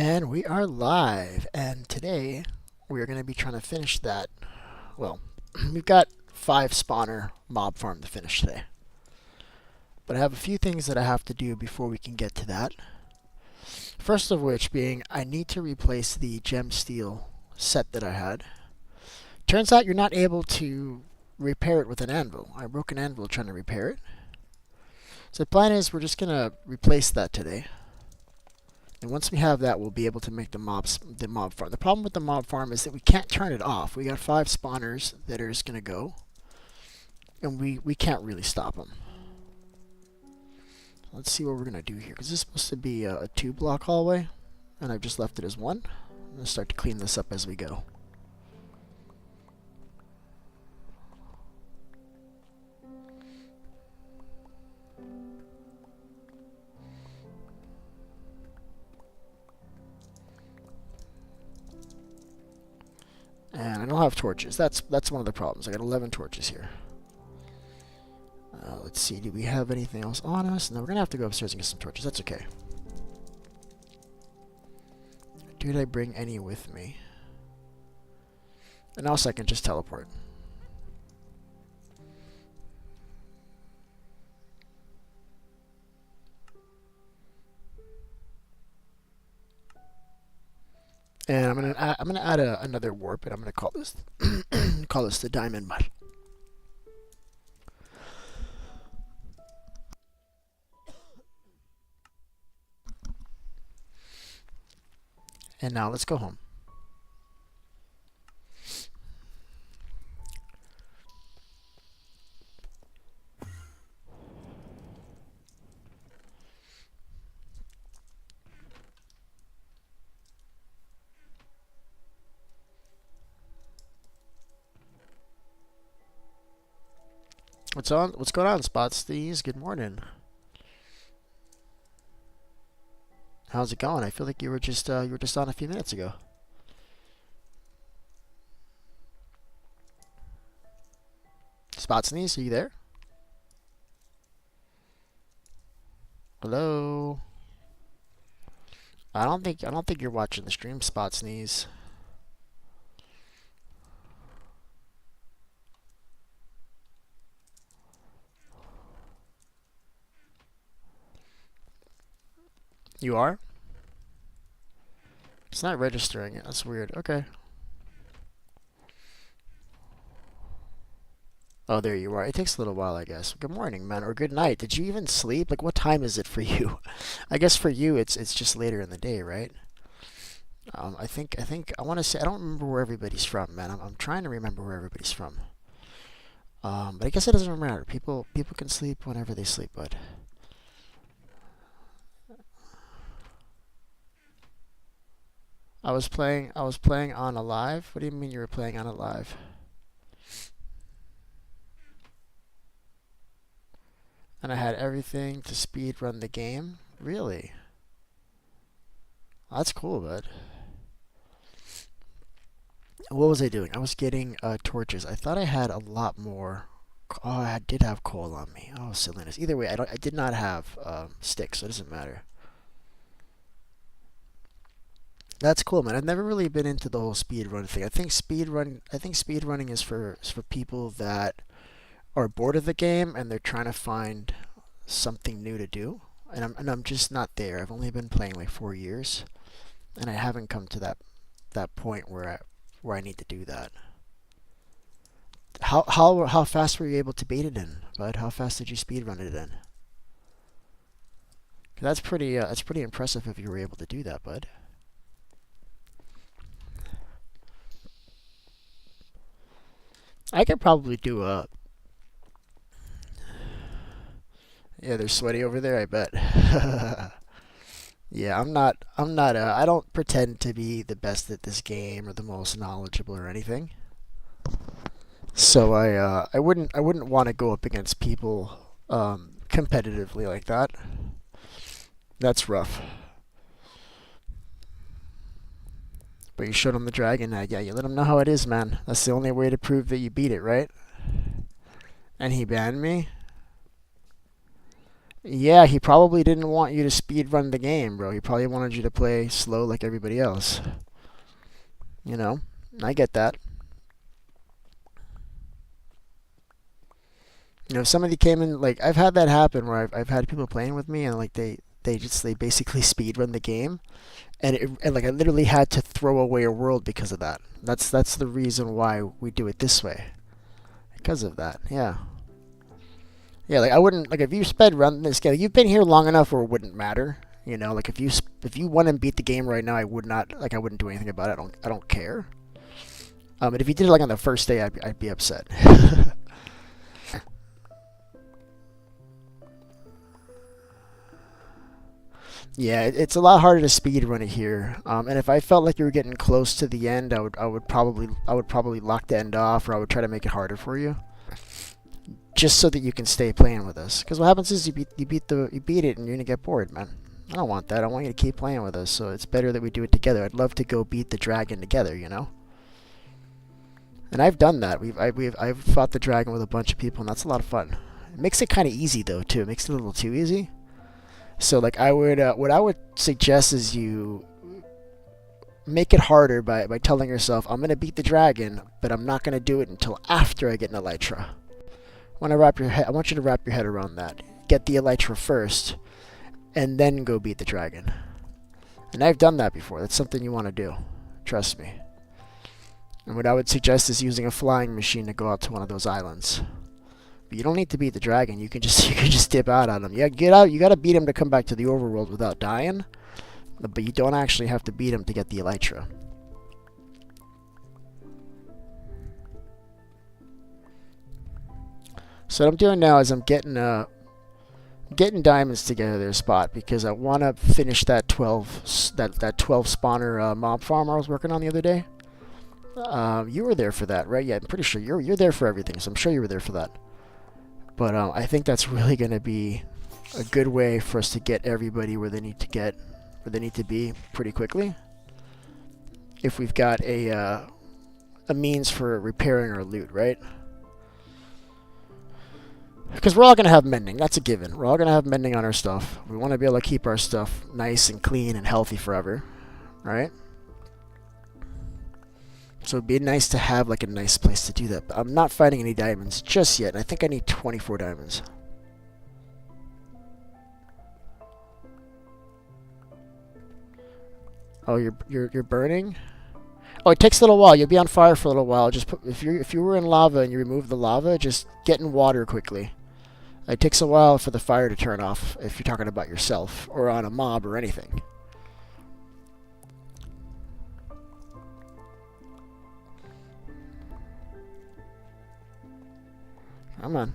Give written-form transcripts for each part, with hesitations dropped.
And we are live, and today we are going to be trying to finish that. Well, we've got 5 spawner mob farm to finish today. But I have a few things that I have to do before we can get to that. First of which being, I need to replace the gem steel set that I had. Turns out you're not able to repair it with an anvil. I broke an anvil trying to repair it. So the plan is we're just going to replace that today. And once we have that, we'll be able to make the mob farm. The problem with the mob farm is that we can't turn it off. We got 5 spawners that are just going to go. And we can't really stop them. Let's see what we're going to do here. Because this is supposed to be a 2-block hallway. And I've just left it as 1. I'm going to start to clean this up as we go. And I don't have torches. That's one of the problems. I got 11 torches here. Let's see. Do we have anything else on us? No, we're going to have to go upstairs and get some torches. That's okay. Did I bring any with me? And also I can just teleport. And I'm gonna add another warp, and I'm gonna call this call this the diamond mud. And now let's go home. What's going on, Spots These? Good morning. How's it going? I feel like you were just on a few minutes ago. Spots These, are you there? Hello. I don't think you're watching the stream, Spots These. You are? It's not registering it. That's weird. Okay. Oh, there you are. It takes a little while, I guess. Good morning, man, or good night. Did you even sleep? Like, what time is it for you? I guess for you, it's just later in the day, right? I think I want to say I don't remember where everybody's from, man. I'm trying to remember where everybody's from. But I guess it doesn't matter. People can sleep whenever they sleep, bud. I was playing on a live. What do you mean you were playing on a live? And I had everything to speed run the game. Really? That's cool, bud. What was I doing? I was getting torches. I thought I had a lot more. Oh, I did have coal on me. Oh, silliness. Either way, I did not have sticks, so it doesn't matter. That's cool, man. I've never really been into the whole speed run thing. I think speed running is for people that are bored of the game and they're trying to find something new to do. And I'm just not there. I've only been playing like 4 years, and I haven't come to that point where I need to do that. How fast were you able to beat it in, bud? How fast did you speed run it in? That's pretty impressive if you were able to do that, bud. I could probably do a. Yeah, they're sweaty over there, I bet. Yeah, I don't pretend to be the best at this game or the most knowledgeable or anything. So I wouldn't want to go up against people competitively like that. That's rough. But you showed him the dragon. Yeah, you let him know how it is, man. That's the only way to prove that you beat it, right? And he banned me? Yeah, he probably didn't want you to speed run the game, bro. He probably wanted you to play slow like everybody else. You know, I get that. You know, if somebody came in, like, I've had that happen where I've had people playing with me and, like, they basically speed run the game. And like, I literally had to throw away a world because of that. That's the reason why we do it this way. Because of that, yeah. Yeah, like I wouldn't like if you sped run this game. You've been here long enough where it wouldn't matter. You know, like if you went and beat the game right now, I would not like I wouldn't do anything about it. I don't care. But if you did it like on the first day, I'd be upset. Yeah, it's a lot harder to speed run it here. And if I felt like you were getting close to the end, I would probably lock the end off, or I would try to make it harder for you, just so that you can stay playing with us. Because what happens is you beat it and you're gonna get bored, man. I don't want that. I want you to keep playing with us. So it's better that we do it together. I'd love to go beat the dragon together, you know. And I've done that. I've fought the dragon with a bunch of people, and that's a lot of fun. It makes it kind of easy though too. It makes it a little too easy. So like I would what I would suggest is you make it harder by telling yourself I'm gonna beat the dragon, but I'm not gonna do it until after I get an elytra. I want you to wrap your head around that. Get the elytra first, and then go beat the dragon. And I've done that before. That's something you want to do. Trust me. And what I would suggest is using a flying machine to go out to one of those islands. But you don't need to beat the dragon. You can just you can just dip out on him. Yeah, get out. You got to beat him to come back to the overworld without dying. But you don't actually have to beat him to get the elytra. So what I'm doing now is I'm getting diamonds together their spot because I want to finish that 12 spawner mob farm I was working on the other day. You were there for that, right? Yeah, I'm pretty sure you're there for everything, so I'm sure you were there for that. But I think that's really going to be a good way for us to get everybody where they need to be pretty quickly. If we've got a means for repairing our loot, right? Because we're all going to have mending. That's a given. We're all going to have mending on our stuff. We want to be able to keep our stuff nice and clean and healthy forever, right? So it'd be nice to have like a nice place to do that. But I'm not finding any diamonds just yet. I think I need 24 diamonds. Oh, you're burning? Oh, it takes a little while. You'll be on fire for a little while. Just put, if you were in lava and you remove the lava, just get in water quickly. It takes a while for the fire to turn off if you're talking about yourself or on a mob or anything. Come on.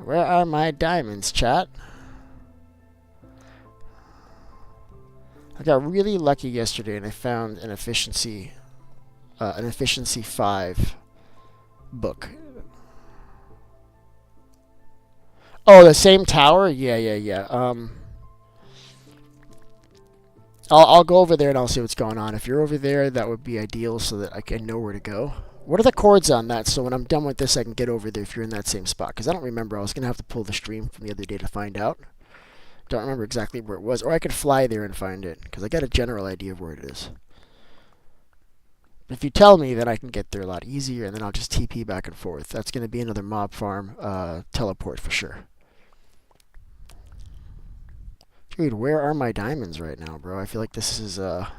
Where are my diamonds, chat? I got really lucky yesterday and I found an efficiency 5 book. Oh, the same tower? Yeah. I'll go over there and I'll see what's going on. If you're over there, that would be ideal so that I can know where to go. What are the chords on that? So when I'm done with this, I can get over there if you're in that same spot. Because I don't remember. I was going to have to pull the stream from the other day to find out. Don't remember exactly where it was. Or I could fly there and find it. Because I got a general idea of where it is. If you tell me, then I can get there a lot easier. And then I'll just TP back and forth. That's going to be another mob farm teleport for sure. Dude, where are my diamonds right now, bro? I feel like this is a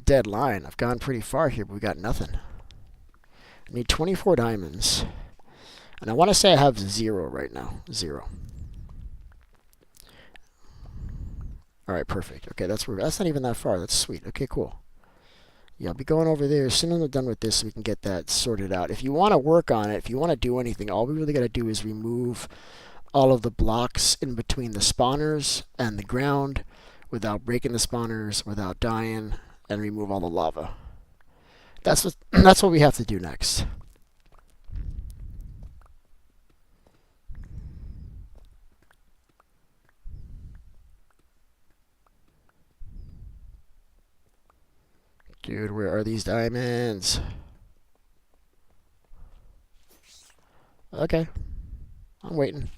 dead line. I've gone pretty far here, but we got nothing. I need 24 diamonds. And I want to say I have 0 right now. 0. Alright, perfect. Okay, that's not even that far. That's sweet. Okay, cool. Yeah, I'll be going over there as soon as I'm done with this so we can get that sorted out. If you want to work on it, if you want to do anything, all we really got to do is remove all of the blocks in between the spawners and the ground without breaking the spawners, without dying, and remove all the lava. That's what we have to do next. Dude, where are these diamonds? Okay. I'm waiting.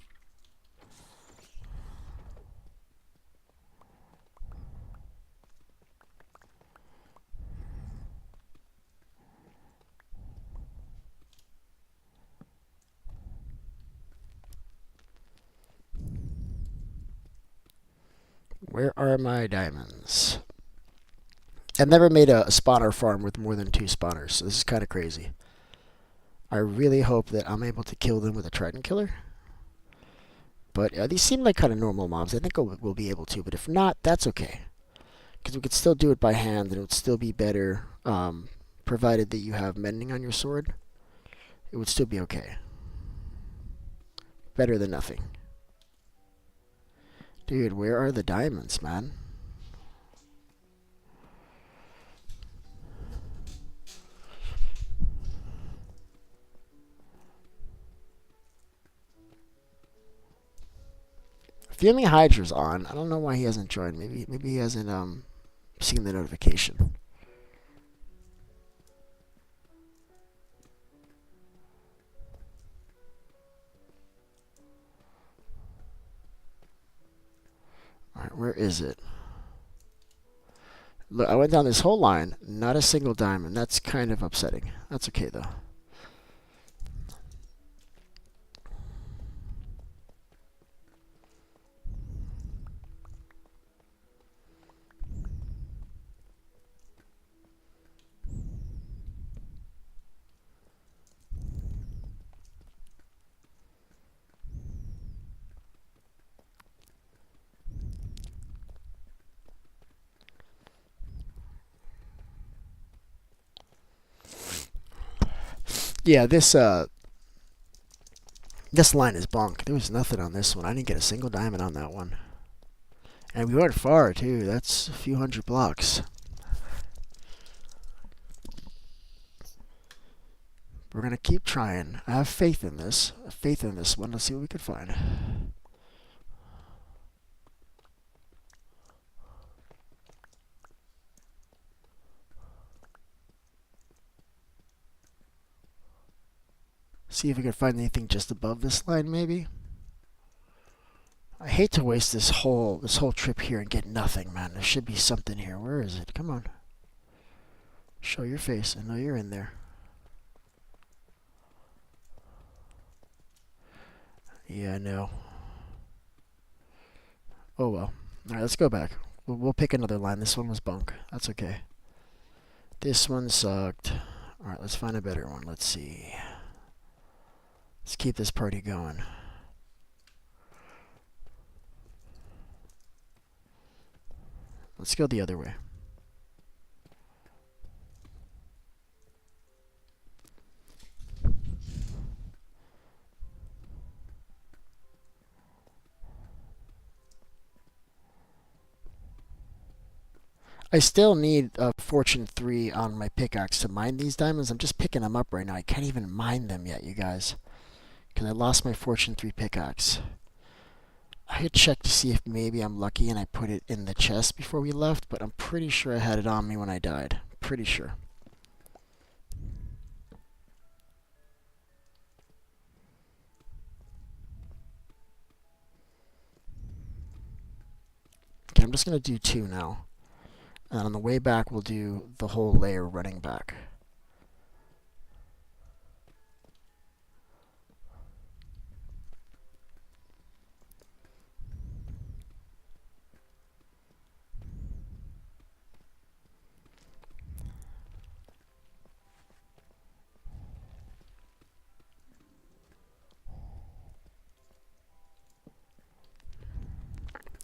Where are my diamonds? I've never made a spawner farm with more than 2 spawners, so this is kind of crazy. I really hope that I'm able to kill them with a trident killer. But these seem like kind of normal mobs. I think we'll be able to, but if not, that's okay. Because we could still do it by hand, and it would still be better, provided that you have mending on your sword. It would still be okay. Better than nothing. Dude, where are the diamonds, man? Fuming Hydra's on. I don't know why he hasn't joined. Maybe he hasn't seen the notification. Alright, where is it? Look, I went down this whole line, not a single diamond. That's kind of upsetting. That's okay though. Yeah, this line is bunk. There was nothing on this one. I didn't get a single diamond on that one. And we went far too. That's a few hundred blocks. We're gonna keep trying. I have faith in this. Faith in this one. Let's see what we can find. See if we can find anything just above this line, maybe. I hate to waste this whole trip here and get nothing, man. There should be something here. Where is it? Come on. Show your face. I know you're in there. Yeah, I know. Oh well. Alright, let's go back. We'll pick another line. This one was bunk. That's okay. This one sucked. Alright, let's find a better one. Let's see. Let's keep this party going. Let's go the other way. I still need a Fortune 3 on my pickaxe to mine these diamonds. I'm just picking them up right now. I can't even mine them yet, you guys. Because I lost my Fortune 3 pickaxe. I could check to see if maybe I'm lucky and I put it in the chest before we left, but I'm pretty sure I had it on me when I died. Pretty sure. Okay, I'm just going to do 2 now. And on the way back, we'll do the whole layer running back.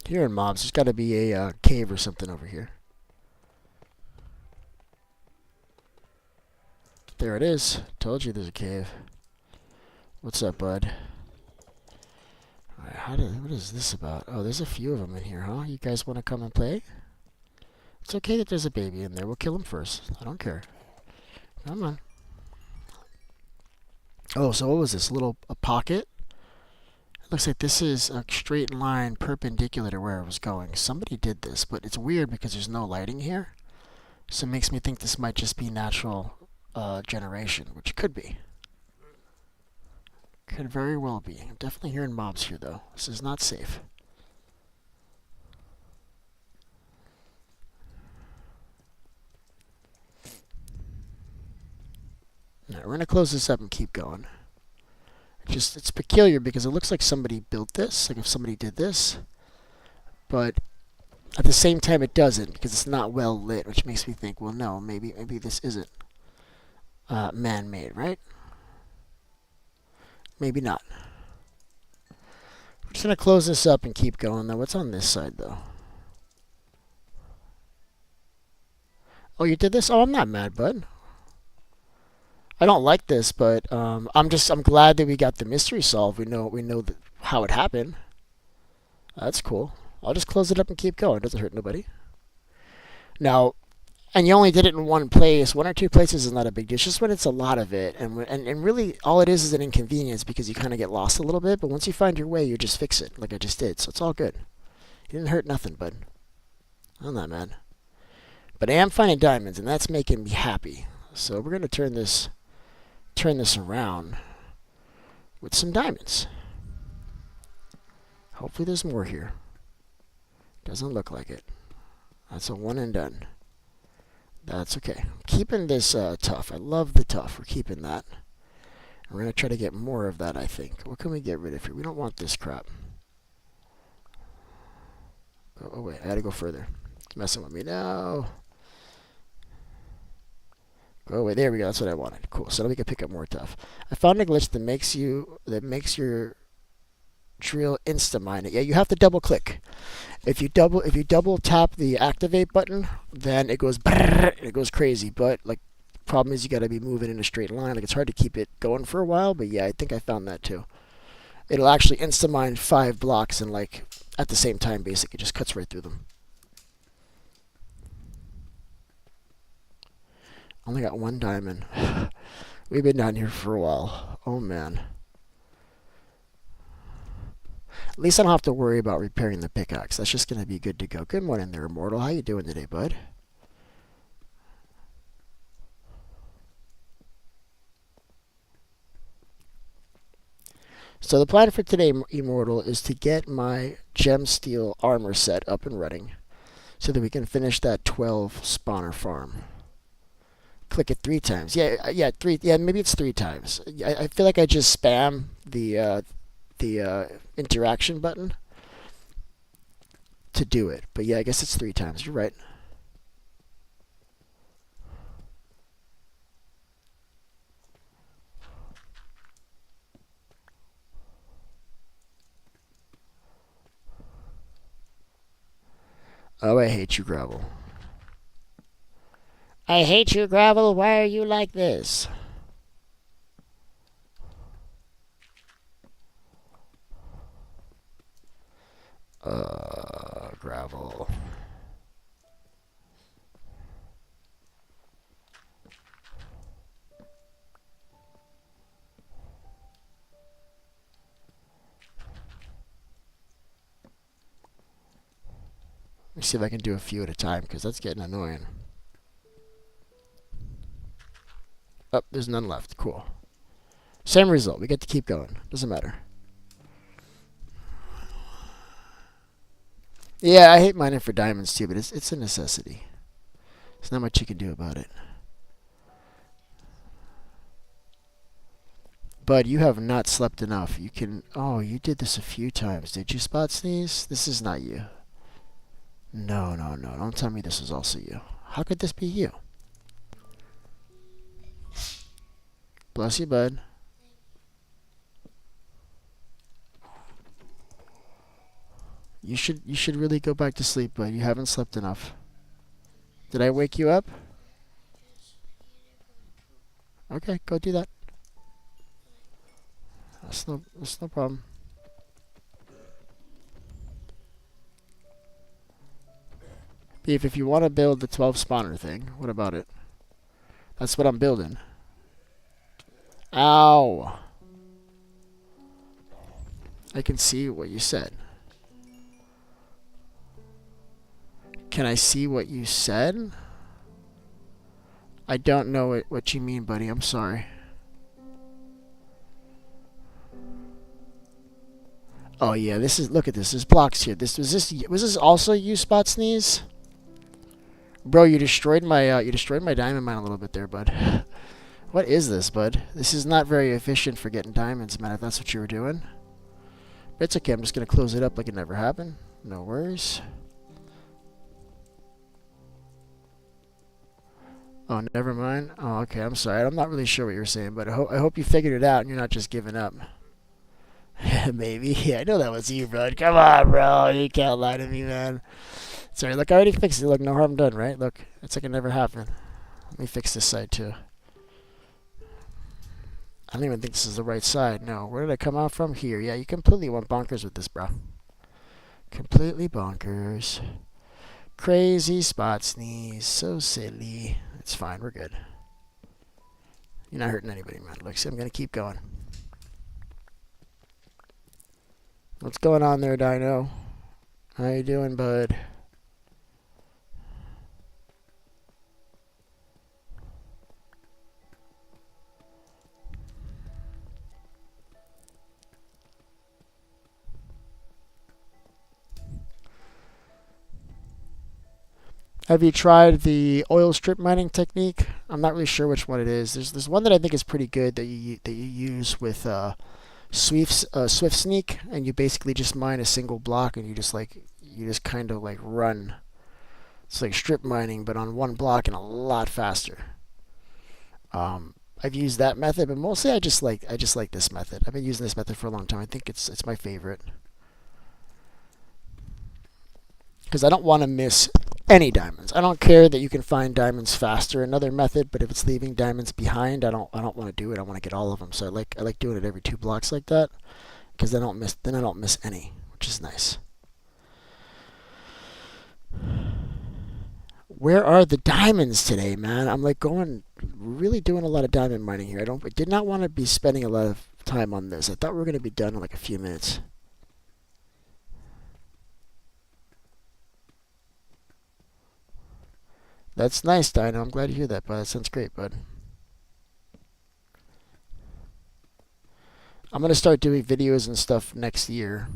Here in mobs, there's got to be a cave or something over here. There it is. Told you there's a cave. What's up, bud? Alright, what is this about? Oh, there's a few of them in here, huh? You guys want to come and play? It's okay that there's a baby in there. We'll kill him first. I don't care. Come on. Oh, so what was this? A pocket? It looks like this is a straight line perpendicular to where I was going. Somebody did this, but it's weird because there's no lighting here. So it makes me think this might just be natural generation, which could be. Could very well be. I'm definitely hearing mobs here, though. This is not safe. Alright, we're going to close this up and keep going. It's peculiar because it looks like somebody built this, like if somebody did this, but at the same time it doesn't because it's not well lit, which makes me think, well, no, maybe this isn't man-made, right? Maybe not. We're just going to close this up and keep going, though. What's on this side, though? Oh, you did this? Oh, I'm not mad, bud. I don't like this, but I'm glad that we got the mystery solved. We know how it happened. That's cool. I'll just close it up and keep going. It doesn't hurt nobody. Now, and you only did it in one place. One or two places is not a big deal. It's just when it's a lot of it, and really all it is an inconvenience because you kind of get lost a little bit. But once you find your way, you just fix it, like I just did. So it's all good. You didn't hurt nothing, bud. I'm not mad. But I am finding diamonds, and that's making me happy. So we're gonna turn this around with some diamonds. Hopefully there's more here. Doesn't look like it. That's a one and done. That's okay. Keeping this tough. I love the tough. We're keeping that. We're going to try to get more of that, I think. What can we get rid of here? We don't want this crap. Oh, wait. I got to go further. It's messing with me. No. Go away. There we go. That's what I wanted. Cool. So now we can pick up more tough. I found a glitch that makes your drill insta-mine it. Yeah, you have to double click. If you double tap the activate button, then it goes brrr, it goes crazy. But like, problem is you got to be moving in a straight line. Like it's hard to keep it going for a while. But yeah, I think I found that too. It'll actually insta-mine 5 blocks and like at the same time. Basically, it just cuts right through them. Only got 1 diamond. We've been down here for a while. Oh man. At least I don't have to worry about repairing the pickaxe. That's just going to be good to go. Good morning there, Immortal. How you doing today, bud? So the plan for today, Immortal, is to get my gem steel armor set up and running so that we can finish that 12 spawner farm. Click it 3 times. Yeah, 3. Yeah, maybe it's 3 times. I feel like I just spam the interaction button to do it. But yeah, I guess it's 3 times. You're right. Oh, I hate you, Gravel. I hate you, Gravel. Why are you like this? Gravel. Let me see if I can do a few at a time, because that's getting annoying. Oh, there's none left. Cool. Same result. We get to keep going. Doesn't matter. Yeah, I hate mining for diamonds too, but it's a necessity. There's not much you can do about it. Bud, you have not slept enough. You can... Oh, you did this a few times. Did you spot sneeze? This is not you. No. Don't tell me this is also you. How could this be you? Bless you, bud. You should really go back to sleep, bud. You haven't slept enough. Did I wake you up? Okay, go do that. That's no problem. Beef, if you want to build the 12 spawner thing, what about it? That's what I'm building. Ow! I can see what you said. Can I see what you said? I don't know what you mean, buddy. I'm sorry. Oh yeah, this is, look at this. There's blocks here. Was this also you, Spot Sneeze? Bro, you destroyed my diamond mine a little bit there, bud. What is this, bud? This is not very efficient for getting diamonds, man, if that's what you were doing. But it's okay, I'm just gonna close it up like it never happened. No worries. Oh, never mind. Oh, okay, I'm sorry. I'm not really sure what you're saying, but I hope you figured it out and you're not just giving up. Maybe. Yeah, I know that was you, bro. Come on, bro. You can't lie to me, man. Sorry, look, I already fixed it. Look, no harm done, right? Look, it's like it never happened. Let me fix this side, too. I don't even think this is the right side. No, where did I come out from? Here. Yeah, you completely went bonkers with this, bro. Completely bonkers. Crazy Spot Sneeze. So silly. It's fine. We're good. You're not hurting anybody, man. Look, see, I'm going to keep going. What's going on there, Dino? How you doing, bud? Have you tried the oil strip mining technique? I'm not really sure which one it is. There's one that I think is pretty good that you use with Swift Sneak, and you basically just mine a single block, and you just kind of like run. It's like strip mining, but on one block and a lot faster. I've used that method, but mostly I just like this method. I've been using this method for a long time. I think it's my favorite because I don't want to miss any diamonds. I don't care that you can find diamonds faster another method, but if it's leaving diamonds behind, I don't want to do it. I want to get all of them. So I like doing it every 2 blocks like that because then I don't miss any, which is nice. Where are the diamonds today, man? I'm like really doing a lot of diamond mining here. I did not want to be spending a lot of time on this. I thought we were going to be done in like a few minutes. That's nice, Dino. I'm glad to hear that, bud. That sounds great, bud. I'm going to start doing videos and stuff next year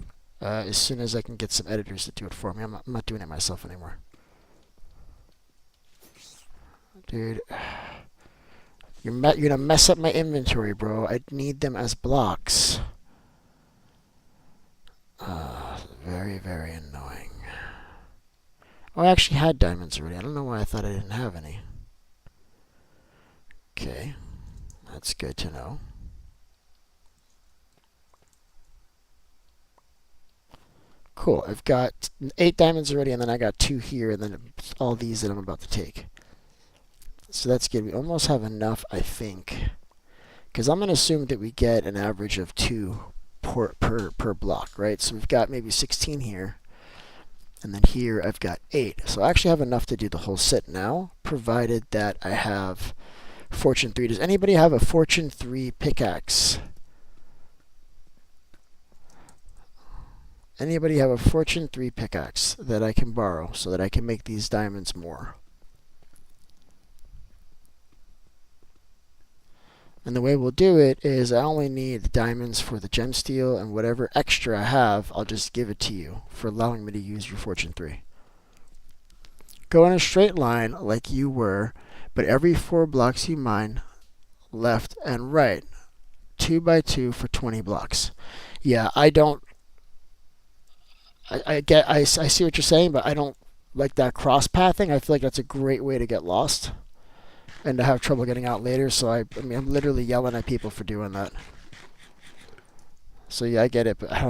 as soon as I can get some editors to do it for me. I'm not doing it myself anymore. Dude, you're going to mess up my inventory, bro. I need them as blocks. Very, very annoying. Oh, I actually had diamonds already. I don't know why I thought I didn't have any. Okay, that's good to know. Cool, I've got 8 diamonds already, and then I got 2 here, and then all these that I'm about to take. So that's good. We almost have enough, I think. Because I'm going to assume that we get an average of 2 per block, right? So we've got maybe 16 here. And then here I've got 8. So I actually have enough to do the whole set now, provided that I have Fortune 3. Does anybody have a Fortune 3 pickaxe? Anybody have a Fortune 3 pickaxe that I can borrow so that I can make these diamonds more? And the way we'll do it is I only need diamonds for the gem steel, and whatever extra I have, I'll just give it to you for allowing me to use your Fortune 3. Go in a straight line like you were, but every 4 blocks you mine, left and right, 2 by 2 for 20 blocks. Yeah, I don't. I see what you're saying, but I don't like that cross pathing. I feel like that's a great way to get lost and to have trouble getting out later. So I mean, I'm literally yelling at people for doing that. So yeah, I get it, but I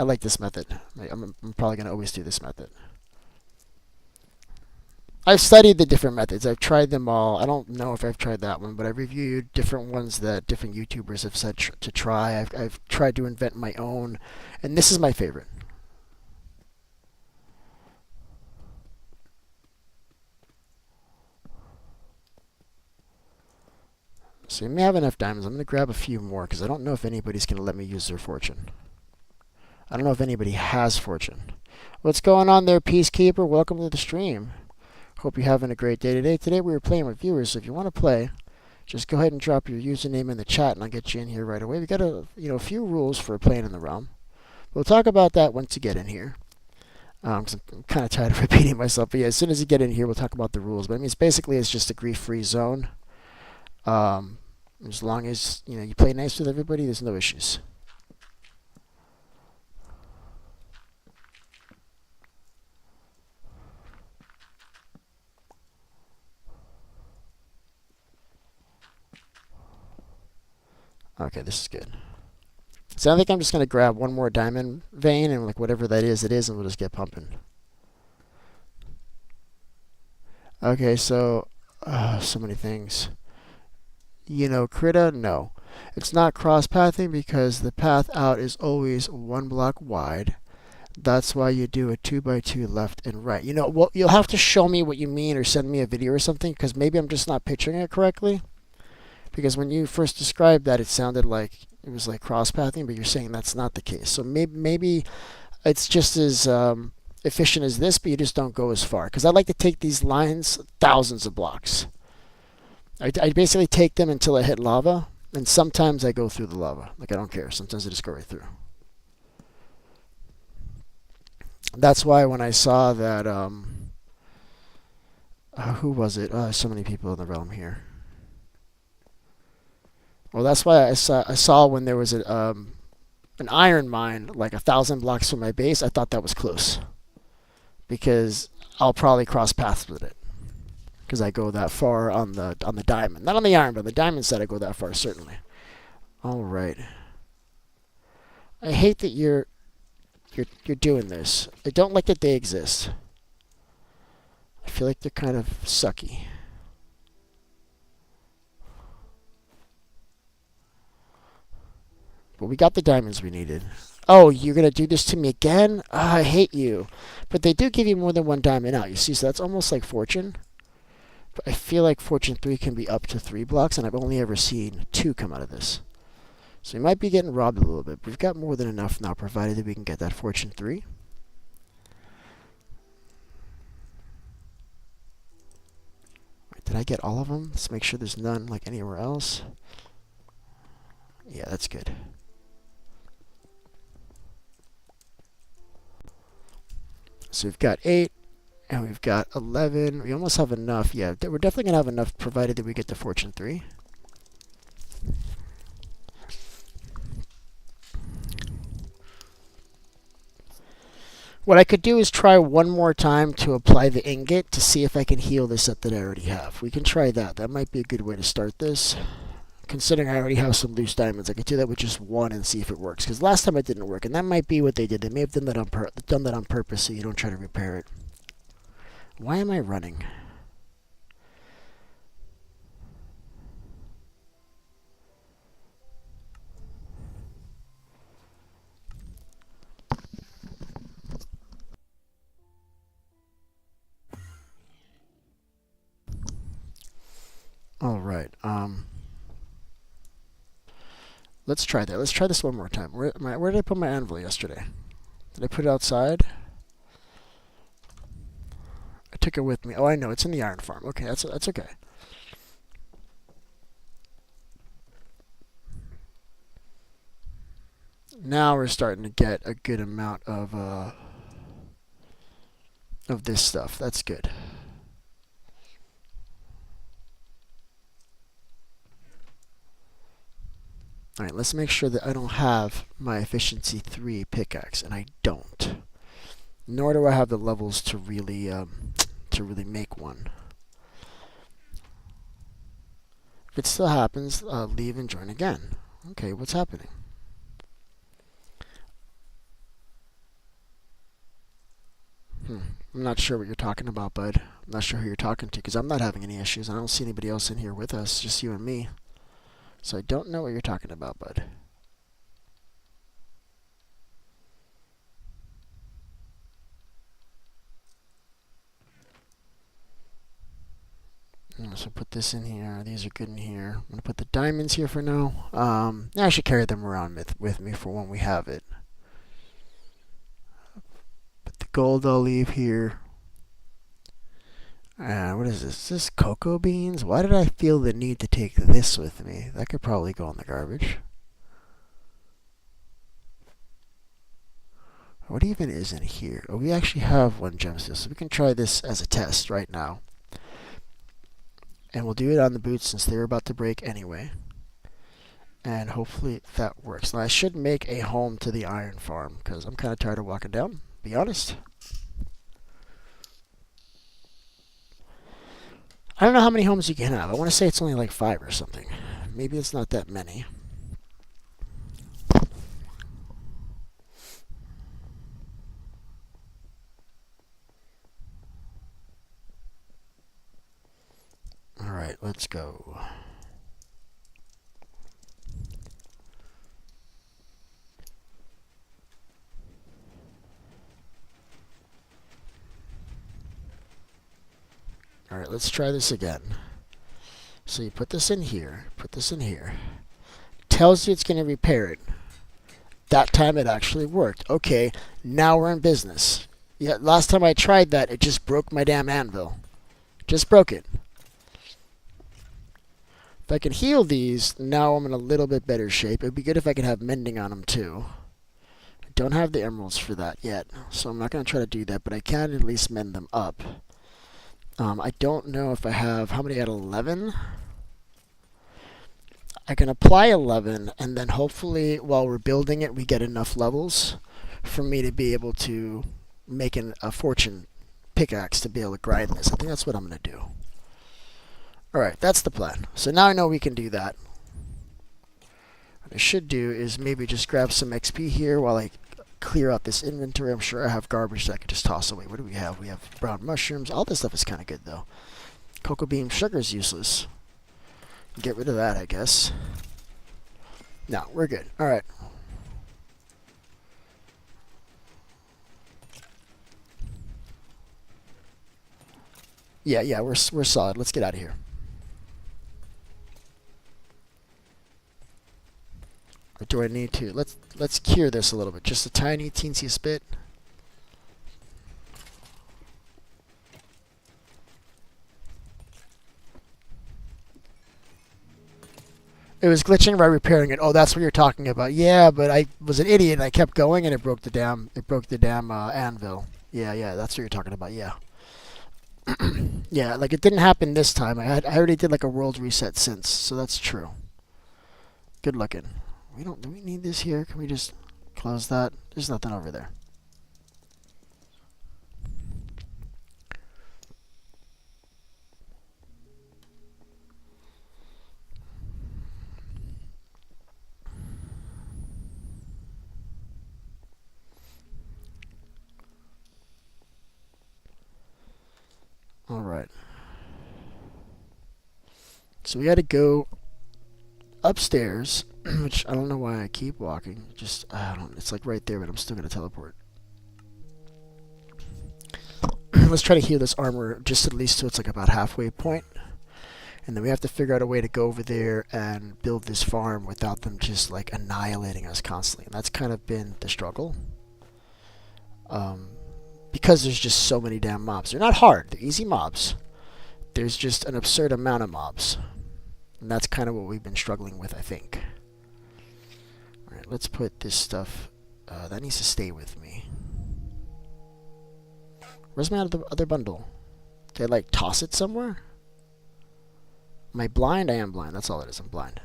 like this method. I'm probably gonna always do this method. I've studied the different methods. I've tried them all. I don't know if I've tried that one, but I've reviewed different ones that different YouTubers have said to try. I've tried to invent my own, and this is my favorite. So you may have enough diamonds. I'm going to grab a few more because I don't know if anybody's going to let me use their fortune. I don't know if anybody has fortune. What's going on there, Peacekeeper? Welcome to the stream. Hope you're having a great day today. Today we were playing with viewers, so if you want to play, just go ahead and drop your username in the chat and I'll get you in here right away. We got a few rules for playing in the realm. We'll talk about that once you get in here. 'Cause I'm kind of tired of repeating myself. But yeah, as soon as you get in here, we'll talk about the rules. But I mean, basically it's just a grief-free zone. Um, as long as you play nice with everybody, there's no issues. Okay, this is good. So I think I'm just going to grab one more diamond vein and like whatever that is, it is, and we'll just get pumping. Okay, so so many things. Krita, no. It's not cross-pathing because the path out is always one block wide. That's why you do a 2x2 left and right. Well, you'll have to show me what you mean or send me a video or something because maybe I'm just not picturing it correctly. Because when you first described that, it sounded like it was like cross-pathing, but you're saying that's not the case. So maybe it's just as efficient as this, but you just don't go as far. Because I like to take these lines thousands of blocks. I basically take them until I hit lava, and sometimes I go through the lava. Like, I don't care. Sometimes I just go right through. That's why when I saw that, who was it? So many people in the realm here. Well, that's why I saw when there was an iron mine like 1,000 blocks from my base. I thought that was close because I'll probably cross paths with it because I go that far on the diamond, not on the iron, but on the diamond side I go that far certainly. All right. I hate that you're doing this. I don't like that they exist. I feel like they're kind of sucky. But we got the diamonds we needed. Oh, you're going to do this to me again? I hate you. But they do give you more than one diamond out, you see, so that's almost like Fortune. But I feel like Fortune 3 can be up to 3 blocks, and I've only ever seen 2 come out of this. So we might be getting robbed a little bit. But we've got more than enough now, provided that we can get that Fortune 3. Wait, did I get all of them? Let's make sure there's none like anywhere else. Yeah, that's good. So we've got 8, and we've got 11. We almost have enough. Yeah, we're definitely going to have enough, provided that we get the Fortune 3. What I could do is try one more time to apply the ingot to see if I can heal this up that I already have. We can try that. That might be a good way to start this. Considering I already have some loose diamonds, I could do that with just one and see if it works. Because last time it didn't work, and that might be what they did. They may have done that on purpose so you don't try to repair it. Why am I running? All right. Let's try that. Let's try this one more time. Where did I put my anvil yesterday? Did I put it outside? I took it with me. Oh, I know. It's in the iron farm. Okay, that's okay. Now we're starting to get a good amount of this stuff. That's good. Alright, let's make sure that I don't have my efficiency 3 pickaxe, and I don't. Nor do I have the levels to really make one. If it still happens, leave and join again. Okay, what's happening? I'm not sure what you're talking about, bud. I'm not sure who you're talking to, because I'm not having any issues. I don't see anybody else in here with us, just you and me. So I don't know what you're talking about, bud. So put this in here. These are good in here. I'm going to put the diamonds here for now. I should carry them around with me for when we have it. But the gold I'll leave here. What is this? Is this cocoa beans? Why did I feel the need to take this with me? That could probably go in the garbage. what even is in here? Oh, we actually have one gemstone, so we can try this as a test right now. And we'll do it on the boots since they're about to break anyway. And hopefully that works. Now I should make a home to the iron farm because I'm kind of tired of walking down, be honest. I don't know how many homes you can have. I want to say it's only like 5 or something. Maybe it's not that many. Alright, let's go. Alright, let's try this again. So you put this in here, put this in here. Tells you it's going to repair it. That time it actually worked. Okay, now we're in business. Yeah, last time I tried that, it just broke my damn anvil. Just broke it. If I can heal these, now I'm in a little bit better shape. It would be good if I could have mending on them too. I don't have the emeralds for that yet, so I'm not going to try to do that, but I can at least mend them up. I don't know if I have, how many at 11? I can apply 11, and then hopefully while we're building it, we get enough levels for me to be able to make a fortune pickaxe to be able to grind this. I think that's what I'm going to do. Alright, that's the plan. So now I know we can do that. What I should do is maybe just grab some XP here while I clear out this inventory. I'm sure I have garbage that I could just toss away. What do we have? We have brown mushrooms. All this stuff is kind of good, though. Cocoa bean sugar is useless. Get rid of that, I guess. No, we're good. Alright. Yeah, we're solid. Let's get out of here. Or do I need to? Let's cure this a little bit. Just a tiny, teensy bit. It was glitching by repairing it. Oh, that's what you're talking about. Yeah, but I was an idiot and I kept going and it broke the damn anvil. Yeah, that's what you're talking about. Yeah. Yeah, like it didn't happen this time. I already did like a world reset since, so that's true. Good looking. Do we need this here? Can we just close that? There's nothing over there. Alright. So we gotta go upstairs, which I don't know why I keep walking. It's like right there, but I'm still gonna teleport. Let's try to heal this armor just at least so it's like about halfway point. And then we have to figure out a way to go over there and build this farm without them just like annihilating us constantly. And that's kind of been the struggle. Because there's just so many damn mobs. They're not hard, they're easy mobs. There's just an absurd amount of mobs. And that's kind of what we've been struggling with, I think. Alright, let's put this stuff. That needs to stay with me. Where's my other bundle? Did I like toss it somewhere? Am I blind? I am blind. That's all it is. I'm blind.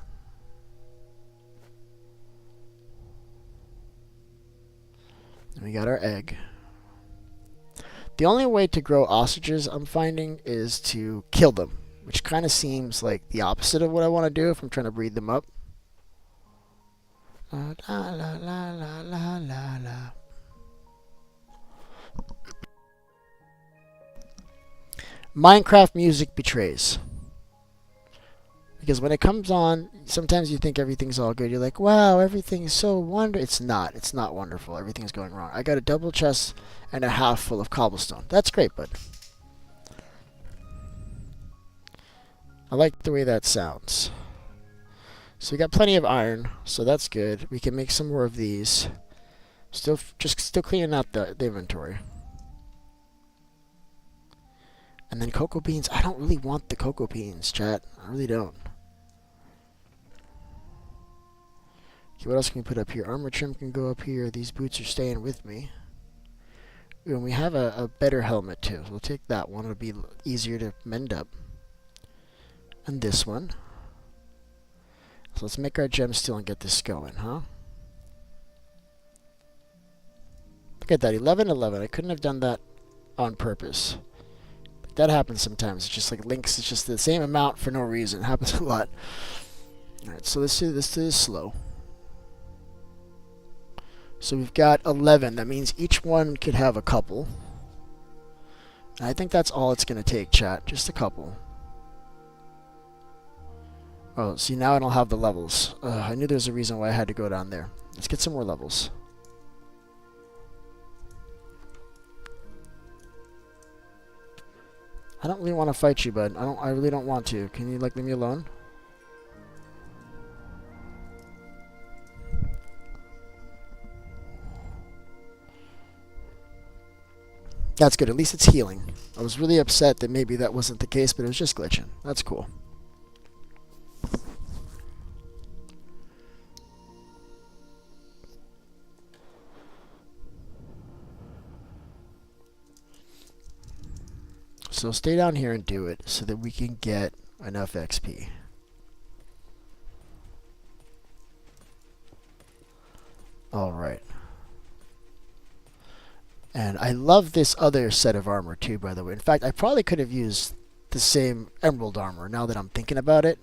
And we got our egg. The only way to grow ostriches, I'm finding, is to kill them, which kind of seems like the opposite of what I want to do if I'm trying to breed them up. La la la la la la la. Minecraft music betrays. Because when it comes on, sometimes you think everything's all good. You're like, wow, everything's so wonderful. It's not. It's not wonderful. Everything's going wrong. I got a double chest and a half full of cobblestone. That's great, bud. I like the way that sounds. So we got plenty of iron, so that's good. We can make some more of these. Still cleaning out the inventory. And then cocoa beans. I don't really want the cocoa beans, chat. I really don't. Okay, what else can we put up here? Armor trim can go up here. These boots are staying with me. And we have a better helmet too. We'll take that one. It'll be easier to mend up. And this one. So let's make our gem steel and get this going, huh? Look at that, 11-11. I couldn't have done that on purpose. That happens sometimes. It's just like links. It's just the same amount for no reason. It happens a lot. Alright, so let's do this slow. So we've got 11. That means each one could have a couple. And I think that's all it's going to take, chat. Just a couple. Oh, see, now I don't have the levels. I knew there was a reason why I had to go down there. Let's get some more levels. I don't really want to fight you, bud. I really don't want to. Can you, like, leave me alone? That's good. At least it's healing. I was really upset that maybe that wasn't the case, but it was just glitching. That's cool. So stay down here and do it so that we can get enough XP. Alright. And I love this other set of armor too, by the way. In fact, I probably could have used the same emerald armor now that I'm thinking about it.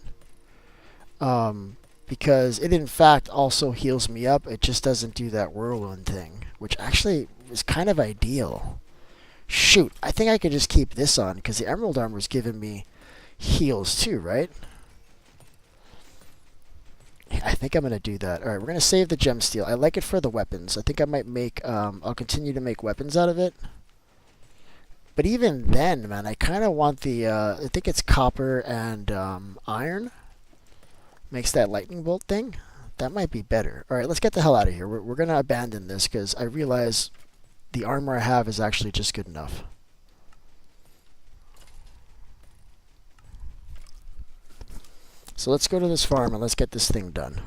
Because it in fact also heals me up. It just doesn't do that whirlwind thing, which actually is kind of ideal. Shoot, I think I could just keep this on because the emerald armor is giving me heals too, right? I think I'm going to do that. Alright, we're going to save the gem steel. I like it for the weapons. I think I might make, I'll continue to make weapons out of it. But even then, man, I kind of want the, I think it's copper and iron. Makes that lightning bolt thing. That might be better. Alright, let's get the hell out of here. We're going to abandon this because I realize the armor I have is actually just good enough. So let's go to this farm and let's get this thing done.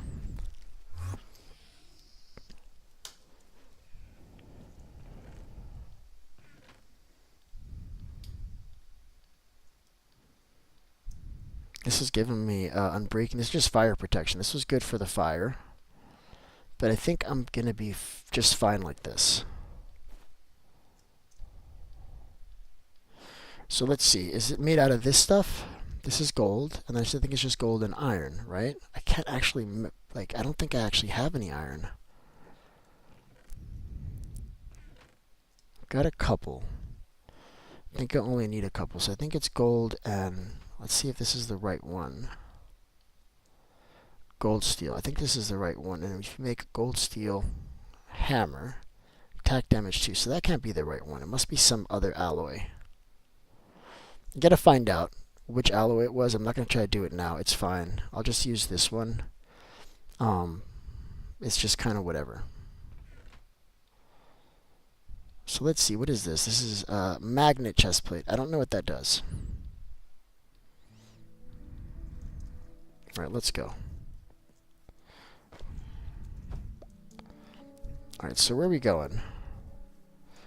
This is giving me unbreaking. This is just fire protection. This was good for the fire. But I think I'm going to be just fine like this. So let's see. Is it made out of this stuff? This is gold, and I think it's just gold and iron, right? I can't actually, like, I don't think I actually have any iron. Got a couple. I think I only need a couple, so I think it's gold and, let's see if this is the right one. Gold steel. I think this is the right one, and if you make a gold steel hammer, attack damage 2, so that can't be the right one. It must be some other alloy. You gotta find out which alloy it was. I'm not going to try to do it now. It's fine. I'll just use this one. It's just kind of whatever. So let's see. What is this? This is a magnet chest plate. I don't know what that does. Alright, let's go. Alright, so where are we going?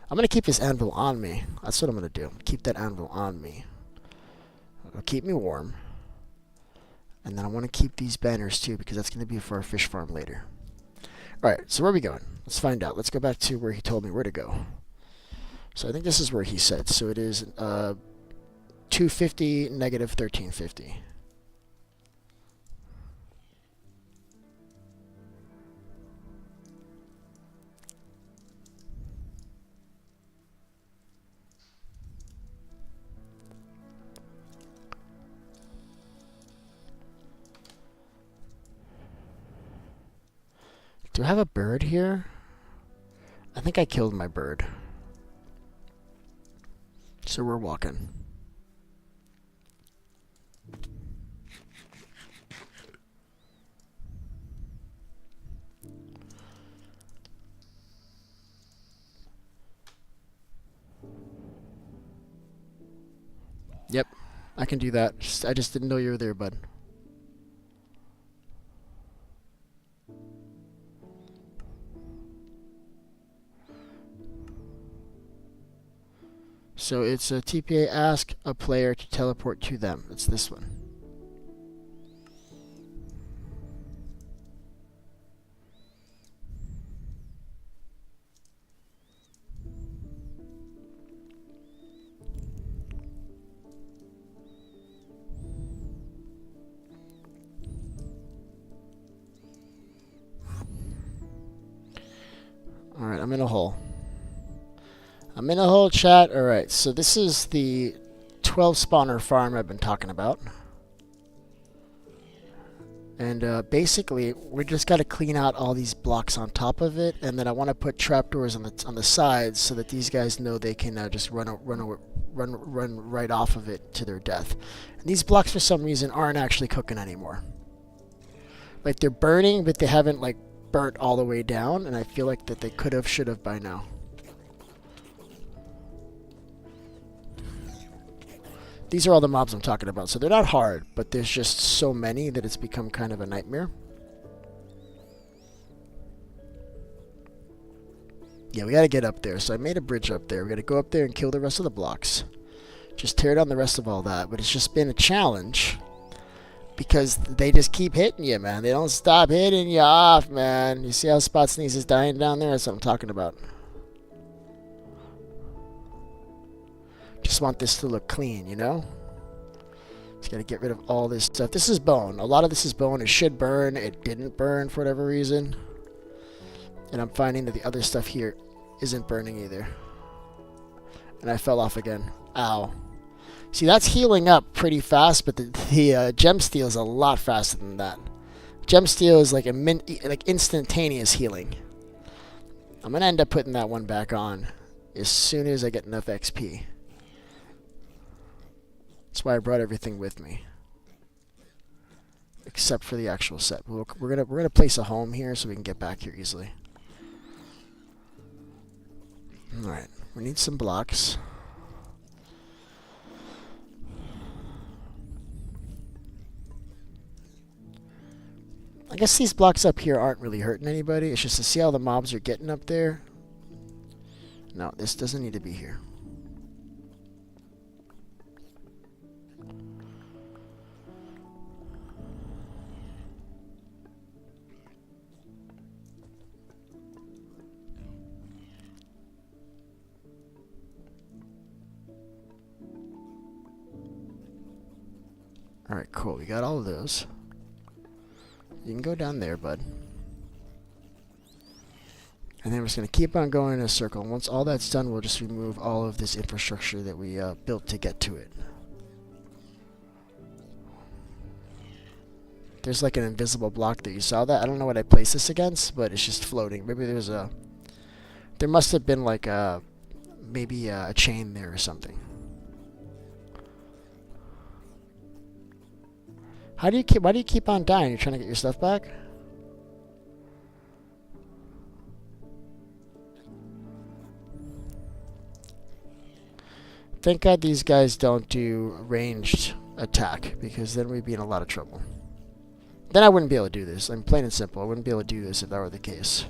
I'm going to keep this anvil on me. That's what I'm going to do. Keep that anvil on me. It'll keep me warm. And then I want to keep these banners too because that's going to be for our fish farm later. Alright, so where are we going? Let's find out. Let's go back to where he told me where to go. So I think this is where he said. So it is 250, negative 1350. Do I have a bird here? I think I killed my bird. So we're walking. Yep, I can do that. I just didn't know you were there, bud. So it's a TPA ask a player to teleport to them. It's this one. Alright, I'm in a hole. I'm in a hole, chat. Alright, so this is the 12 spawner farm I've been talking about. And basically, we just got to clean out all these blocks on top of it, and then I want to put trapdoors on the sides so that these guys know they can just run right off of it to their death. And these blocks, for some reason, aren't actually cooking anymore. Like, they're burning, but they haven't like burnt all the way down, and I feel like that they should have by now. These are all the mobs I'm talking about. So they're not hard, but there's just so many that it's become kind of a nightmare. Yeah, we gotta get up there. So I made a bridge up there. We gotta go up there and kill the rest of the blocks. Just tear down the rest of all that. But it's just been a challenge because they just keep hitting you, man. They don't stop hitting you off, man. You see how Spot Sneeze is dying down there? That's what I'm talking about. Just want this to look clean, you know? Just gotta get rid of all this stuff. This is bone. A lot of this is bone. It should burn. It didn't burn for whatever reason. And I'm finding that the other stuff here isn't burning either. And I fell off again. Ow. See, that's healing up pretty fast, but the gem steel is a lot faster than that. Gem steel is like instantaneous healing. I'm gonna end up putting that one back on as soon as I get enough XP. That's why I brought everything with me, except for the actual set. We're gonna place a home here so we can get back here easily. All right, we need some blocks. I guess these blocks up here aren't really hurting anybody. It's just to see how the mobs are getting up there. No, this doesn't need to be here. Alright, cool. We got all of those. You can go down there, bud. And then we're just going to keep on going in a circle. And once all that's done, we'll just remove all of this infrastructure that we built to get to it. There's like an invisible block there. You saw that? I don't know what I placed this against, but it's just floating. Maybe there's a... There must have been like a... Maybe a chain there or something. Why do you keep on dying? You're trying to get your stuff back? Thank God these guys don't do ranged attack, because then we'd be in a lot of trouble. Then I wouldn't be able to do this. I'm plain and simple. I wouldn't be able to do this if that were the case.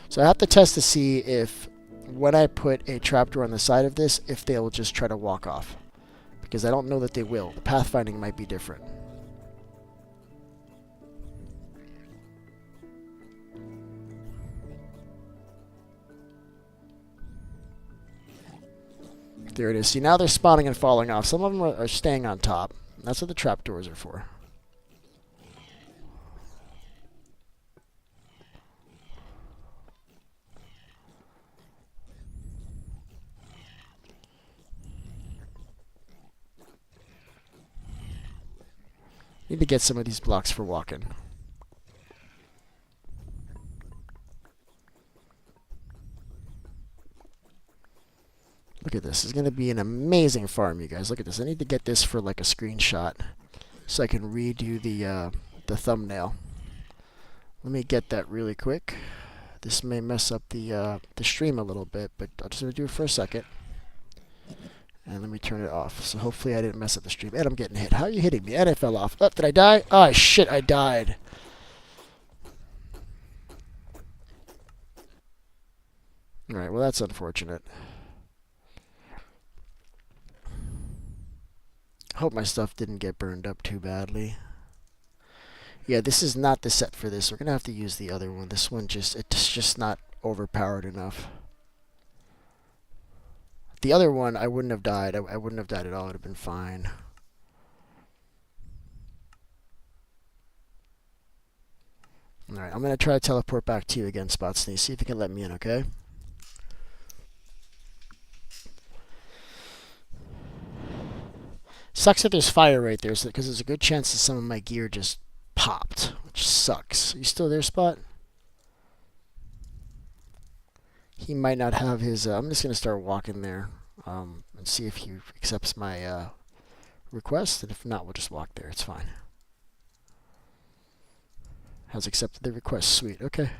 So I have to test to see if, when I put a trapdoor on the side of this, if they will just try to walk off. Because I don't know that they will. The pathfinding might be different. There it is. See, now they're spawning and falling off. Some of them are staying on top. That's what the trapdoors are for. Need to get some of these blocks for walking. Look at this. This is going to be an amazing farm, you guys. Look at this. I need to get this for like a screenshot so I can redo the thumbnail. Let me get that really quick. This may mess up the stream a little bit, but I'll just do it for a second. And let me turn it off. So hopefully I didn't mess up the stream. And I'm getting hit. How are you hitting me? And I fell off. Oh, did I die? Oh, shit, I died. Alright, well, that's unfortunate. Hope my stuff didn't get burned up too badly. Yeah, this is not the set for this. We're gonna have to use the other one. This one it's just not overpowered enough. The other one, I wouldn't have died. I wouldn't have died at all. It would have been fine. Alright, I'm gonna try to teleport back to you again, Spot Sneeze. See if you can let me in, okay? Sucks that there's fire right there, because there's a good chance that some of my gear just popped, which sucks. Are you still there, Spot? He might not have his... I'm just going to start walking there and see if he accepts my request, and if not, we'll just walk there. It's fine. Has accepted the request. Sweet. Okay.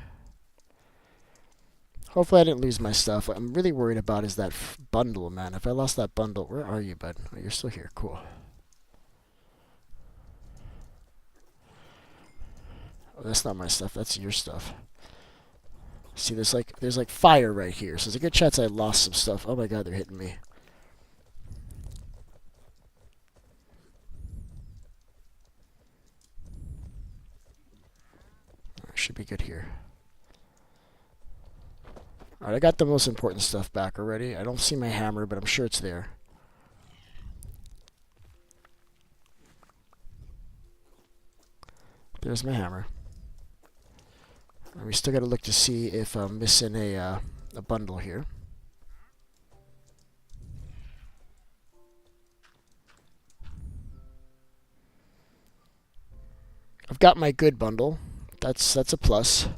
Hopefully I didn't lose my stuff. What I'm really worried about is that bundle, man. If I lost that bundle... Where are you, bud? Oh, you're still here. Cool. Oh, that's not my stuff. That's your stuff. See, there's like fire right here. So there's a good chance I lost some stuff. Oh my god, they're hitting me. Alright, should be good here. Alright, I got the most important stuff back already. I don't see my hammer, but I'm sure it's there. There's my hammer. And we still got to look to see if I'm missing a bundle here. I've got my good bundle. That's a plus.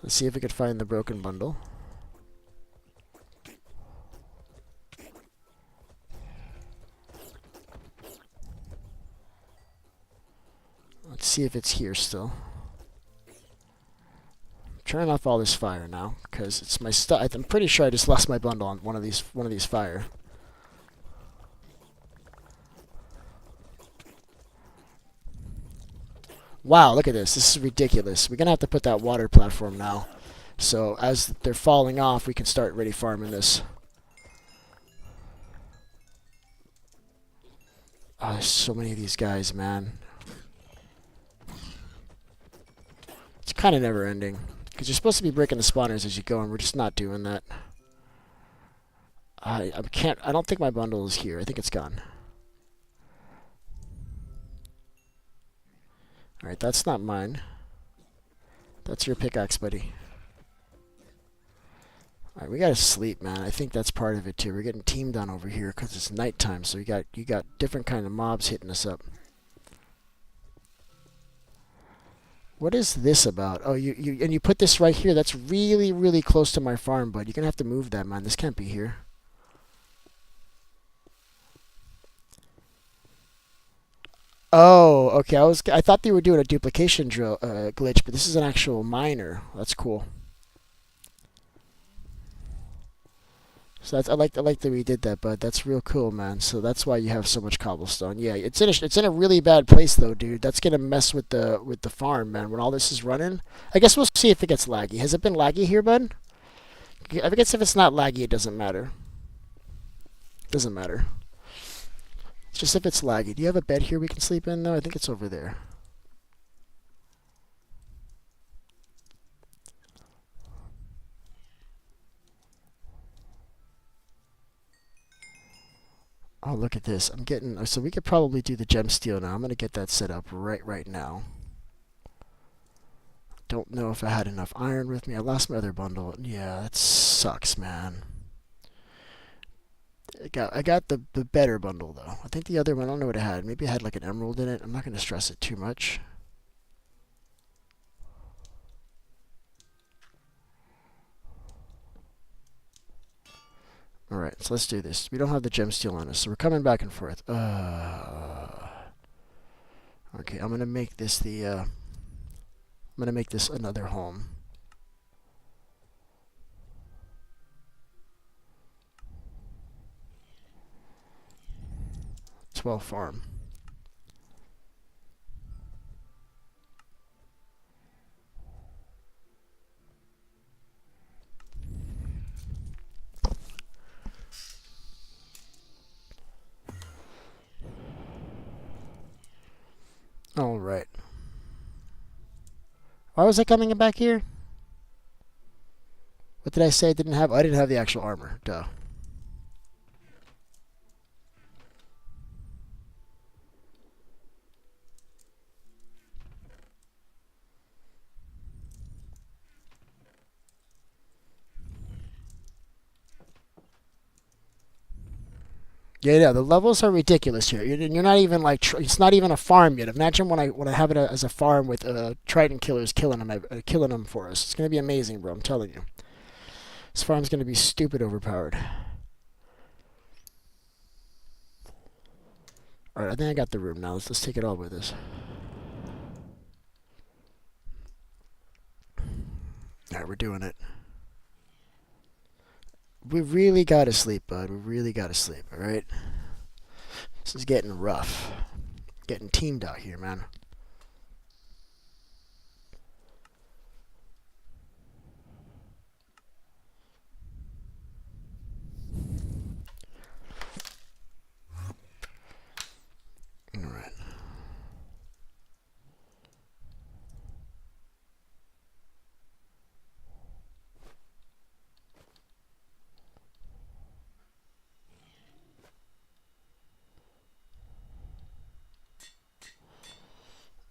Let's see if we could find the broken bundle. Let's see if it's here still. I'm turning off all this fire now because it's my stuff. I'm pretty sure I just lost my bundle on one of these fire. Wow, look at this. This is ridiculous. We're gonna have to put that water platform now. So as they're falling off, we can start ready farming this. Oh, there's so many of these guys, man. It's kind of never ending. Because you're supposed to be breaking the spawners as you go, and we're just not doing that. I don't think my bundle is here. I think it's gone. Alright, that's not mine. That's your pickaxe, buddy. Alright, we gotta sleep, man. I think that's part of it too. We're getting teamed on over here because it's nighttime, so you got different kind of mobs hitting us up. What is this about? Oh, you put this right here. That's really, really close to my farm, bud. You're gonna have to move that, man. This can't be here. Oh, okay. I thought they were doing a duplication drill glitch, but this is an actual miner. That's cool. So I like that we did that, bud. That's real cool, man. So that's why you have so much cobblestone. Yeah, it's in a really bad place though, dude. That's gonna mess with the farm, man. When all this is running, I guess we'll see if it gets laggy. Has it been laggy here, bud? I guess if it's not laggy, it doesn't matter. Doesn't matter. It's just if it's laggy. Do you have a bed here we can sleep in? No, I think it's over there. Oh, look at this. I'm getting... So we could probably do the gem steel now. I'm going to get that set up right now. Don't know if I had enough iron with me. I lost my other bundle. Yeah, that sucks, man. I got the better bundle, though. I think the other one, I don't know what it had. Maybe it had like an emerald in it. I'm not going to stress it too much. Alright, so let's do this. We don't have the gem steel on us, so we're coming back and forth. Okay, I'm gonna make this another home. 12 farm. All right. Why was I coming back here? What did I say I didn't have? I didn't have the actual armor. Duh. Yeah, the levels are ridiculous here. You're not even like it's not even a farm yet. Imagine when I have it as a farm with Trident killers killing them for us. It's gonna be amazing, bro. I'm telling you. This farm's gonna be stupid overpowered. All right, I think I got the room now. Let's take it all with us. All right, we're doing it. We really gotta sleep, bud. We really gotta sleep, alright? This is getting rough. Getting teamed out here, man. Alright.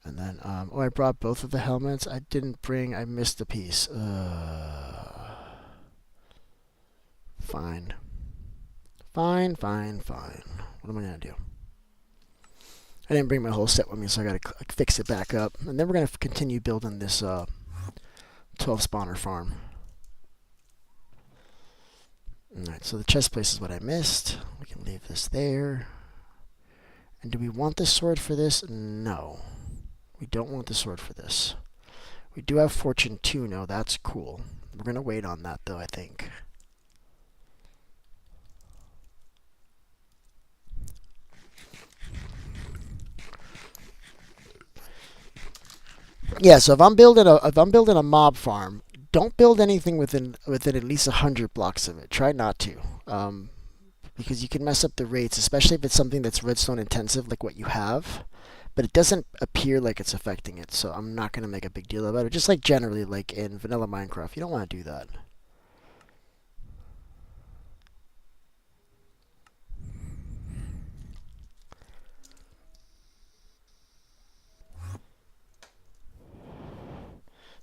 And then, oh, I brought both of the helmets. I didn't bring, I missed a piece. Fine. Fine. What am I going to do? I didn't bring my whole set with me, so I got to fix it back up. And then we're going to continue building this 12 spawner farm. Alright, so the chest place is what I missed. We can leave this there. And do we want the sword for this? No. We don't want the sword for this. We do have Fortune 2 now. That's cool. We're going to wait on that, though, I think. Yeah, so if I'm building a mob farm, don't build anything within at least 100 blocks of it. Try not to. Because you can mess up the rates, especially if it's something that's redstone intensive like what you have. But it doesn't appear like it's affecting it, so I'm not going to make a big deal about it. Just like generally, like in vanilla Minecraft, you don't want to do that.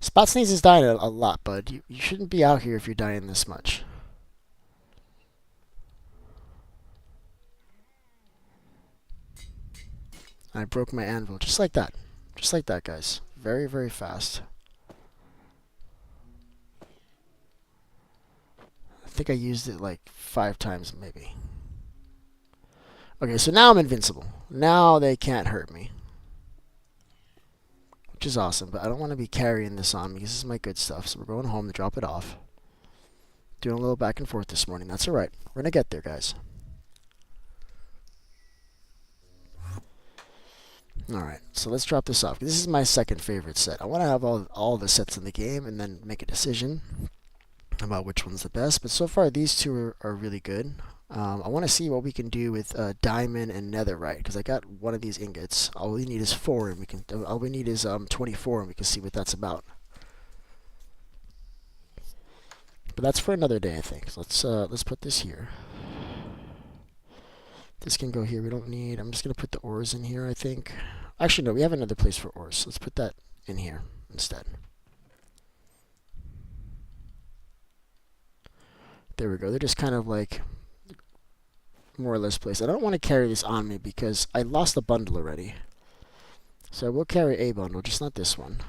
Spot Sneeze is dying a lot, bud. You shouldn't be out here if you're dying this much. I broke my anvil just like that. Just like that, guys. Very, very fast. I think I used it like 5 times maybe. Okay, so now I'm invincible. Now they can't hurt me. Which is awesome, but I don't want to be carrying this on because this is my good stuff. So we're going home to drop it off. Doing a little back and forth this morning. That's alright. We're going to get there, guys. Alright, so let's drop this off. This is my second favorite set. I want to have all the sets in the game and then make a decision about which one's the best. But so far, these two are really good. I want to see what we can do with diamond and netherite, because I got one of these ingots. All we need is 4, and we can. All we need is 24, and we can see what that's about. But that's for another day, I think. So let's put this here. This can go here. We don't need. I'm just gonna put the ores in here, I think. Actually, no. We have another place for ores. So let's put that in here instead. There we go. They're just kind of like more or less placed. I don't want to carry this on me because I lost a bundle already. So I will carry a bundle, just not this one.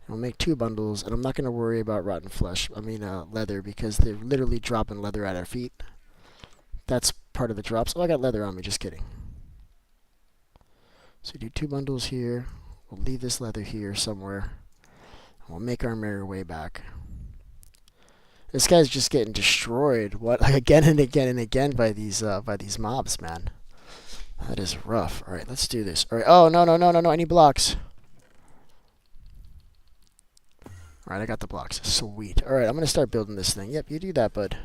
I'll make 2 bundles, and I'm not going to worry about rotten flesh. I mean, leather, because they're literally dropping leather at our feet. That's part of the drops. Oh, I got leather on me. Just kidding. So we do 2 bundles here. We'll leave this leather here somewhere. We'll make our merry way back. This guy's just getting destroyed. What? Like again and again and again by these mobs, man. That is rough. All right, let's do this. All right. Oh no. I need blocks. Alright, I got the blocks. Sweet. Alright, I'm going to start building this thing. Yep, you do that, bud.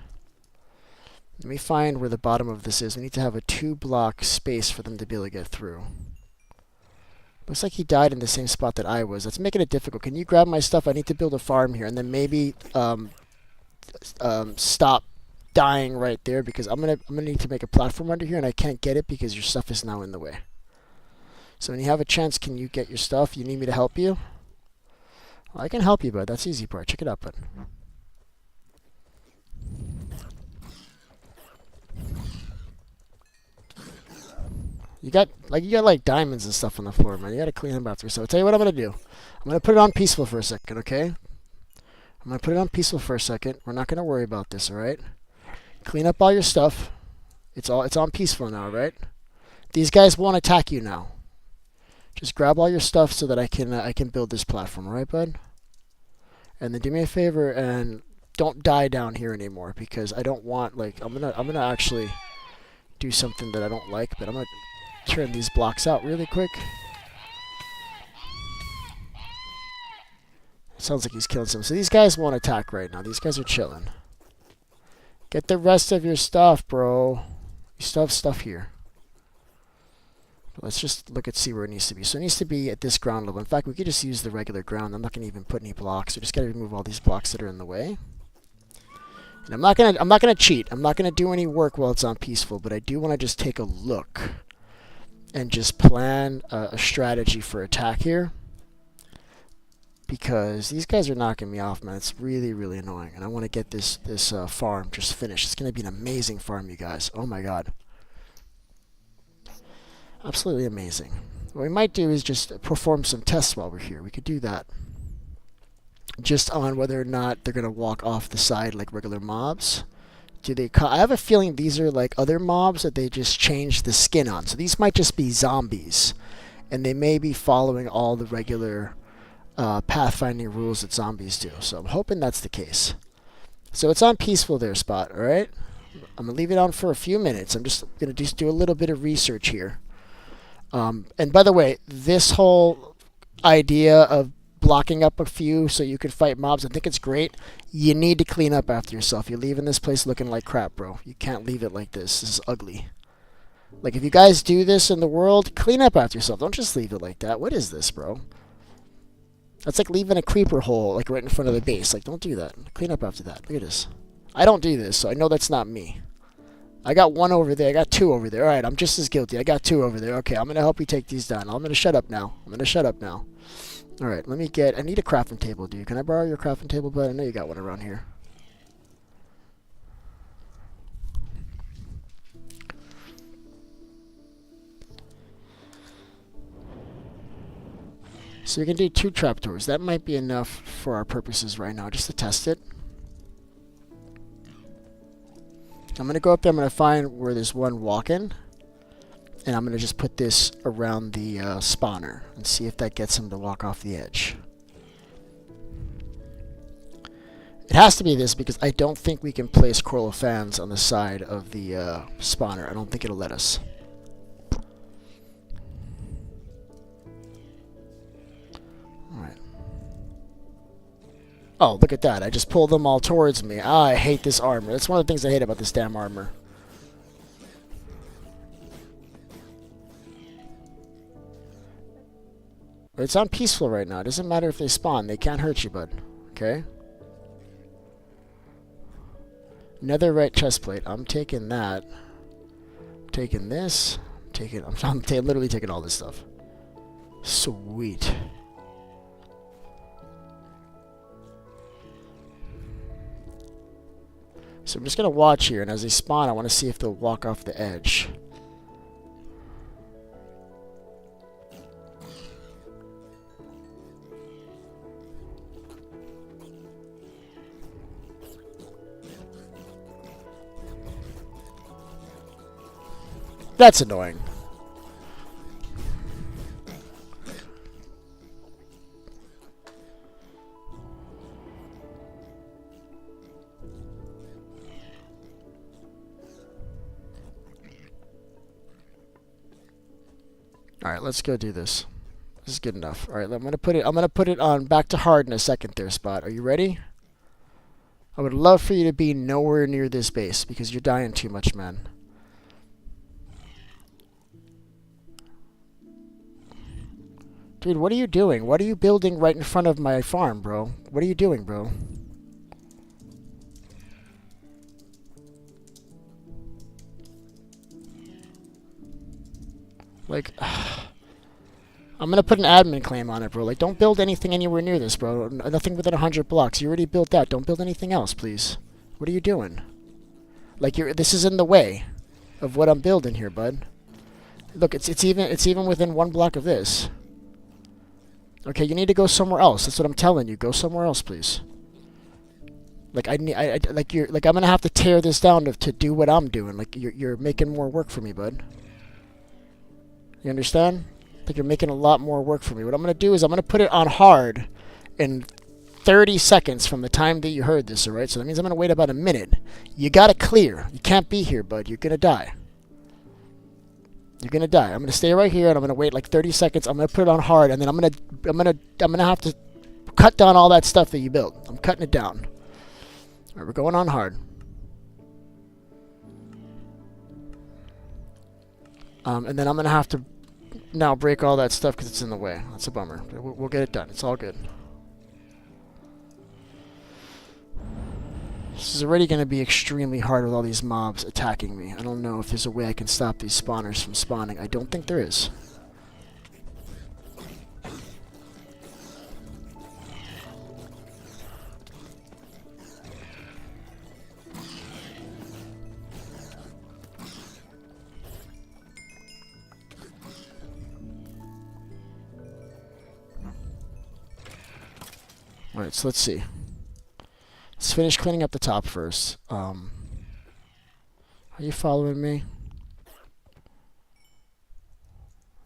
Let me find where the bottom of this is. We need to have a 2-block space for them to be able to get through. Looks like he died in the same spot that I was. That's making it difficult. Can you grab my stuff? I need to build a farm here, and then maybe stop dying right there, because I'm gonna need to make a platform under here, and I can't get it because your stuff is now in the way. So when you have a chance, can you get your stuff? You need me to help you? Well, I can help you, bud. That's the easy part. Check it out, bud. You got like diamonds and stuff on the floor, man. You gotta clean them after. So I'll tell you what I'm gonna do. I'm gonna put it on peaceful for a second, okay? I'm gonna put it on peaceful for a second. We're not gonna worry about this, all right? Clean up all your stuff. It's on peaceful now, right? These guys won't attack you now. Just grab all your stuff so that I can build this platform, all right, bud? And then do me a favor and don't die down here anymore, because I don't want, like, I'm gonna actually do something that I don't like, but I'm gonna turn these blocks out really quick. Sounds like he's killing some. So these guys won't attack right now. These guys are chilling. Get the rest of your stuff, bro. You still have stuff here. Let's just see where it needs to be. So it needs to be at this ground level. In fact, we could just use the regular ground. I'm not going to even put any blocks. We just got to remove all these blocks that are in the way. And I'm not gonna cheat. I'm not gonna do any work while it's on peaceful, but I do want to just take a look and just plan a strategy for attack here, because these guys are knocking me off, man. It's really, really annoying, and I want to get this farm just finished. It's gonna be an amazing farm, you guys. Oh my god, absolutely amazing. What we might do is just perform some tests while we're here. We could do that. Just on whether or not they're going to walk off the side like regular mobs. I have a feeling these are like other mobs that they just changed the skin on. So these might just be zombies. And they may be following all the regular pathfinding rules that zombies do. So I'm hoping that's the case. So it's on peaceful there, Spot, alright? I'm going to leave it on for a few minutes. I'm just going to do a little bit of research here. And by the way, this whole idea of blocking up a few so you can fight mobs, I think it's great. You need to clean up after yourself. You're leaving this place looking like crap, bro. You can't leave it like this. This is ugly. Like, if you guys do this in the world, clean up after yourself. Don't just leave it like that. What is this, bro? That's like leaving a creeper hole like right in front of the base. Like, don't do that. Clean up after that. Look at this. I don't do this, so I know that's not me. I got one over there. I got two over there. All right, I'm just as guilty. I got two over there. Okay, I'm going to help you take these down. I'm going to shut up now. Alright, I need a crafting table, dude. Can I borrow your crafting table, bud? I know you got one around here. So we can do 2 trapdoors. That might be enough for our purposes right now, just to test it. I'm going to go up there. I'm going to find where there's one walking. And I'm going to just put this around the spawner and see if that gets him to walk off the edge. It has to be this, because I don't think we can place coral fans on the side of the spawner. I don't think it'll let us. Alright. Oh, look at that. I just pulled them all towards me. Ah, I hate this armor. That's one of the things I hate about this damn armor. But it's on peaceful right now. It doesn't matter if they spawn. They can't hurt you, bud. Okay? Netherite chestplate. I'm taking that. I'm taking this. I'm literally taking all this stuff. Sweet. So I'm just going to watch here, and as they spawn, I want to see if they'll walk off the edge. That's annoying. Alright, let's go do this. This is good enough. Alright, I'm gonna put it on back to hard in a second there, Spot. Are you ready? I would love for you to be nowhere near this base because you're dying too much, man. Dude, what are you doing? What are you building right in front of my farm, bro? What are you doing, bro? Like, I'm gonna put an admin claim on it, bro. Like, don't build anything anywhere near this, bro. Nothing within 100 blocks. You already built that. Don't build anything else, please. What are you doing? Like, this is in the way of what I'm building here, bud. Look, it's even within 1 block of this. Okay, you need to go somewhere else. That's what I'm telling you. Go somewhere else, please. Like I'm gonna have to tear this down to do what I'm doing. Like you're making more work for me, bud. You understand? Like you're making a lot more work for me. What I'm gonna do is I'm gonna put it on hard in 30 seconds from the time that you heard this. All right, so that means I'm gonna wait about a minute. You gotta clear. You can't be here, bud. You're gonna die. You're gonna die. I'm gonna stay right here and I'm gonna wait like 30 seconds. I'm gonna put it on hard and then I'm gonna have to cut down all that stuff that you built. I'm cutting it down. All right, we're going on hard. And then I'm gonna have to now break all that stuff because it's in the way. That's a bummer. But we'll get it done. It's all good. This is already going to be extremely hard with all these mobs attacking me. I don't know if there's a way I can stop these spawners from spawning. I don't think there is. Alright, so let's see. Let's finish cleaning up the top first. Are you following me?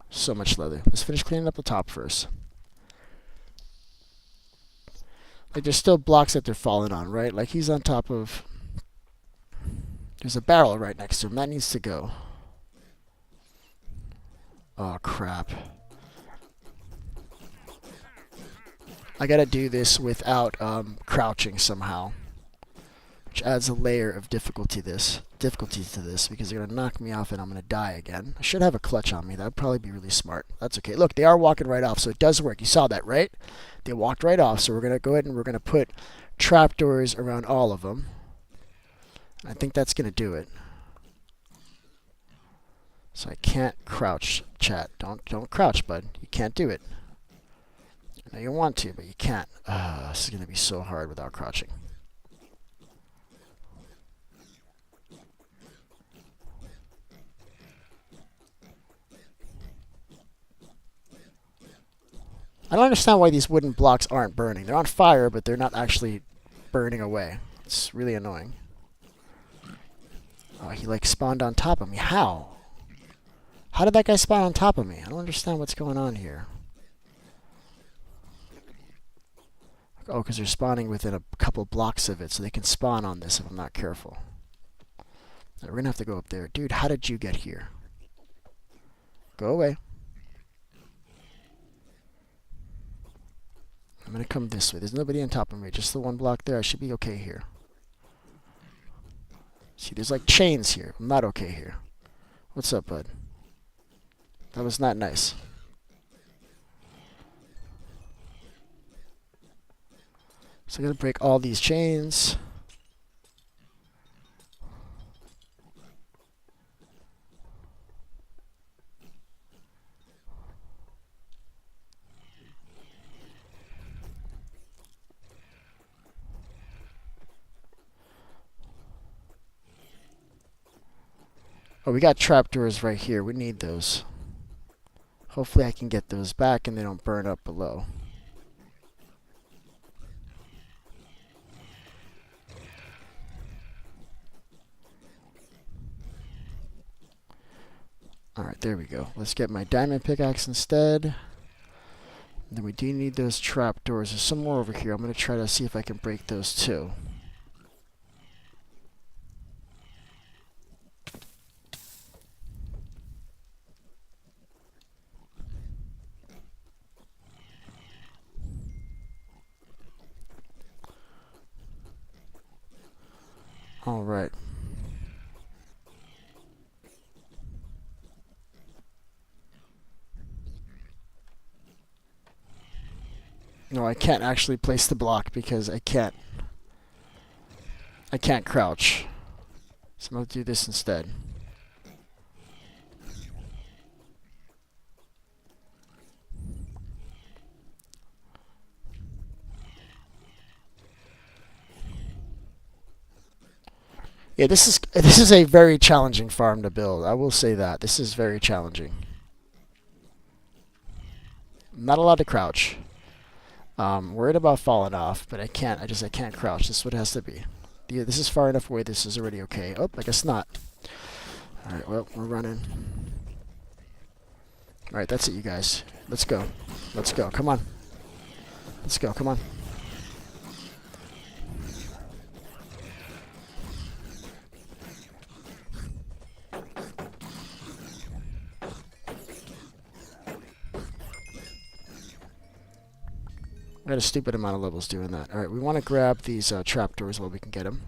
So much leather. Let's finish cleaning up the top first. Like, there's still blocks that they're falling on, right? Like, he's on top of... There's a barrel right next to him. That needs to go. Oh, crap. I gotta do this without crouching somehow, which adds a layer of difficulty to this because they're gonna knock me off and I'm gonna die again. I should have a clutch on me. That would probably be really smart. That's okay. Look, they are walking right off, so it does work. You saw that, right? They walked right off, so we're gonna go ahead and we're gonna put trapdoors around all of them. I think that's gonna do it. So I can't crouch, chat. Don't crouch, bud. You can't do it. I know you want to, but you can't. This is going to be so hard without crouching. I don't understand why these wooden blocks aren't burning. They're on fire, but they're not actually burning away. It's really annoying. Oh, he like spawned on top of me. How? How did that guy spawn on top of me? I don't understand what's going on here. Oh, because they're spawning within a couple blocks of it, so they can spawn on this if I'm not careful. Right, we're going to have to go up there. Dude, how did you get here? Go away. I'm going to come this way. There's nobody on top of me. Just the one block there. I should be okay here. See, there's like chains here. I'm not okay here. What's up, bud? That was not nice. So I'm going to break all these chains. Oh, we got trapdoors right here. We need those. Hopefully I can get those back and they don't burn up below. Alright, there we go. Let's get my diamond pickaxe instead. And then we do need those trapdoors. There's some more over here. I'm going to try to see if I can break those too. All right. No, I can't actually place the block because I can't crouch. So I'm going to do this instead. Yeah, this is a very challenging farm to build. I will say that. This is very challenging. I'm not allowed to crouch. Worried about falling off, but I can't crouch. This is what it has to be. Yeah, this is far enough away. This is already okay. Oh, I guess not. All right, well, we're running. All right, that's it, you guys. Let's go. Let's go. Come on. Let's go. Come on. I got a stupid amount of levels doing that. All right, we want to grab these trapdoors while we can get them.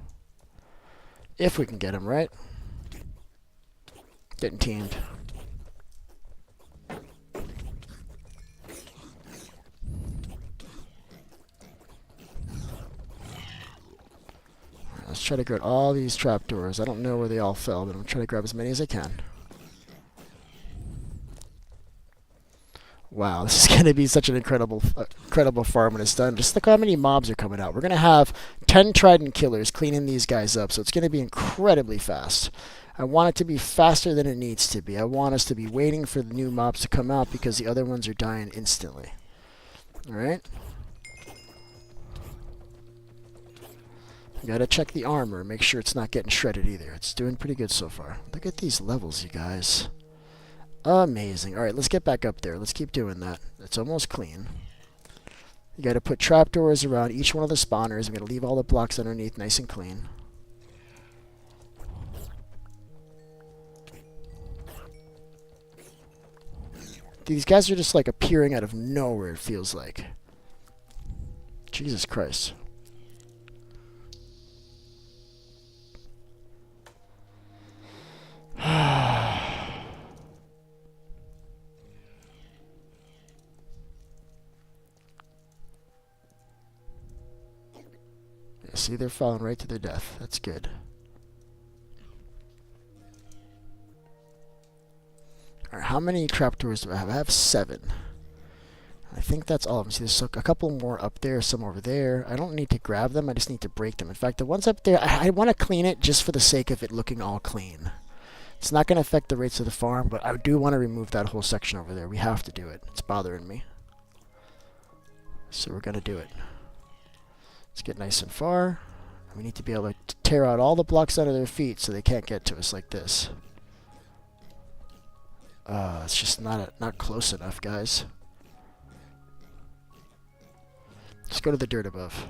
If we can get them, right? Getting teamed. Let's try to grab all these trapdoors. I don't know where they all fell, but I'm trying to grab as many as I can. Wow, this is going to be such an incredible farm when it's done. Just look how many mobs are coming out. We're going to have 10 trident killers cleaning these guys up, so it's going to be incredibly fast. I want it to be faster than it needs to be. I want us to be waiting for the new mobs to come out because the other ones are dying instantly. Alright? You gotta check the armor, make sure it's not getting shredded either. It's doing pretty good so far. Look at these levels, you guys. Amazing. Alright, let's get back up there. Let's keep doing that. It's almost clean. You gotta put trapdoors around each one of the spawners. I'm gonna leave all the blocks underneath nice and clean. These guys are just like appearing out of nowhere, it feels like. Jesus Christ. See, they're falling right to their death. That's good. Alright, how many trapdoors do I have? I have 7. I think that's all of them. See, there's a couple more up there, some over there. I don't need to grab them, I just need to break them. In fact, the ones up there, I want to clean it just for the sake of it looking all clean. It's not going to affect the rates of the farm, but I do want to remove that whole section over there. We have to do it. It's bothering me. So we're going to do it. Let's get nice and far. We need to be able to tear out all the blocks under their feet so they can't get to us like this. It's just not close enough, guys. Let's go to the dirt above.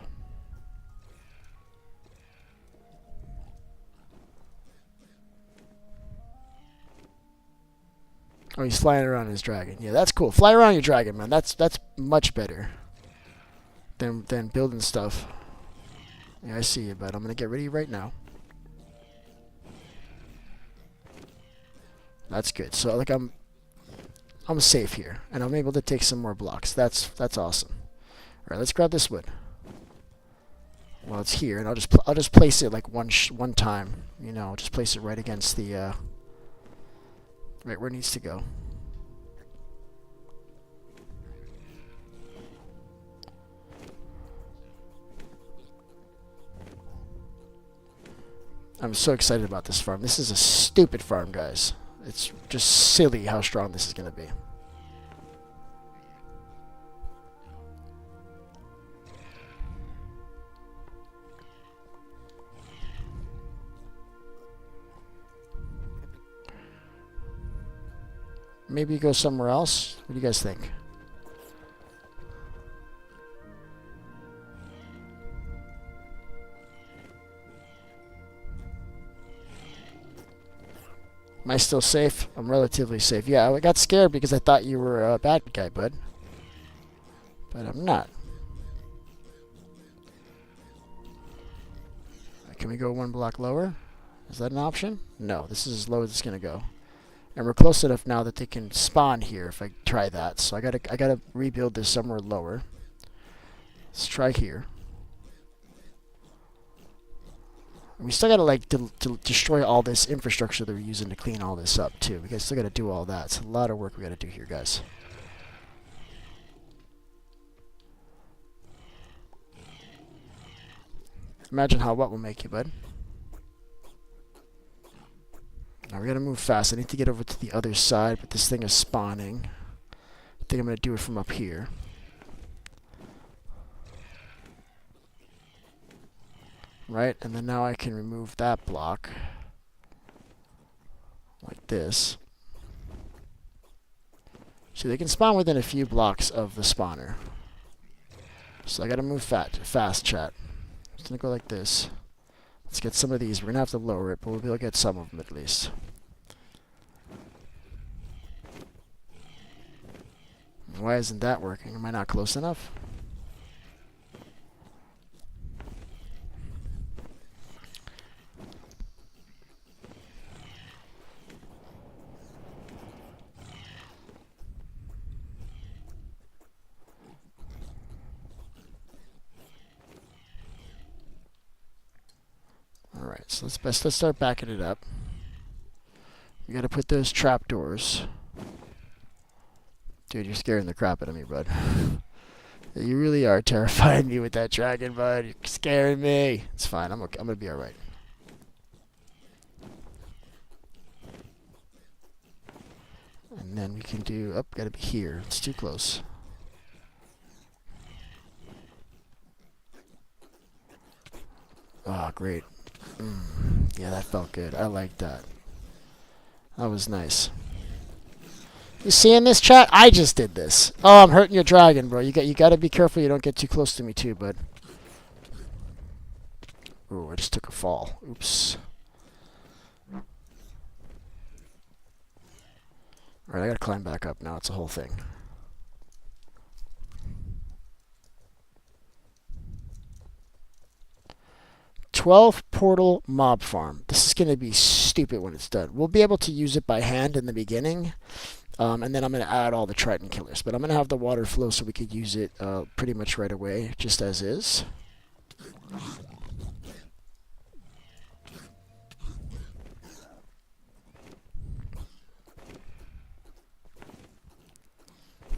Oh, he's flying around his dragon. Yeah, that's cool. Fly around your dragon, man. That's much better than building stuff. Yeah, I see you, bud. I'm gonna get rid of you right now. That's good. So like I'm safe here, and I'm able to take some more blocks. That's awesome. All right, let's grab this wood. Well, it's here, and I'll just place it like one time. You know, just place it right against the right where it needs to go. I'm so excited about this farm. This is a stupid farm, guys. It's just silly how strong this is going to be. Maybe go somewhere else? What do you guys think? Am I still safe? I'm relatively safe. Yeah, I got scared because I thought you were a bad guy, bud. But I'm not. can we go one block lower? Is that an option? No, this is as low as it's going to go. And we're close enough now that they can spawn here if I try that. So I gotta rebuild this somewhere lower. Let's try here. And we still gotta like to destroy all this infrastructure that we're using to clean all this up too. We still gotta do all that. It's a lot of work we gotta do here, guys. Imagine how what will make you, bud. Now we gotta move fast. I need to get over to the other side, but this thing is spawning. I think I'm gonna do it from up here. Right, and then now I can remove that block. Like this. So they can spawn within a few blocks of the spawner. So I gotta move fast, chat. It's gonna go like this. Let's get some of these. We're gonna have to lower it, but we'll be able to get some of them at least. Why isn't that working? Am I not close enough? Alright, so let's start backing it up. We gotta put those trapdoors. Dude, you're scaring the crap out of me, bud. You really are terrifying me with that dragon, bud. You're scaring me. It's fine. I'm okay. I'm gonna be alright. And then we can do... Oh, gotta be here. It's too close. Oh, great. Yeah, that felt good. I like that. That was nice. You seeing this, chat? I just did this. Oh, I'm hurting your dragon, bro. You got to be careful you don't get too close to me too, bud. Ooh, I just took a fall. Oops. Alright, I gotta climb back up now. It's a whole thing. $12 portal mob farm. This is gonna be stupid when it's done. We'll be able to use it by hand in the beginning. And then I'm going to add all the Triton killers. But I'm going to have the water flow so we could use it pretty much right away, just as is.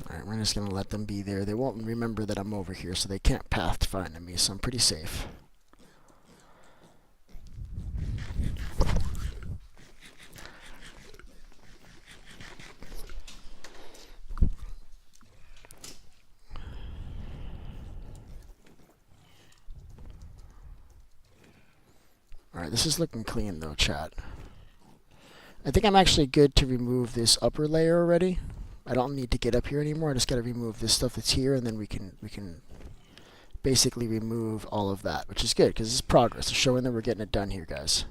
Alright, we're just going to let them be there. They won't remember that I'm over here, so they can't path find me, so I'm pretty safe. Alright, this is looking clean though, chat. I think I'm actually good to remove this upper layer already. I don't need to get up here anymore. I just gotta remove this stuff that's here, and then we can basically remove all of that, which is good because it's progress. It's showing that we're getting it done here, guys.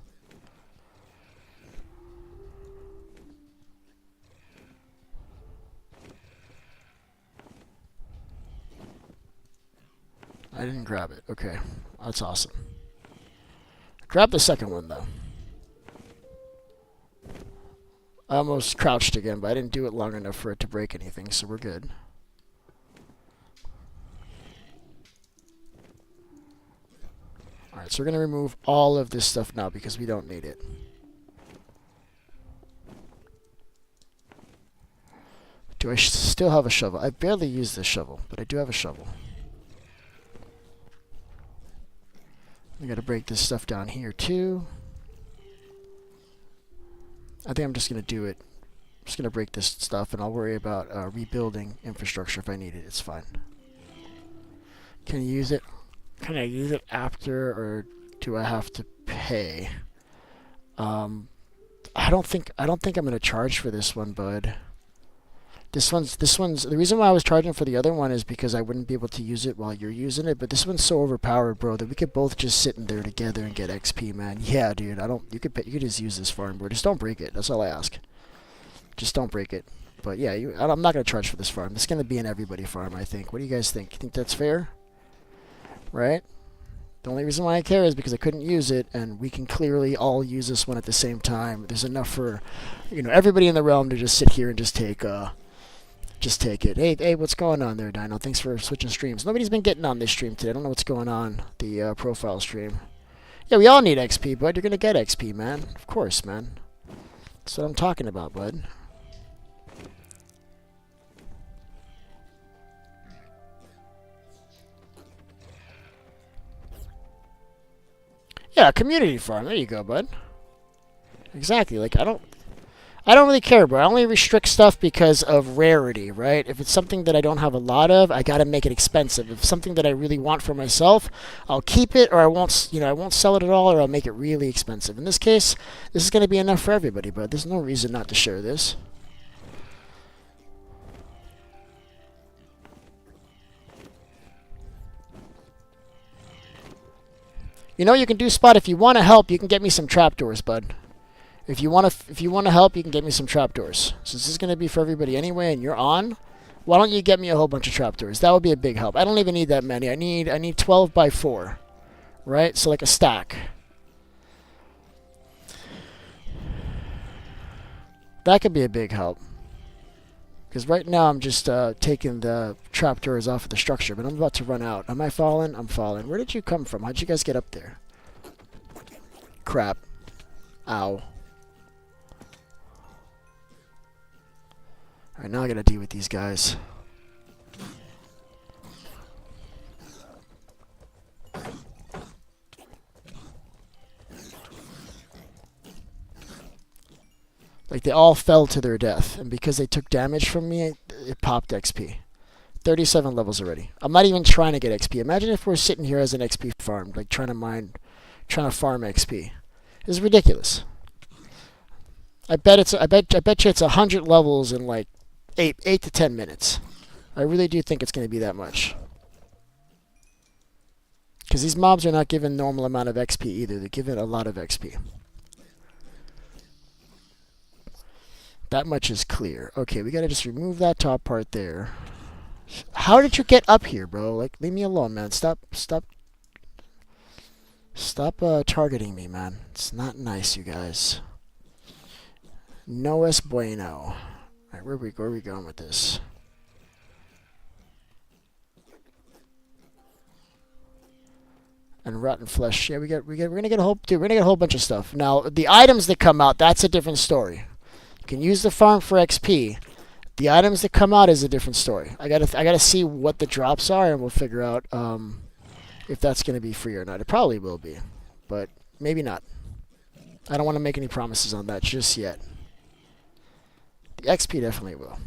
I didn't grab it. Okay, that's awesome. Grab the second one, though. I almost crouched again, but I didn't do it long enough for it to break anything, so we're good. Alright, so we're going to remove all of this stuff now because we don't need it. Do I still have a shovel? I barely use this shovel, but I do have a shovel. I gotta break this stuff down here too. I think I'm just gonna do it. I'm just gonna break this stuff, and I'll worry about rebuilding infrastructure if I need it. It's fine. Can I use it? Can I use it after, or do I have to pay? I don't think I'm gonna charge for this one, bud. This one's the reason why I was charging for the other one is because I wouldn't be able to use it while you're using it, but this one's so overpowered, bro, that we could both just sit in there together and get XP, man. Yeah, dude. You could just use this farm, bro. Just don't break it. That's all I ask. Just don't break it. But yeah, I'm not gonna charge for this farm. It's gonna be an everybody farm, I think. What do you guys think? You think that's fair? Right? The only reason why I care is because I couldn't use it, and we can clearly all use this one at the same time. There's enough for, everybody in the realm to just sit here and just take it. Hey, what's going on there, Dino? Thanks for switching streams. Nobody's been getting on this stream today. I don't know what's going on, the profile stream. Yeah, we all need XP, bud. You're going to get XP, man. Of course, man. That's what I'm talking about, bud. Yeah, community farm. There you go, bud. Exactly. Like, I don't really care, bro. I only restrict stuff because of rarity, right? If it's something that I don't have a lot of, I gotta make it expensive. If it's something that I really want for myself, I'll keep it, or I won't sell it at all, or I'll make it really expensive. In this case, this is gonna be enough for everybody, bro. There's no reason not to share this. You know what you can do, Spot? If you want to help, you can get me some trapdoors, bud. If you want to help, you can get me some trapdoors. Since this is going to be for everybody anyway, and you're on, why don't you get me a whole bunch of trapdoors? That would be a big help. I don't even need that many. I need 12 by 4, right? So like a stack. That could be a big help. Because right now I'm just taking the trapdoors off of the structure, but I'm about to run out. Am I falling? I'm falling. Where did you come from? How'd you guys get up there? Crap. Ow. Alright, now I gotta deal with these guys. Like, they all fell to their death, and because they took damage from me, it popped XP. 37 levels already. I'm not even trying to get XP. Imagine if we're sitting here as an XP farm, like trying to farm XP. This is ridiculous. I bet you it's 100 levels in like 8 to 10 minutes. I really do think it's going to be that much. Because these mobs are not given normal amount of XP either. They're given a lot of XP. That much is clear. Okay, we gotta just remove that top part there. How did you get up here, bro? Like, leave me alone, man. Stop targeting me, man. It's not nice, you guys. No es bueno. Alright, where are we going with this? And rotten flesh. Yeah, we're gonna get a whole bunch of stuff. Now, the items that come out, that's a different story. You can use the farm for XP. The items that come out is a different story. I gotta see what the drops are, and we'll figure out if that's gonna be free or not. It probably will be, but maybe not. I don't want to make any promises on that just yet. The XP definitely will.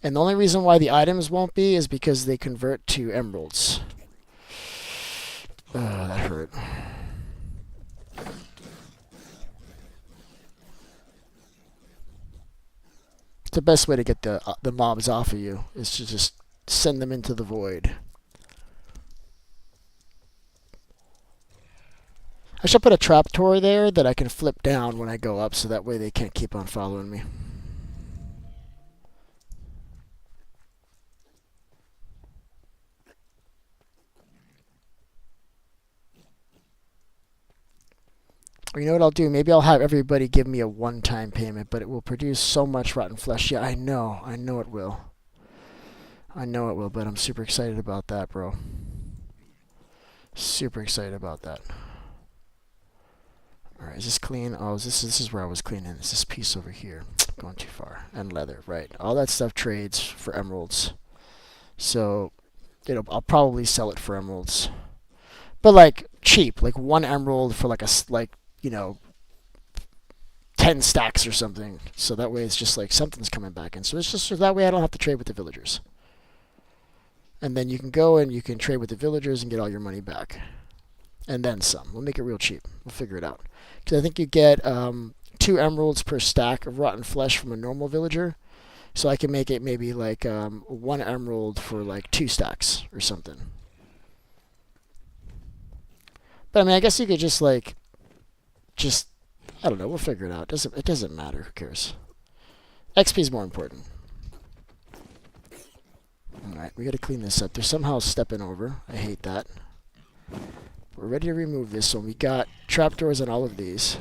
And the only reason why the items won't be is because they convert to emeralds. That hurt. The best way to get the mobs off of you is to just send them into the void. I should put a trapdoor there that I can flip down when I go up, so that way they can't keep on following me. Or you know what I'll do? Maybe I'll have everybody give me a one-time payment, but it will produce so much rotten flesh. Yeah, I know it will. I know it will, but I'm super excited about that, bro. Super excited about that. Alright, is this clean? Oh, this is where I was cleaning. It's this piece over here. Going too far. And leather, right. All that stuff trades for emeralds. So, I'll probably sell it for emeralds. But, like, cheap. Like, 1 emerald for, like, 10 stacks or something. So that way it's just like something's coming back in. So it's just so that way I don't have to trade with the villagers. And then you can go and you can trade with the villagers and get all your money back. And then some. We'll make it real cheap. We'll figure it out. Because I think you get 2 emeralds per stack of rotten flesh from a normal villager. So I can make it maybe like 1 emerald for like 2 stacks or something. But I mean, I guess you could just I don't know, we'll figure it out. It doesn't matter, who cares? XP is more important. Alright, Alright, we gotta clean this up. They're somehow stepping over. I hate that. We're ready to remove this one. We got trapdoors on all of these.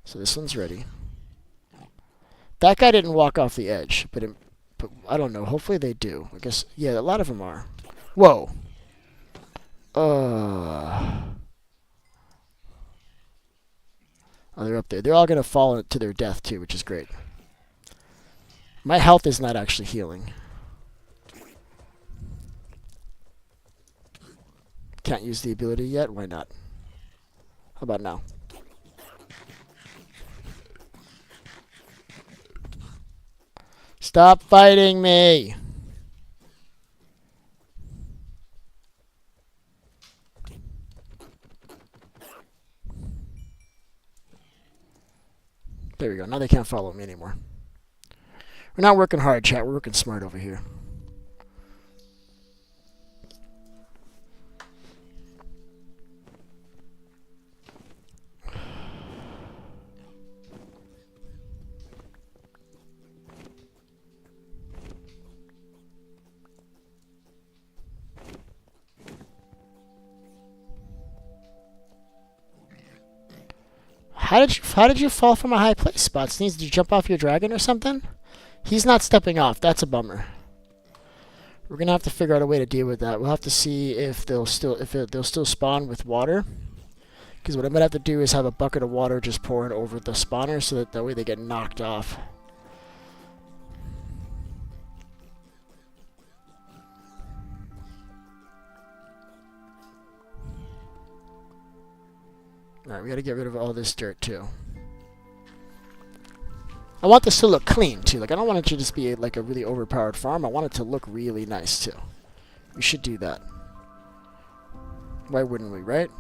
So this one's ready. That guy didn't walk off the edge, but I don't know. Hopefully they do. I guess, yeah, a lot of them are. Whoa. Oh, they're up there. They're all going to fall to their death, too, which is great. My health is not actually healing. Can't use the ability yet? Why not? How about now? Stop fighting me! There we go. Now they can't follow me anymore. We're not working hard, chat. We're working smart over here. How did you fall from a high place, Spots? Did you jump off your dragon or something? He's not stepping off. That's a bummer. We're gonna have to figure out a way to deal with that. We'll have to see if they'll still spawn with water. Because what I'm gonna have to do is have a bucket of water just pouring over the spawner so that way they get knocked off. Alright, we gotta get rid of all this dirt too. I want this to look clean too. Like, I don't want it to just be like a really overpowered farm. I want it to look really nice too. We should do that. Why wouldn't we, right?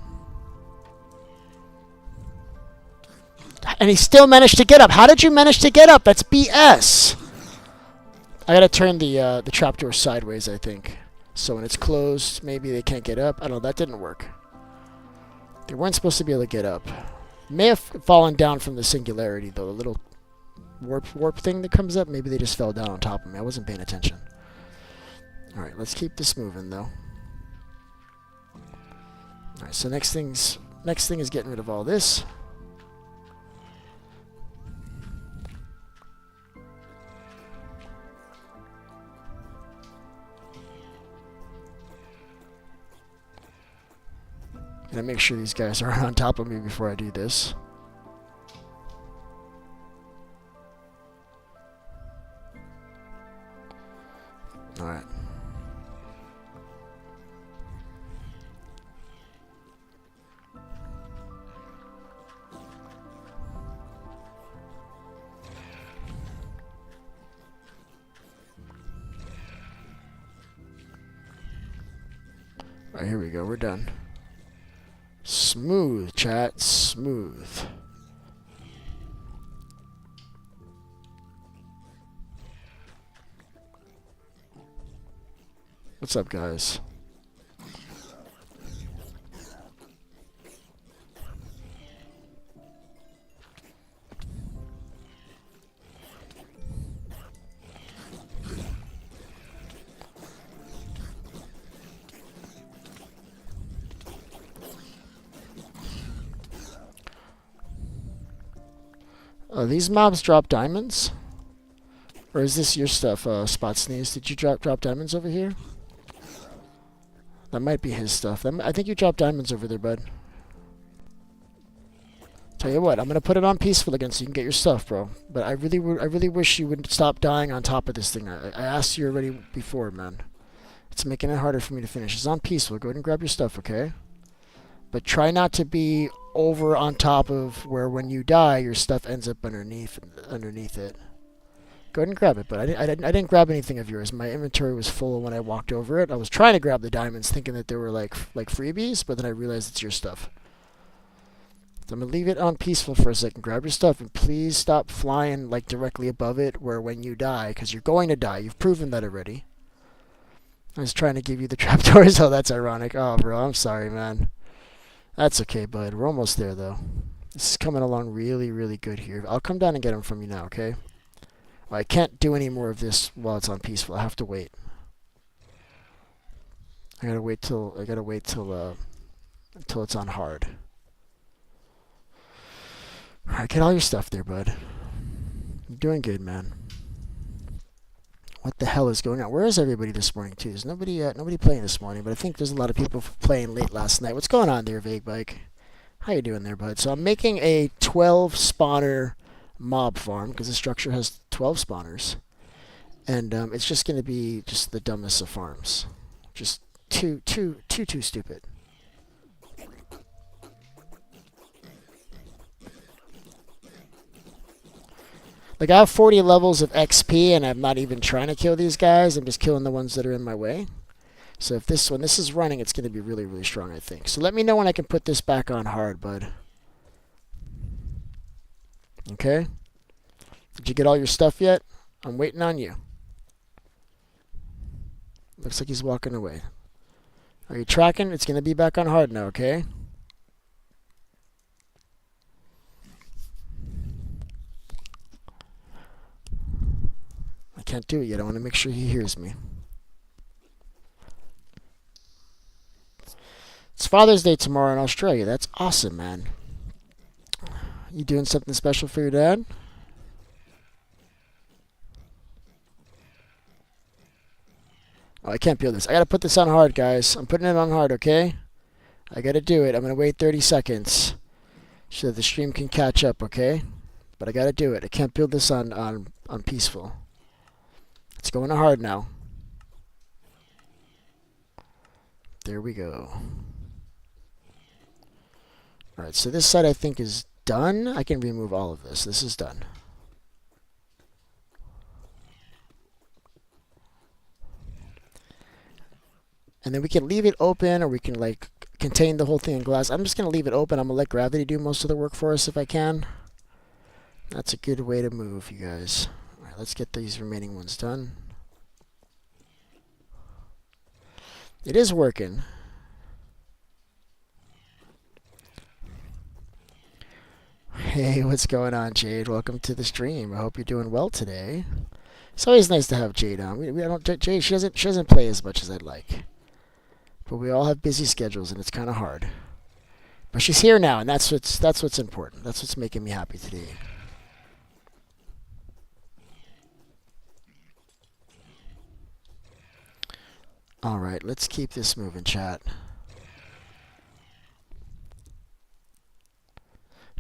And he still managed to get up. How did you manage to get up? That's BS. I gotta turn the trapdoor sideways, I think. So when it's closed, maybe they can't get up. I don't know, that didn't work. They weren't supposed to be able to get up. May have fallen down from the singularity, though. The little warp thing that comes up, maybe they just fell down on top of me. I wasn't paying attention. Alright, let's keep this moving, though. Alright, so next thing is getting rid of all this. Gonna make sure these guys aren't on top of me before I do this. Alright. Alright, here we go. We're done. Smooth, chat. Smooth. What's up, guys? These mobs drop diamonds? Or is this your stuff, Spot Sneeze? Did you drop diamonds over here? That might be his stuff. I think you dropped diamonds over there, bud. Tell you what, I'm gonna put it on peaceful again so you can get your stuff, bro. But I really wish you would stop dying on top of this thing. I asked you already before, man. It's making it harder for me to finish. It's on peaceful. Go ahead and grab your stuff, okay? But try not to be over on top of where when you die your stuff ends up underneath it. Go ahead and grab it, but I didn't grab anything of yours. My inventory was full when I walked over it. I was trying to grab the diamonds thinking that they were like freebies, but then I realized it's your stuff. So I'm gonna leave it on peaceful for a second. Grab your stuff and please stop flying like directly above it where when you die, because you're going to die. You've proven that already. I was trying to give you the trapdoors. Oh, that's ironic. Oh, bro, I'm sorry, man. That's okay, bud. We're almost there, though. This is coming along really, really good here. I'll come down and get them from you now, okay? Well, I can't do any more of this while it's on peaceful. I have to wait. I gotta wait till until it's on hard. All right, get all your stuff there, bud. You're doing good, man. What the hell is going on? Where is everybody this morning too? There's nobody playing this morning, but I think there's a lot of people playing late last night. What's going on there, Vague Bike? How you doing there, bud? So I'm making a 12 spawner mob farm because the structure has 12 spawners, and it's just going to be just the dumbest of farms, just too stupid. Like, I have 40 levels of XP, and I'm not even trying to kill these guys. I'm just killing the ones that are in my way. So when this is running, it's going to be really, really strong, I think. So let me know when I can put this back on hard, bud. Okay? Did you get all your stuff yet? I'm waiting on you. Looks like he's walking away. Are you tracking? It's going to be back on hard now, okay? I can't do it yet. I want to make sure he hears me. It's Father's Day tomorrow in Australia. That's awesome, man. You doing something special for your dad? Oh, I can't build this. I gotta put this on hard, guys. I'm putting it on hard, okay? I gotta do it. I'm gonna wait 30 seconds so that the stream can catch up, okay? But I gotta do it. I can't build this on peaceful. It's going to hard now. There we go. Alright, so this side I think is done. I can remove all of this. This is done. And then we can leave it open, or we can like contain the whole thing in glass. I'm just going to leave it open. I'm going to let gravity do most of the work for us if I can. That's a good way to move, you guys. Alright, let's get these remaining ones done. It is working. Hey, what's going on, Jade? Welcome to the stream. I hope you're doing well today. It's always nice to have Jade on. We don't Jade. She doesn't play as much as I'd like, but we all have busy schedules, and it's kind of hard. But she's here now, and that's what's important. That's what's making me happy today. All right, let's keep this moving, chat.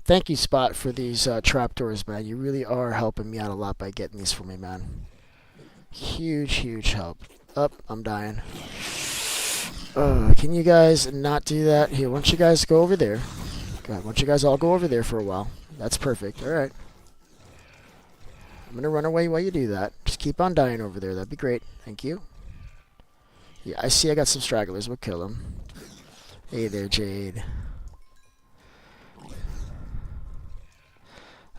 Thank you, Spot, for these trapdoors, man. You really are helping me out a lot by getting these for me, man. Huge, huge help. Up, I'm dying. Can you guys not do that? Here, why don't you guys go over there? God, why don't you guys all go over there for a while? That's perfect. All right. I'm going to run away while you do that. Just keep on dying over there. That'd be great. Thank you. Yeah, I see I got some stragglers. We'll kill them. Hey there, Jade.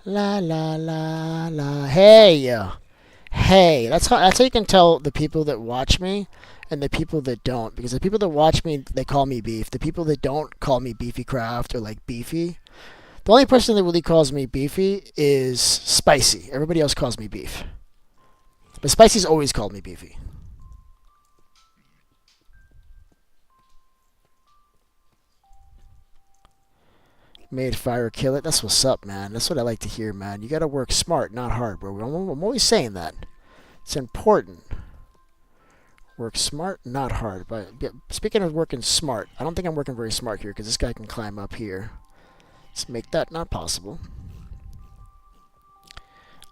La la la la. Hey, hey. That's how you can tell the people that watch me and the people that don't. Because the people that watch me, they call me Beef. The people that don't call me Beefy Craft or like Beefy. The only person that really calls me Beefy is Spicy. Everybody else calls me Beef. But Spicy's always called me Beefy. Made fire, kill it. That's what's up, man. That's what I like to hear, man. You gotta work smart, not hard, bro. I'm always saying that. It's important. Work smart, not hard. But speaking of working smart, I don't think I'm working very smart here because this guy can climb up here. Let's make that not possible.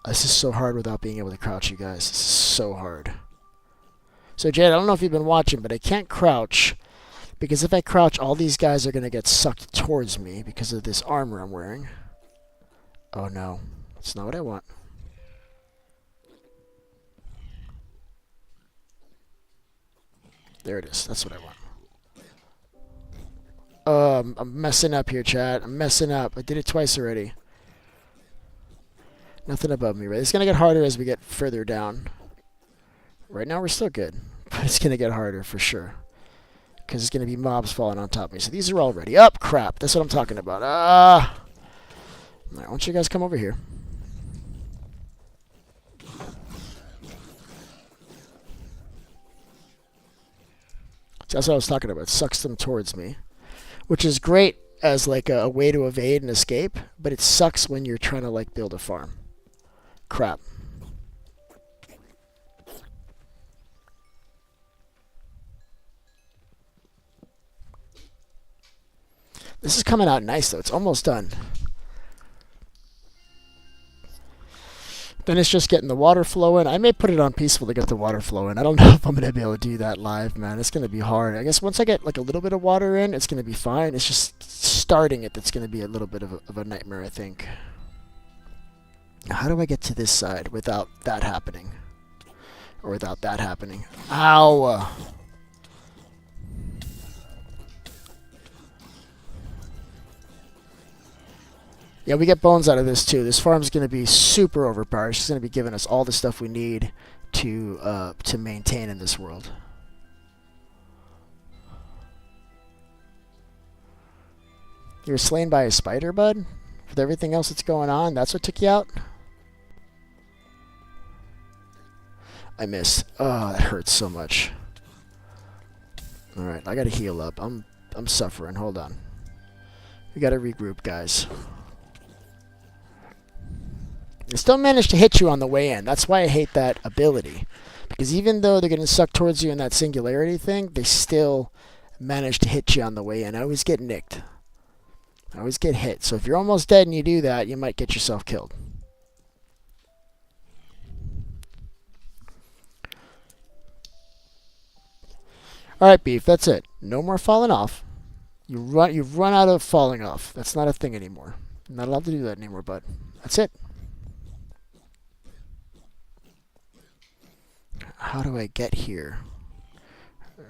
This is so hard without being able to crouch, you guys. This is so hard. So, Jade, I don't know if you've been watching, but I can't crouch. Because if I crouch, all these guys are going to get sucked towards me because of this armor I'm wearing. Oh no, that's not what I want. There it is, that's what I want. I'm messing up here, chat. I'm messing up. I did it twice already. Nothing above me, right? It's going to get harder as we get further down. Right now we're still good, but it's going to get harder for sure. Because it's going to be mobs falling on top of me. So these are already up. Crap. That's what I'm talking about. Alright, why don't you guys come over here? That's what I was talking about. It sucks them towards me, which is great as like a way to evade and escape, but it sucks when you're trying to like build a farm. Crap. This is coming out nice though. It's almost done. Then it's just getting the water flowing. I may put it on peaceful to get the water flowing. I don't know if I'm going to be able to do that live, man. It's going to be hard. I guess once I get like a little bit of water in, it's going to be fine. It's just starting it that's going to be a little bit of a nightmare, I think. How do I get to this side without that happening? Or without that happening? Ow! Yeah, we get bones out of this too. This farm's going to be super overpowered. She's going to be giving us all the stuff we need to maintain in this world. You were slain by a spider, bud? With everything else that's going on, that's what took you out? I missed. Oh, that hurts so much. Alright, I gotta heal up. I'm suffering. Hold on. We gotta regroup, guys. They still managed to hit you on the way in. That's why I hate that ability. Because even though they're getting sucked towards you in that singularity thing, they still manage to hit you on the way in. I always get nicked. I always get hit. So if you're almost dead and you do that, you might get yourself killed. Alright, Beef, that's it. No more falling off. You've run out of falling off. That's not a thing anymore. You're not allowed to do that anymore, bud. That's it. How do I get here?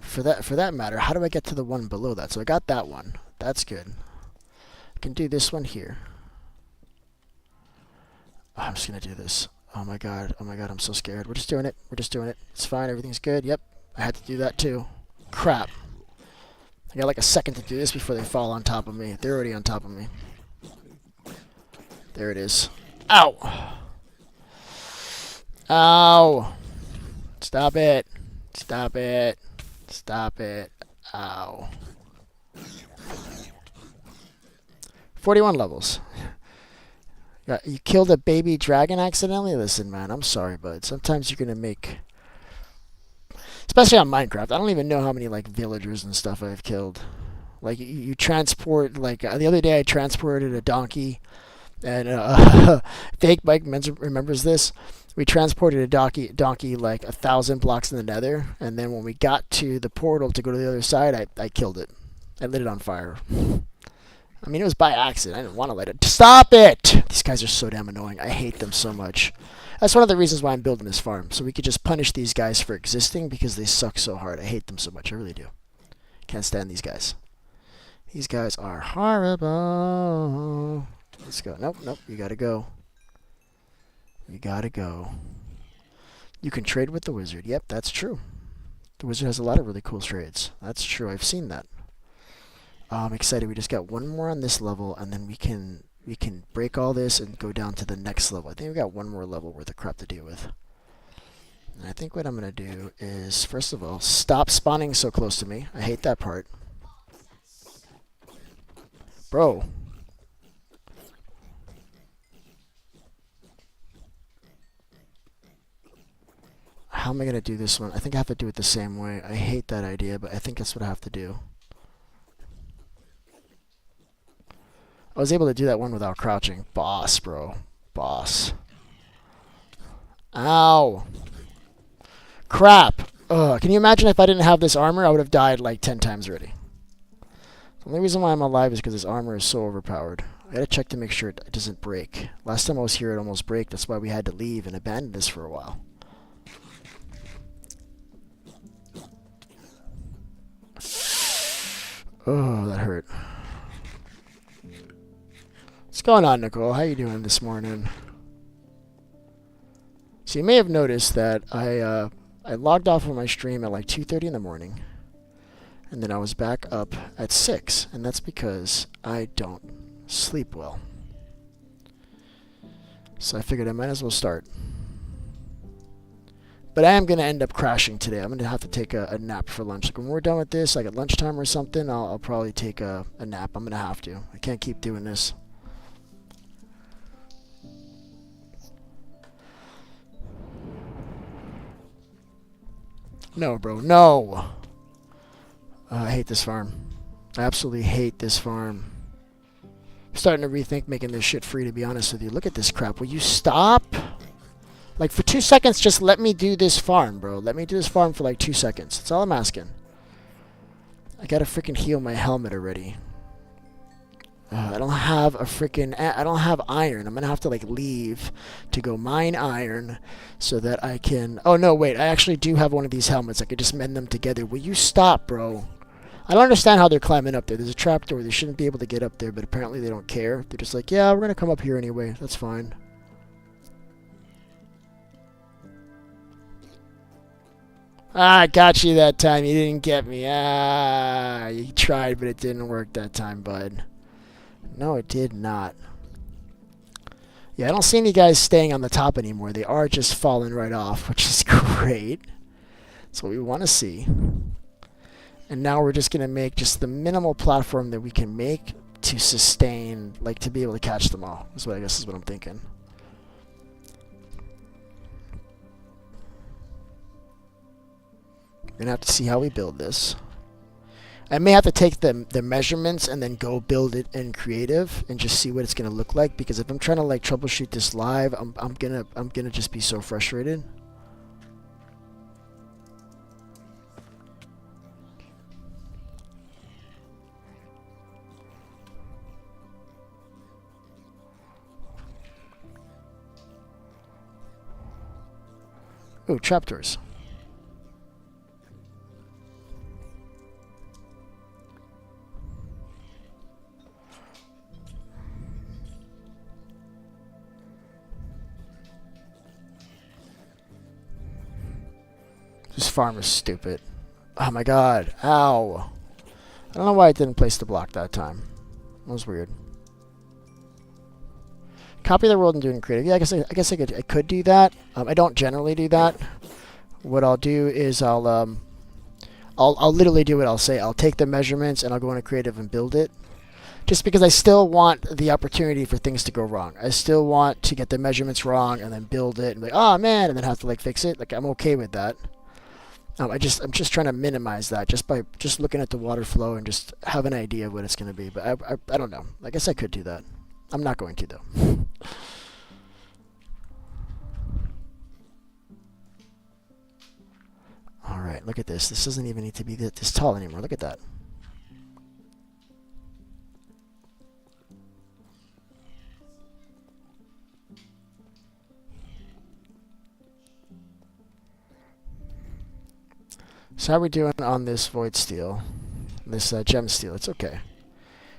For that matter, how do I get to the one below that? So I got that one. That's good. I can do this one here. Oh, I'm just gonna do this. Oh my god. Oh my god. I'm so scared. We're just doing it. We're just doing it. It's fine. Everything's good. Yep. I had to do that too. Crap. I got like a second to do this before they fall on top of me. They're already on top of me. There it is. Ow. Ow. Stop it. Stop it. Stop it. Ow. 41 levels. You killed a baby dragon accidentally? Listen, man, I'm sorry, bud. Sometimes you're going to make... Especially on Minecraft. I don't even know how many, like, villagers and stuff I've killed. Like, you transport... Like, the other day I transported a donkey. And Fake Mike remembers this. We transported a donkey like 1,000 blocks in the nether, and then when we got to the portal to go to the other side, I killed it. I lit it on fire. I mean, it was by accident. I didn't want to light it. Stop it! These guys are so damn annoying. I hate them so much. That's one of the reasons why I'm building this farm, so we could just punish these guys for existing because they suck so hard. I hate them so much. I really do. Can't stand these guys. These guys are horrible. Let's go. Nope, nope. You gotta go. You gotta go. You can trade with the wizard. Yep, that's true. The wizard has a lot of really cool trades. That's true. I've seen that. I'm excited. We just got one more on this level, and then we can break all this and go down to the next level. I think we got one more level worth of crap to deal with. And I think what I'm gonna do is, first of all, stop spawning so close to me. I hate that part. Bro. How am I going to do this one? I think I have to do it the same way. I hate that idea, but I think that's what I have to do. I was able to do that one without crouching. Boss, bro. Boss. Ow. Crap. Ugh. Can you imagine if I didn't have this armor? I would have died like 10 times already. The only reason why I'm alive is because this armor is so overpowered. I gotta check to make sure it doesn't break. Last time I was here, it almost broke. That's why we had to leave and abandon this for a while. Oh, that hurt. What's going on, Nicole? How you doing this morning? So you may have noticed that I logged off of my stream at like 2:30 in the morning, and then I was back up at 6, and that's because I don't sleep well. So I figured I might as well start. But I am going to end up crashing today. I'm going to have to take a nap for lunch. Like when we're done with this, like at lunchtime or something, I'll probably take a nap. I'm going to have to. I can't keep doing this. No, bro. No! I hate this farm. I absolutely hate this farm. I'm starting to rethink making this shit free, to be honest with you. Look at this crap. Will you stop? Like, for 2 seconds, just let me do this farm, bro. Let me do this farm for, like, 2 seconds. That's all I'm asking. I gotta freaking heal my helmet already. I don't have a freaking... I don't have iron. I'm gonna have to, like, leave to go mine iron so that I can... Oh, no, wait. I actually do have one of these helmets. I could just mend them together. Will you stop, bro? I don't understand how they're climbing up there. There's a trapdoor. They shouldn't be able to get up there, but apparently they don't care. They're just like, yeah, we're gonna come up here anyway. That's fine. Ah, I got you that time. You didn't get me. Ah, you tried, but it didn't work that time, bud. No, it did not. Yeah, I don't see any guys staying on the top anymore. They are just falling right off, which is great. That's what we want to see. And now we're just going to make just the minimal platform that we can make to sustain, like to be able to catch them all. That's what I guess is what I'm thinking. We're going to have to see how we build this. I may have to take the measurements and then go build it in creative and just see what it's going to look like, because if I'm trying to like troubleshoot this live, I'm going to just be so frustrated. Ooh, trapdoors. This farm is stupid. Oh my god. Ow. I don't know why I didn't place the block that time. That was weird. Copy the world and do it in creative. Yeah, I guess I could do that. I don't generally do that. What I'll do is I'll literally do what I'll say. I'll take the measurements and I'll go into creative and build it. Just because I still want the opportunity for things to go wrong. I still want to get the measurements wrong and then build it and be like, oh man, and then have to like fix it. Like I'm okay with that. I'm just trying to minimize that just by just looking at the water flow and just have an idea of what it's going to be. But I don't know. I guess I could do that. I'm not going to though. All right, look at this. This doesn't even need to be this tall anymore. Look at that. So how are we doing on this void steel? This gem steel? It's okay.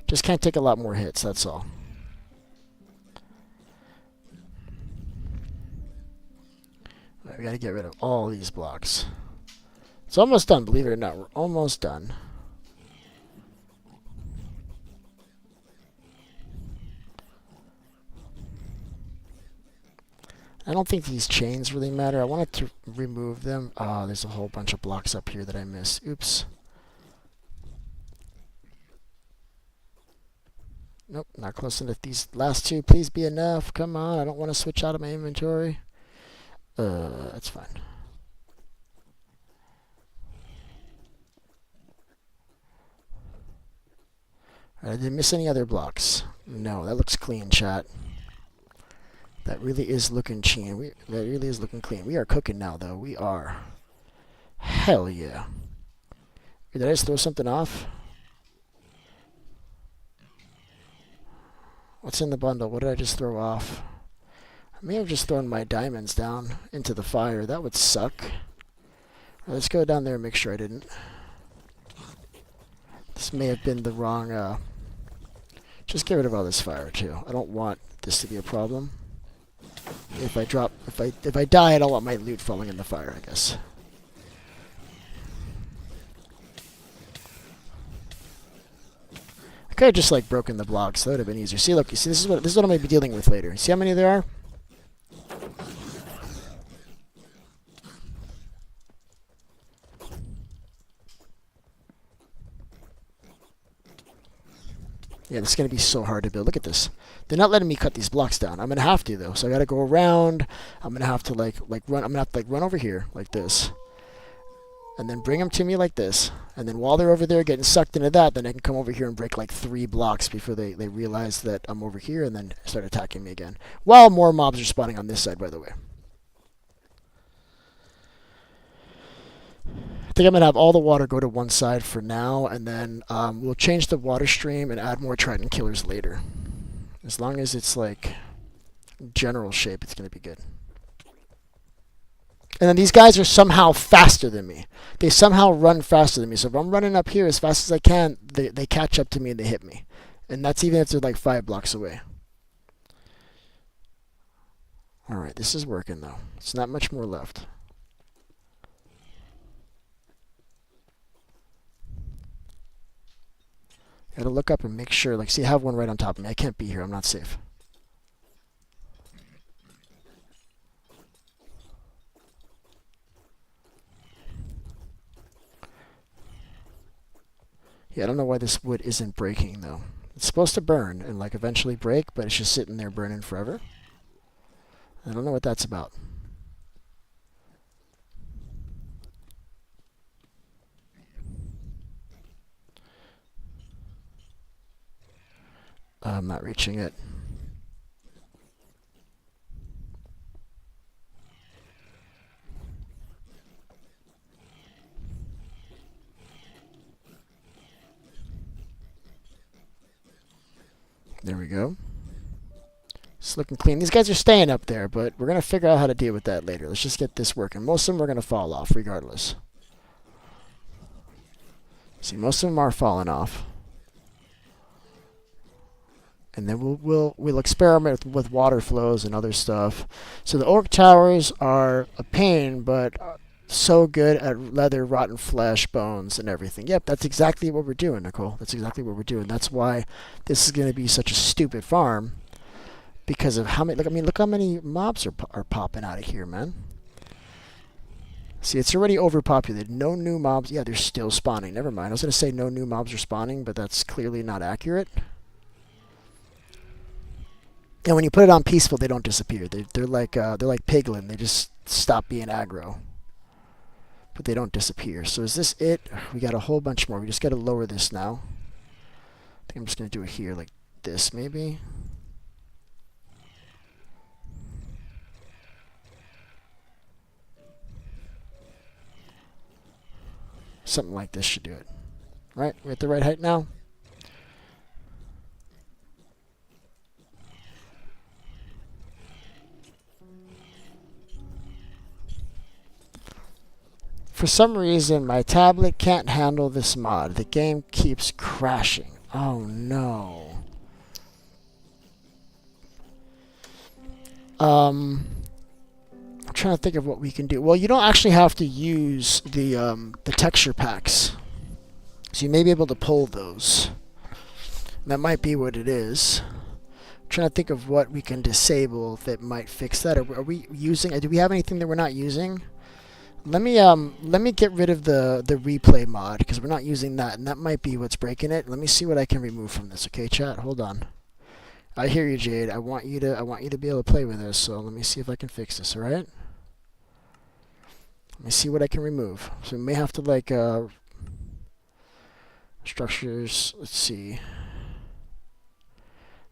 Just can't take a lot more hits, that's all. Right, we gotta get rid of all these blocks. It's almost done, believe it or not. We're almost done. I don't think these chains really matter. I wanted to remove them. Oh, there's a whole bunch of blocks up here that I missed. Oops. Nope, not close enough. These last two, please be enough. Come on, I don't want to switch out of my inventory. That's fine. Alright, did I miss any other blocks? No, that looks clean, chat. That really is looking clean. That really is looking clean. We are cooking now, though. We are. Hell yeah. Did I just throw something off? What's in the bundle? What did I just throw off? I may have just thrown my diamonds down into the fire. That would suck. Right, let's go down there and make sure I didn't. This may have been the wrong... Just get rid of all this fire, too. I don't want this to be a problem. If I die, I don't want my loot falling in the fire, I guess. I could have just like broken the blocks. That would have been easier. See, look, you see, this is what I'm gonna be dealing with later. See how many there are? Yeah, this is going to be so hard to build. Look at this. They're not letting me cut these blocks down. I'm going to have to, though. So I got to go around. I'm going to have to, like run. I'm going to have to, like, run over here like this. And then bring them to me like this. And then while they're over there getting sucked into that, then I can come over here and break, like, 3 blocks before they realize that I'm over here and then start attacking me again. While more mobs are spawning on this side, by the way. I think I'm going to have all the water go to one side for now, and then we'll change the water stream and add more trident killers later. As long as it's like general shape, it's going to be good. And then these guys are somehow faster than me. They somehow run faster than me. So if I'm running up here as fast as I can, they catch up to me and they hit me. And that's even if they're like 5 blocks away. Alright, this is working though. It's not much more left. Gotta look up and make sure. Like, see, I have one right on top of me. I can't be here. I'm not safe. Yeah, I don't know why this wood isn't breaking, though. It's supposed to burn and, like, eventually break, but it's just sitting there burning forever. I don't know what that's about. I'm not reaching it. There we go. It's looking clean. These guys are staying up there, but we're going to figure out how to deal with that later. Let's just get this working. Most of them are going to fall off regardless. See, most of them are falling off. And then we'll experiment with water flows and other stuff. So the orc towers are a pain, but so good at leather, rotten flesh, bones, and everything. Yep, that's exactly what we're doing, Nicole. That's exactly what we're doing. That's why this is going to be such a stupid farm, because of how many. Look how many mobs are popping out of here, man. See, it's already overpopulated. No new mobs. Yeah, they're still spawning. Never mind. I was going to say no new mobs are spawning, but that's clearly not accurate. And when you put it on peaceful, they don't disappear. They're like piglin. They just stop being aggro. But they don't disappear. So is this it? We got a whole bunch more. We just got to lower this now. I think I'm just going to do it here like this, maybe. Something like this should do it. Right? We're at the right height now. For some reason, my tablet can't handle this mod. The game keeps crashing. Oh no. I'm trying to think of what we can do. Well, you don't actually have to use the texture packs. So you may be able to pull those. That might be what it is. I'm trying to think of what we can disable that might fix that. Are we using? Do we have anything that we're not using? Let me get rid of the replay mod, because we're not using that, and that might be what's breaking it. Let me see what I can remove from this. Okay, chat, hold on. I hear you, Jade. I want you to be able to play with this. So let me see if I can fix this. All right. Let me see what I can remove. So we may have to like structures. Let's see.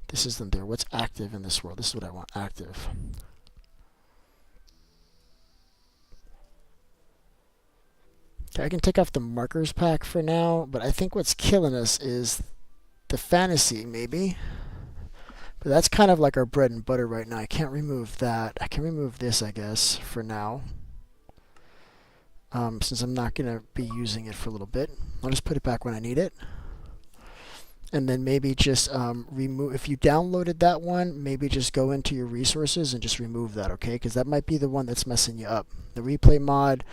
This isn't there. What's active in this world? This is what I want. Active. Okay, I can take off the markers pack for now, but I think what's killing us is the fantasy, maybe. But that's kind of like our bread and butter right now. I can't remove that. I can remove this, I guess, for now. Since I'm not going to be using it for a little bit. I'll just put it back when I need it. And then maybe just remove, if you downloaded that one, maybe just go into your resources and just remove that, okay? Because that might be the one that's messing you up. The replay mod,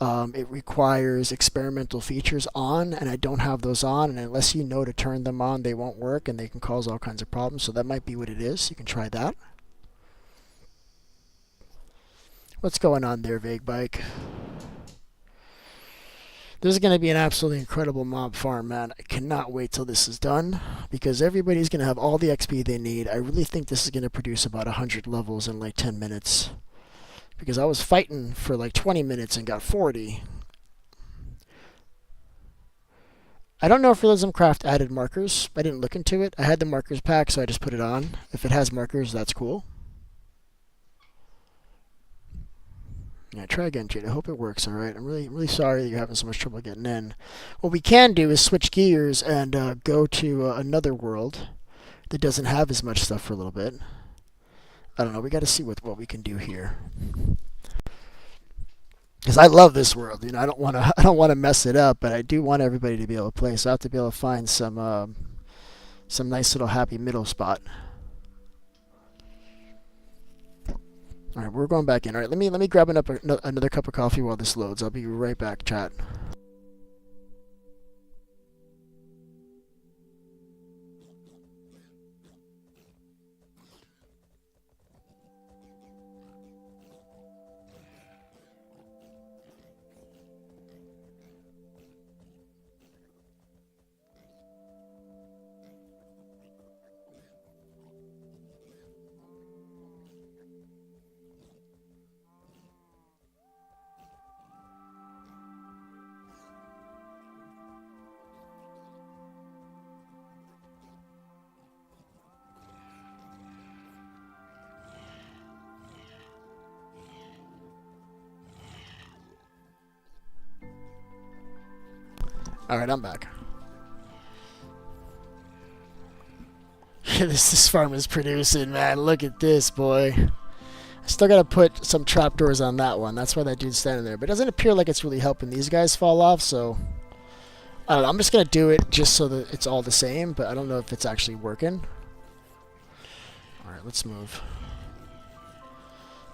it requires experimental features on, and I don't have those on, and unless you know to turn them on, they won't work, and they can cause all kinds of problems. So that might be what it is. You can try that. What's going on there, Vague Bike? This is going to be an absolutely incredible mob farm, man. I cannot wait till this is done because everybody's going to have all the XP they need. I really think this is going to produce about 100 levels in like 10 minutes because I was fighting for like 20 minutes and got 40. I don't know if Realism Craft added markers. I didn't look into it. I had the markers pack, so I just put it on. If it has markers, that's cool. Yeah, try again, Jade. I hope it works, alright? I'm really sorry that you're having so much trouble getting in. What we can do is switch gears and go to another world that doesn't have as much stuff for a little bit. I don't know. We got to see what we can do here. Because I love this world. You know, I don't want to mess it up, but I do want everybody to be able to play. So I have to be able to find some nice little happy middle spot. All right, we're going back in. All right, let me grab another cup of coffee while this loads. I'll be right back, chat. Alright, I'm back. This farm is producing, man. Look at this, boy. I still gotta put some trapdoors on that one. That's why that dude's standing there. But it doesn't appear like it's really helping these guys fall off, so... I don't know. I'm just gonna do it just so that it's all the same, but I don't know if it's actually working. Alright, let's move.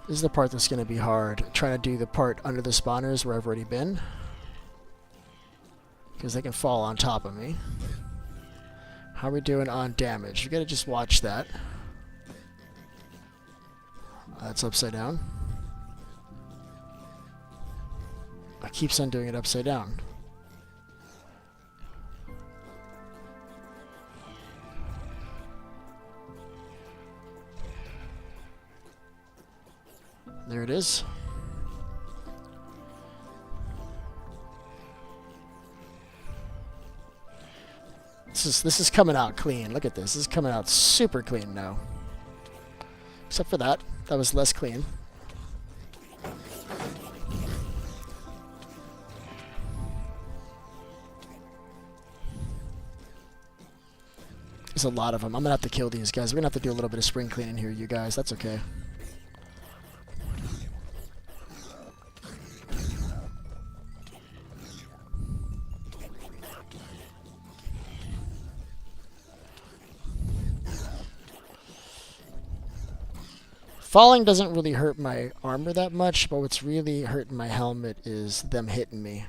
This is the part that's gonna be hard. Trying to do the part under the spawners where I've already been. Because they can fall on top of me. How are we doing on damage? You gotta just watch that. That's upside down. It keeps on doing it upside down. There it is. This is coming out clean. Look at this. This is coming out super clean now. Except for that. That was less clean. There's a lot of them. I'm going to have to kill these guys. We're going to have to do a little bit of spring cleaning here, you guys. That's okay. Falling doesn't really hurt my armor that much, but what's really hurting my helmet is them hitting me.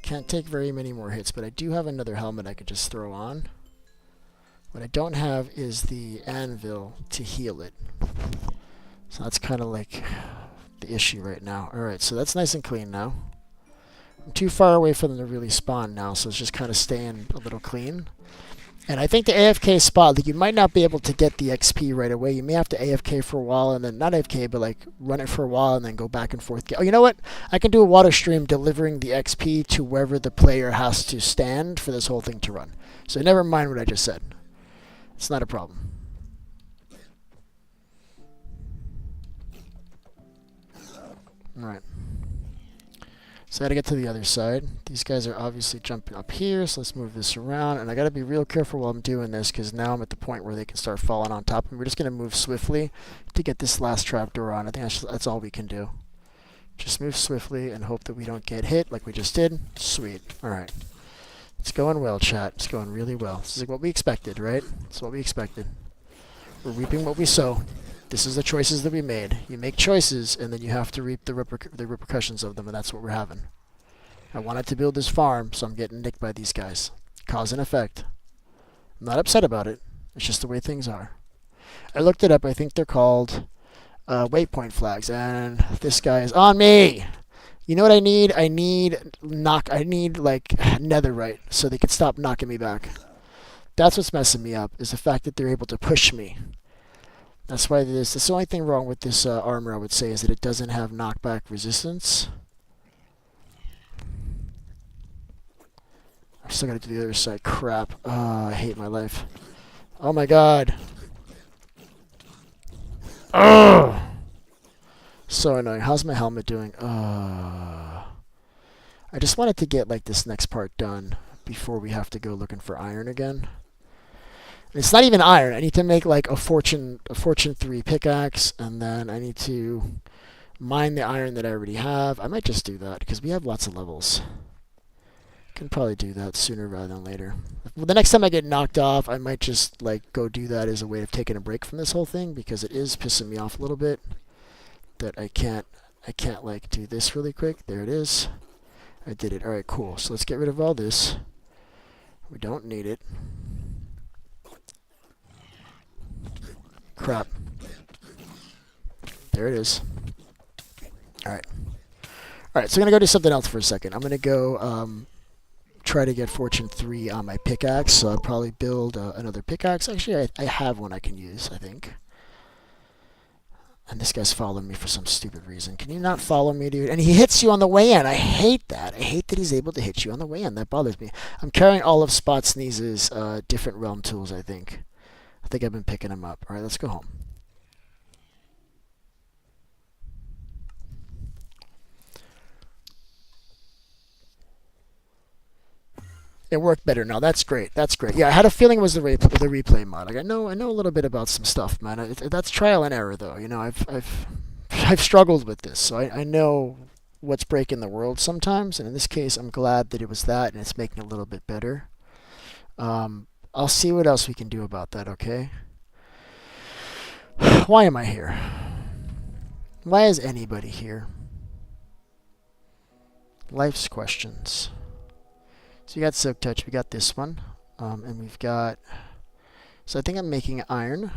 Can't take very many more hits, but I do have another helmet I could just throw on. What I don't have is the anvil to heal it. So that's kind of like the issue right now. Alright, so that's nice and clean now. I'm too far away for them to really spawn now, so it's just kind of staying a little clean. And I think the AFK spot, like, you might not be able to get the XP right away. You may have to AFK for a while and then, not AFK, but like run it for a while and then go back and forth. Oh, you know what? I can do a water stream delivering the XP to wherever the player has to stand for this whole thing to run. So never mind what I just said. It's not a problem. Alright. So I gotta get to the other side. These guys are obviously jumping up here, so let's move this around. And I gotta be real careful while I'm doing this, because now I'm at the point where they can start falling on top of me. We're just gonna move swiftly to get this last trapdoor on. I think that's all we can do. Just move swiftly and hope that we don't get hit like we just did. Sweet. Alright. It's going well, chat. It's going really well. This is like what we expected, right? It's what we expected. We're reaping what we sow. This is the choices that we made. You make choices, and then you have to reap the repercussions of them, and that's what we're having. I wanted to build this farm, so I'm getting nicked by these guys. Cause and effect. I'm not upset about it. It's just the way things are. I looked it up. I think they're called waypoint flags, and this guy is on me! You know what I need? I need like netherite so they can stop knocking me back. That's what's messing me up, is the fact that they're able to push me. That's why that's the only thing wrong with this armor, I would say, is that it doesn't have knockback resistance. I still gotta do the other side. Crap. Oh, I hate my life. Oh my god. Ugh. So annoying. How's my helmet doing? I just wanted to get like this next part done before we have to go looking for iron again. It's not even iron. I need to make like a fortune 3 pickaxe, and then I need to mine the iron that I already have. I might just do that because we have lots of levels. Can probably do that sooner rather than later. Well, the next time I get knocked off, I might just like go do that as a way of taking a break from this whole thing, because it is pissing me off a little bit that I can't like do this really quick. There it is. I did it. All right, cool. So let's get rid of all this. We don't need it. Crap. There it is. Alright. Alright, so I'm going to go do something else for a second. I'm going to go try to get Fortune 3 on my pickaxe. So I'll probably build another pickaxe. Actually, I have one I can use, I think. And this guy's following me for some stupid reason. Can you not follow me, dude? And he hits you on the way in. I hate that. I hate that he's able to hit you on the way in. That bothers me. I'm carrying all of Spot Sneeze's different realm tools, I think. I think I've been picking them up. All right, let's go home. It worked better now. That's great. That's great. Yeah, I had a feeling it was the replay mod. Like I know a little bit about some stuff, man. That's trial and error, though. You know, I've struggled with this, so I know what's breaking the world sometimes. And in this case, I'm glad that it was that, and it's making it a little bit better. I'll see what else we can do about that. Okay. Why am I here? Why is anybody here? Life's questions. So we got Silk Touch, we got this one, and we've got... So I think I'm making iron,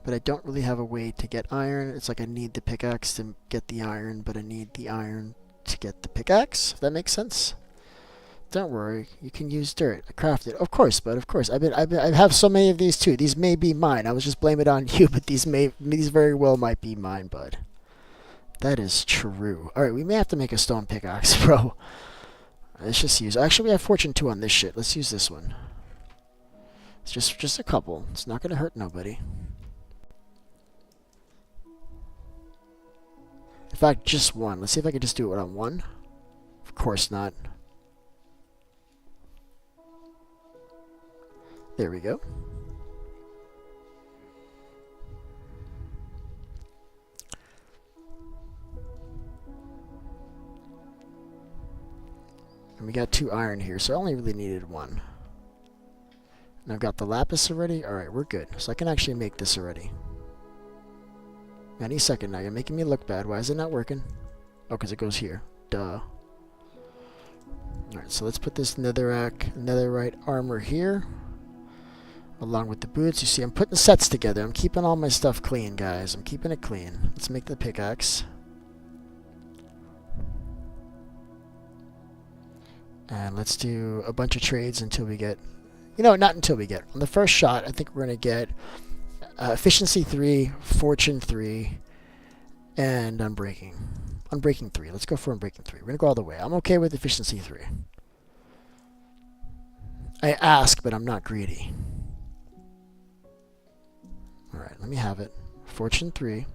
but I don't really have a way to get iron. It's like I need the pickaxe to get the iron, but I need the iron to get the pickaxe, if that makes sense. Don't worry, you can use dirt. I crafted. Of course, bud. Of course. I have so many of these too. These may be mine. I was just blaming it on you, but these very well might be mine, bud. That is true. All right, we may have to make a stone pickaxe, bro. Let's just use. Actually, we have Fortune 2 on this shit. Let's use this one. It's just a couple. It's not gonna hurt nobody. In fact, just one. Let's see if I can just do it on one. Of course not. There we go. And we got 2 iron here, so I only really needed 1. And I've got the lapis already. Alright, we're good. So I can actually make this already. Any second now. You're making me look bad. Why is it not working? Oh, because it goes here. Duh. Alright, so let's put this netherite armor here. Along with the boots. You see, I'm putting sets together. I'm keeping all my stuff clean, guys. I'm keeping it clean. Let's make the pickaxe. And let's do a bunch of trades until we get... You know, not until we get... On the first shot, I think we're going to get Efficiency 3, Fortune 3, and Unbreaking. Unbreaking 3. Let's go for Unbreaking 3. We're going to go all the way. I'm okay with Efficiency 3. I ask, but I'm not greedy. Alright, let me have it. Fortune 3.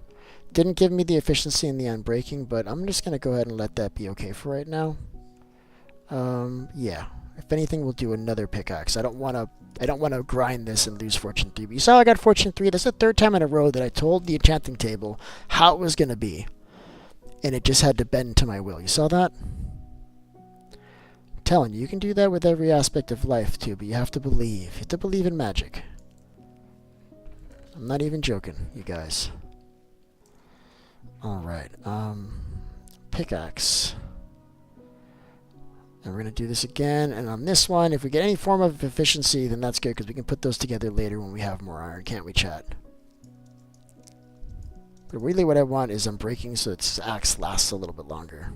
Didn't give me the efficiency in the Unbreaking, but I'm just going to go ahead and let that be okay for right now. Yeah. If anything, we'll do another pickaxe. I don't want to grind this and lose Fortune 3. But you saw I got Fortune 3. That's the 3rd time in a row that I told the enchanting table how it was going to be. And it just had to bend to my will. You saw that? I'm telling you, you can do that with every aspect of life too, but you have to believe. You have to believe in magic. I'm not even joking, you guys. Alright, pickaxe. And we're going to do this again, and on this one, if we get any form of efficiency, then that's good, because we can put those together later when we have more iron, can't we, chat? But really what I want is Unbreaking so its axe lasts a little bit longer.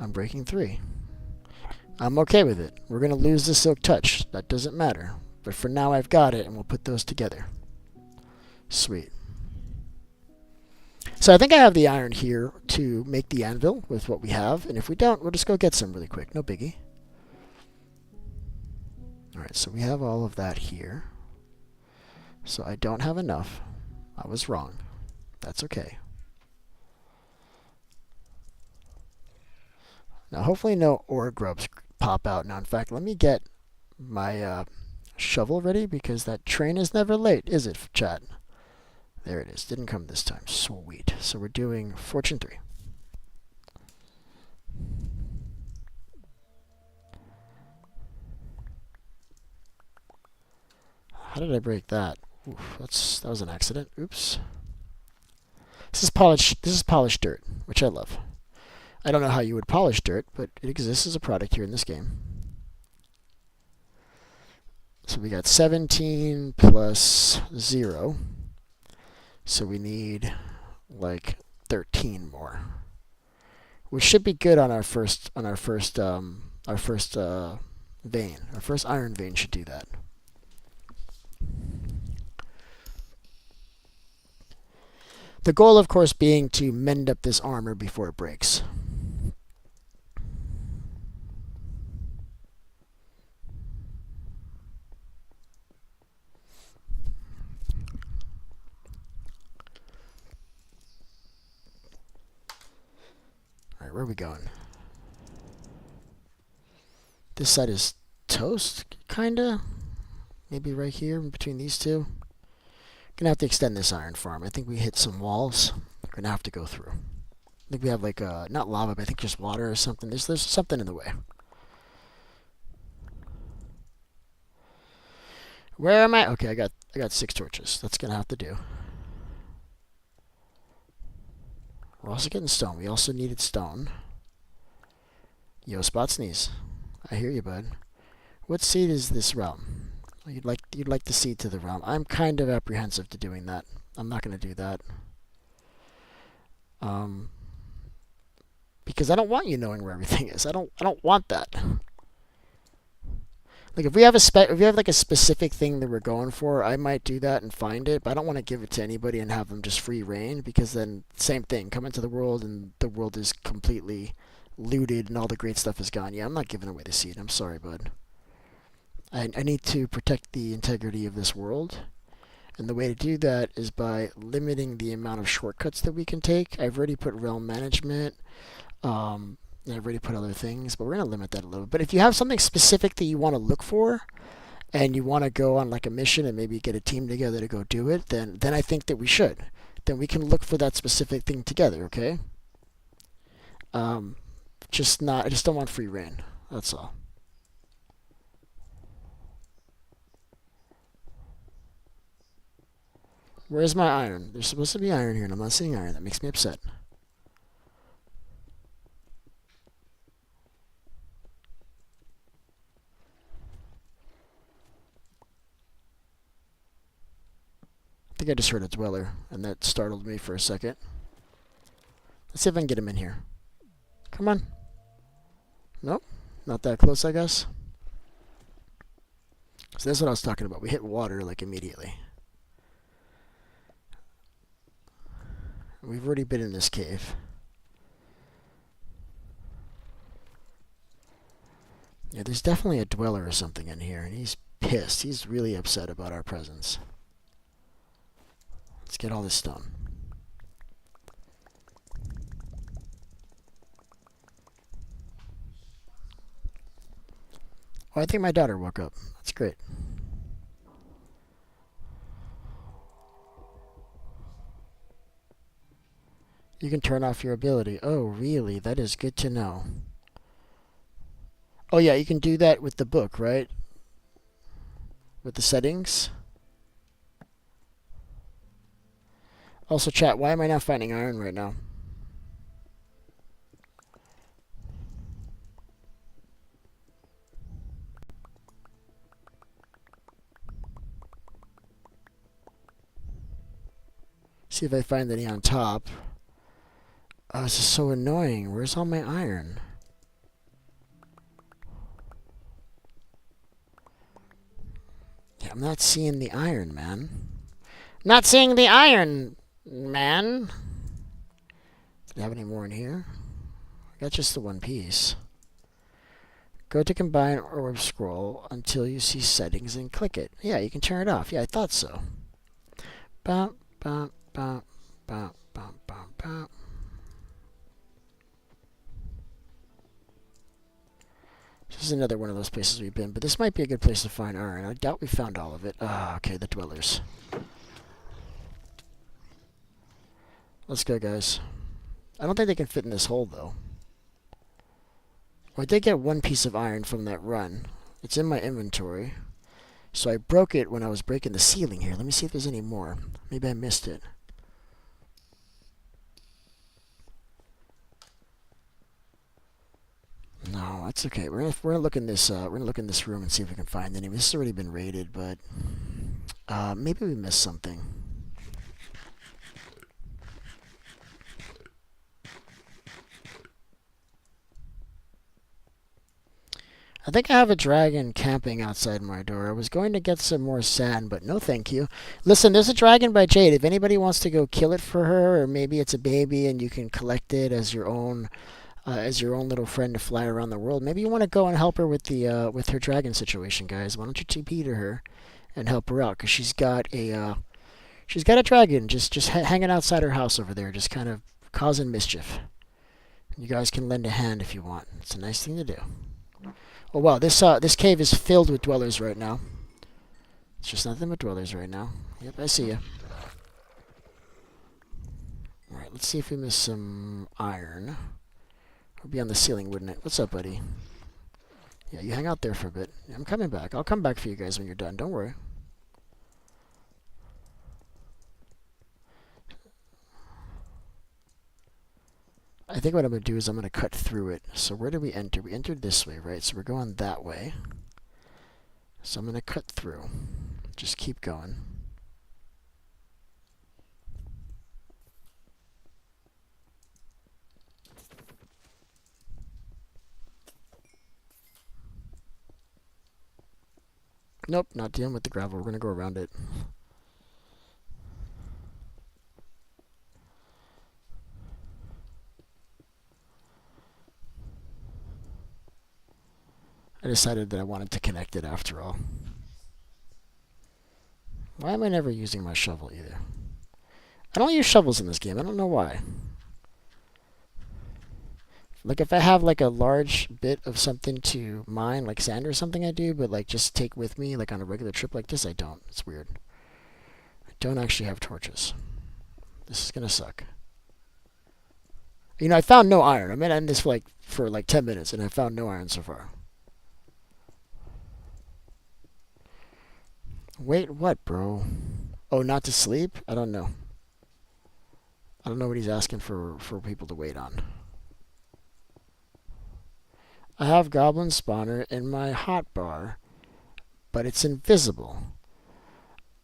I'm breaking 3. I'm okay with it. We're going to lose the silk touch. That doesn't matter. But for now, I've got it, and we'll put those together. Sweet. So I think I have the iron here to make the anvil with what we have. And if we don't, we'll just go get some really quick. No biggie. Alright, so we have all of that here. So I don't have enough. I was wrong. That's okay. Now, hopefully no ore grubs pop out. Now, in fact, let me get my shovel ready, because that train is never late, is it, chat? There it is. Didn't come this time. Sweet. So we're doing Fortune 3. How did I break that? Oof, that was an accident. Oops. This is polished dirt, which I love. I don't know how you would polish dirt, but it exists as a product here in this game. So we got 17 plus 0. So we need like 13 more, which should be good on our first vein. Our first iron vein should do that. The goal, of course, being to mend up this armor before it breaks. Alright, where are we going? This side is toast, kinda. Maybe right here in between these two. Gonna have to extend this iron farm. I think we hit some walls. We're gonna have to go through. I think we have like not lava, but I think just water or something. There's something in the way. Where am I? Okay, I got 6 torches. That's gonna have to do. We're also getting stone. We also needed stone. Yo, Spot Sneeze. I hear you, bud. What seed is this realm? You'd like the seed to the realm. I'm kind of apprehensive to doing that. I'm not going to do that. Because I don't want you knowing where everything is. I don't want that. Like if we have like a specific thing that we're going for, I might do that and find it, but I don't want to give it to anybody and have them just free reign, because then same thing, come into the world and the world is completely looted and all the great stuff is gone. Yeah, I'm not giving away the seed. I'm sorry, bud. I need to protect the integrity of this world. And the way to do that is by limiting the amount of shortcuts that we can take. I've already put realm management. And I've already put other things, but we're going to limit that a little. But if you have something specific that you want to look for, and you want to go on like a mission and maybe get a team together to go do it, then I think that we should. Then we can look for that specific thing together, okay? I just don't want free reign. That's all. Where's my iron? There's supposed to be iron here, and I'm not seeing iron. That makes me upset. I think I just heard a dweller, and that startled me for a second. Let's see if I can get him in here. Come on. Nope. Not that close, I guess. So that's what I was talking about. We hit water, like, immediately. We've already been in this cave. Yeah, there's definitely a dweller or something in here, and he's pissed. He's really upset about our presence. Let's get all this stone. Oh, I think my daughter woke up. That's great. You can turn off your ability. Oh, really? That is good to know. Oh, yeah, you can do that with the book, right? With the settings. Also, chat, why am I not finding iron right now? See if I find any on top. Oh, this is so annoying. Where's all my iron? I'm not seeing the iron, man. Not seeing the iron, man. Do you have any more in here? I got just the one piece. Go to combine or scroll until you see settings and click it. Yeah, you can turn it off. Yeah, I thought so. Bop, bop, bop, bop, bop, bop, bop. This is another one of those places we've been, but this might be a good place to find iron. I doubt we found all of it. Ah, okay, the dwellers. Let's go, guys. I don't think they can fit in this hole, though. Well, I did get one piece of iron from that run. It's in my inventory. So I broke it when I was breaking the ceiling here. Let me see if there's any more. Maybe I missed it. No, that's okay. We're gonna look in this room and see if we can find any. This has already been raided, but maybe we missed something. I think I have a dragon camping outside my door. I was going to get some more sand, but no thank you. Listen, there's a dragon by Jade. If anybody wants to go kill it for her, or maybe it's a baby and you can collect it as your own little friend to fly around the world, maybe you want to go and help her with the with her dragon situation, guys. Why don't you TP to her and help her out? Because she's got a dragon just hanging outside her house over there, just kind of causing mischief. You guys can lend a hand if you want. It's a nice thing to do. Oh wow, this cave is filled with dwellers right now. It's just nothing but dwellers right now. Yep, I see you. Alright, let's see if we miss some iron. It would be on the ceiling, wouldn't it? What's up, buddy? Yeah, you hang out there for a bit. I'm coming back. I'll come back for you guys when you're done. Don't worry. I think what I'm going to do is I'm going to cut through it. So where did we enter? We entered this way, right? So we're going that way. So I'm going to cut through. Just keep going. Nope, not dealing with the gravel. We're going to go around it. I decided that I wanted to connect it after all. Why am I never using my shovel either? I don't use shovels in this game. I don't know why. Like if I have like a large bit of something to mine, like sand or something I do, but like just take with me like on a regular trip like this, I don't. It's weird. I don't actually have torches. This is gonna suck. You know, I found no iron. I'm gonna end this for like 10 minutes and I found no iron so far. Wait, what, bro? Oh, not to sleep? I don't know. I don't know what he's asking for people to wait on. I have goblin spawner in my hotbar, but it's invisible.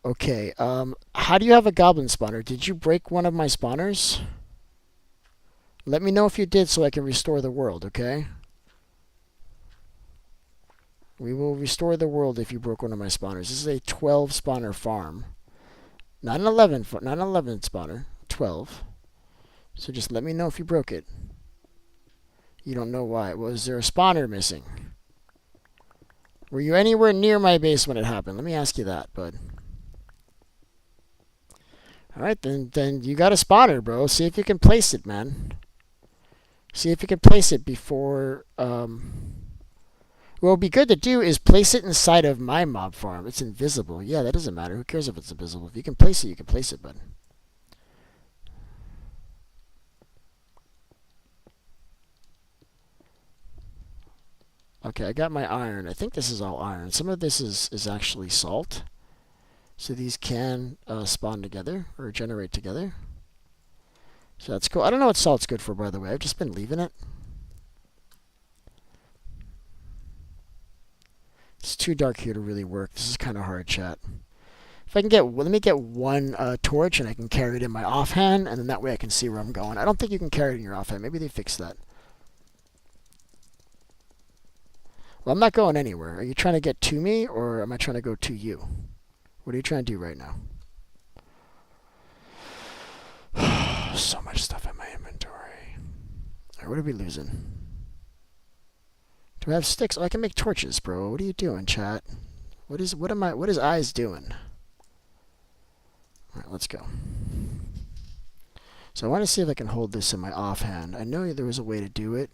Okay, how do you have a goblin spawner? Did you break one of my spawners? Let me know if you did so I can restore the world, okay? We will restore the world if you broke one of my spawners. This is a 12 spawner farm. Not an 11 spawner, 12. So just let me know if you broke it. You don't know why. Was there a spawner missing? Were you anywhere near my base when it happened? Let me ask you that, bud. Alright, then you got a spawner, bro. See if you can place it, man. See if you can place it before... What would be good to do is place it inside of my mob farm. It's invisible. Yeah, that doesn't matter. Who cares if it's invisible? If you can place it, you can place it, bud. Okay, I got my iron. I think this is all iron. Some of this is actually salt. So these can spawn together or generate together. So that's cool. I don't know what salt's good for, by the way. I've just been leaving it. It's too dark here to really work. This is kind of hard, chat. If I can get, let me get one torch and I can carry it in my offhand, and then that way I can see where I'm going. I don't think you can carry it in your offhand. Maybe they fixed that. Well, I'm not going anywhere. Are you trying to get to me, or am I trying to go to you? What are you trying to do right now? So much stuff in my inventory. Alright, what are we losing? Do I have sticks? Oh, I can make torches, bro. What are you doing, chat? What is eyes doing? Alright, let's go. So I want to see if I can hold this in my offhand. I know there was a way to do it.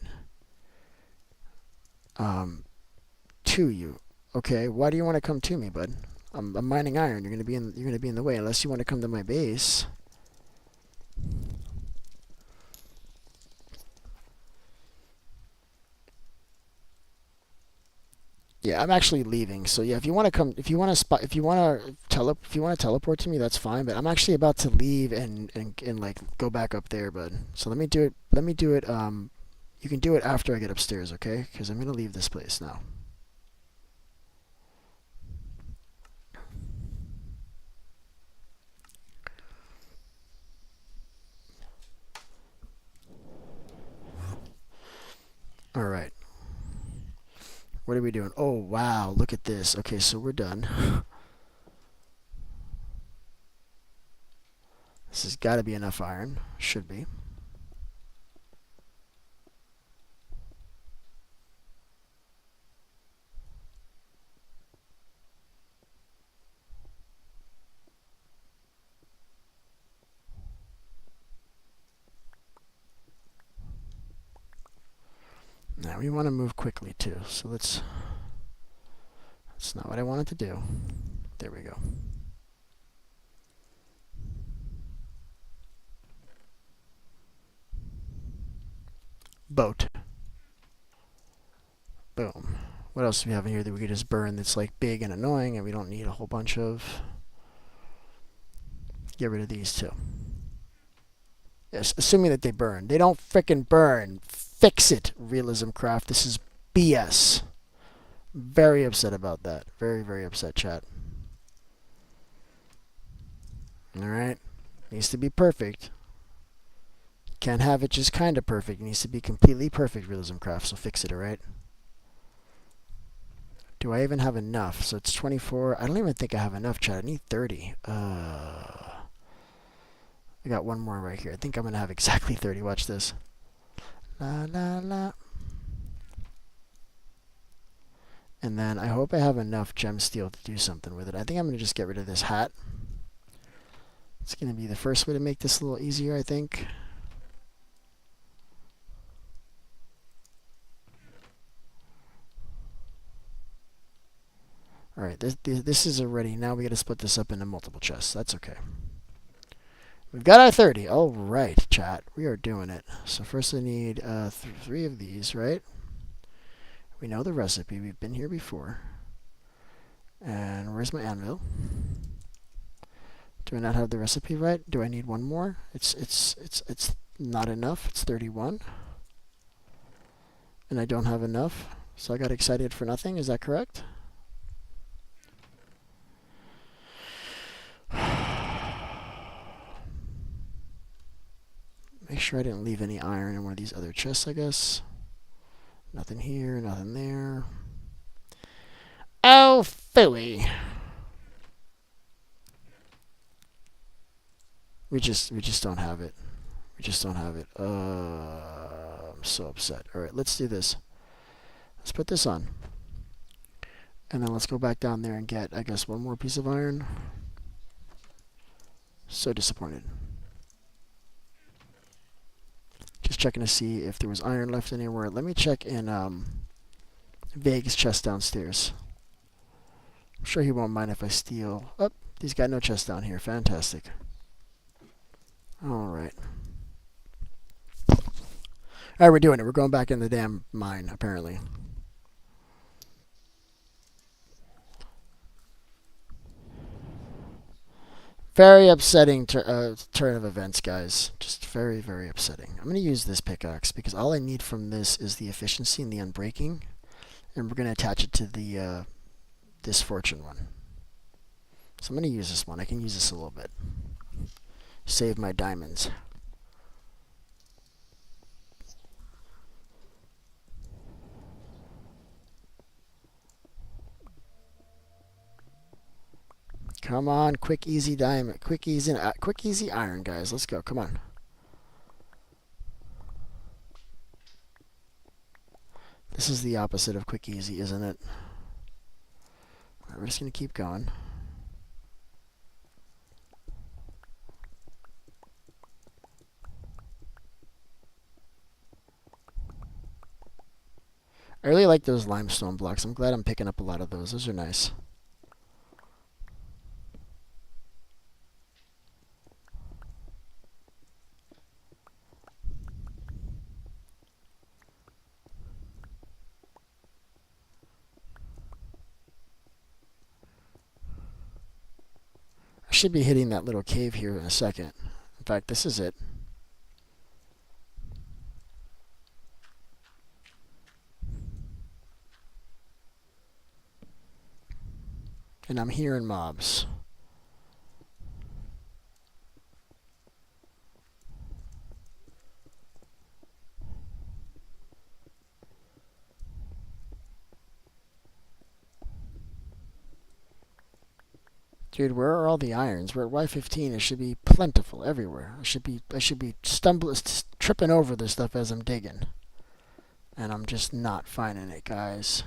To you. Okay, why do you want to come to me, bud? I'm mining iron. You're gonna be in the way unless you want to come to my base. Yeah, I'm actually leaving. So yeah, if you want to come, if you want to teleport to me, that's fine. But I'm actually about to leave and like go back up there, bud. So let me do it. You can do it after I get upstairs, okay? Because I'm gonna leave this place now. All right. What are we doing? Oh wow, look at this. Okay, so we're done. This has got to be enough iron. Should be. Now we want to move quickly too. So that's not what I wanted to do. There we go. Boat. Boom. What else do we have in here that we could just burn that's like big and annoying and we don't need a whole bunch of? Get rid of these too. Yes, assuming that they burn. They don't frickin' burn. Fix it, Realism Craft. This is BS. Very upset about that. Very, very upset, chat. Alright? Needs to be perfect. Can't have it just kind of perfect. It needs to be completely perfect, Realism Craft, so fix it, alright? Do I even have enough? So it's 24. I don't even think I have enough, chat. I need 30. I got one more right here. I think I'm going to have exactly 30. Watch this. La, la, la. And then I hope I have enough gem steel to do something with it. I think I'm going to just get rid of this hat. It's going to be the first way to make this a little easier, I think. Alright, this is already, now we got to split this up into multiple chests. That's okay. We've got our 30. Alright, chat. We are doing it. So first I need 3 of these, right? We know the recipe. We've been here before. And where's my anvil? Do I not have the recipe right? Do I need one more? It's not enough. It's 31. And I don't have enough. So I got excited for nothing. Is that correct? Make sure I didn't leave any iron in one of these other chests, I guess. Nothing here, nothing there. Oh, phooey. We just don't have it. We just don't have it. I'm so upset. Alright, let's do this. Let's put this on. And then let's go back down there and get, I guess, one more piece of iron. So disappointed. Just checking to see if there was iron left anywhere. Let me check in Vague's chest downstairs. I'm sure he won't mind if I steal. Oh, he's got no chest down here. Fantastic. Alright. Alright, we're doing it. We're going back in the damn mine, apparently. Very upsetting turn of events, guys. Just very, very upsetting. I'm going to use this pickaxe because all I need from this is the efficiency and the unbreaking. And we're going to attach it to the this fortune one. So I'm going to use this one. I can use this a little bit. Save my diamonds. Come on, quick, easy diamond. Quick, easy iron, guys. Let's go. Come on. This is the opposite of quick, easy, isn't it? All right, we're just going to keep going. I really like those limestone blocks. I'm glad I'm picking up a lot of those. Those are nice. I should be hitting that little cave here in a second. In fact, this is it. And I'm hearing mobs. Dude, where are all the irons? We're at Y15. It should be plentiful everywhere. I should be tripping over this stuff as I'm digging. And I'm just not finding it, guys.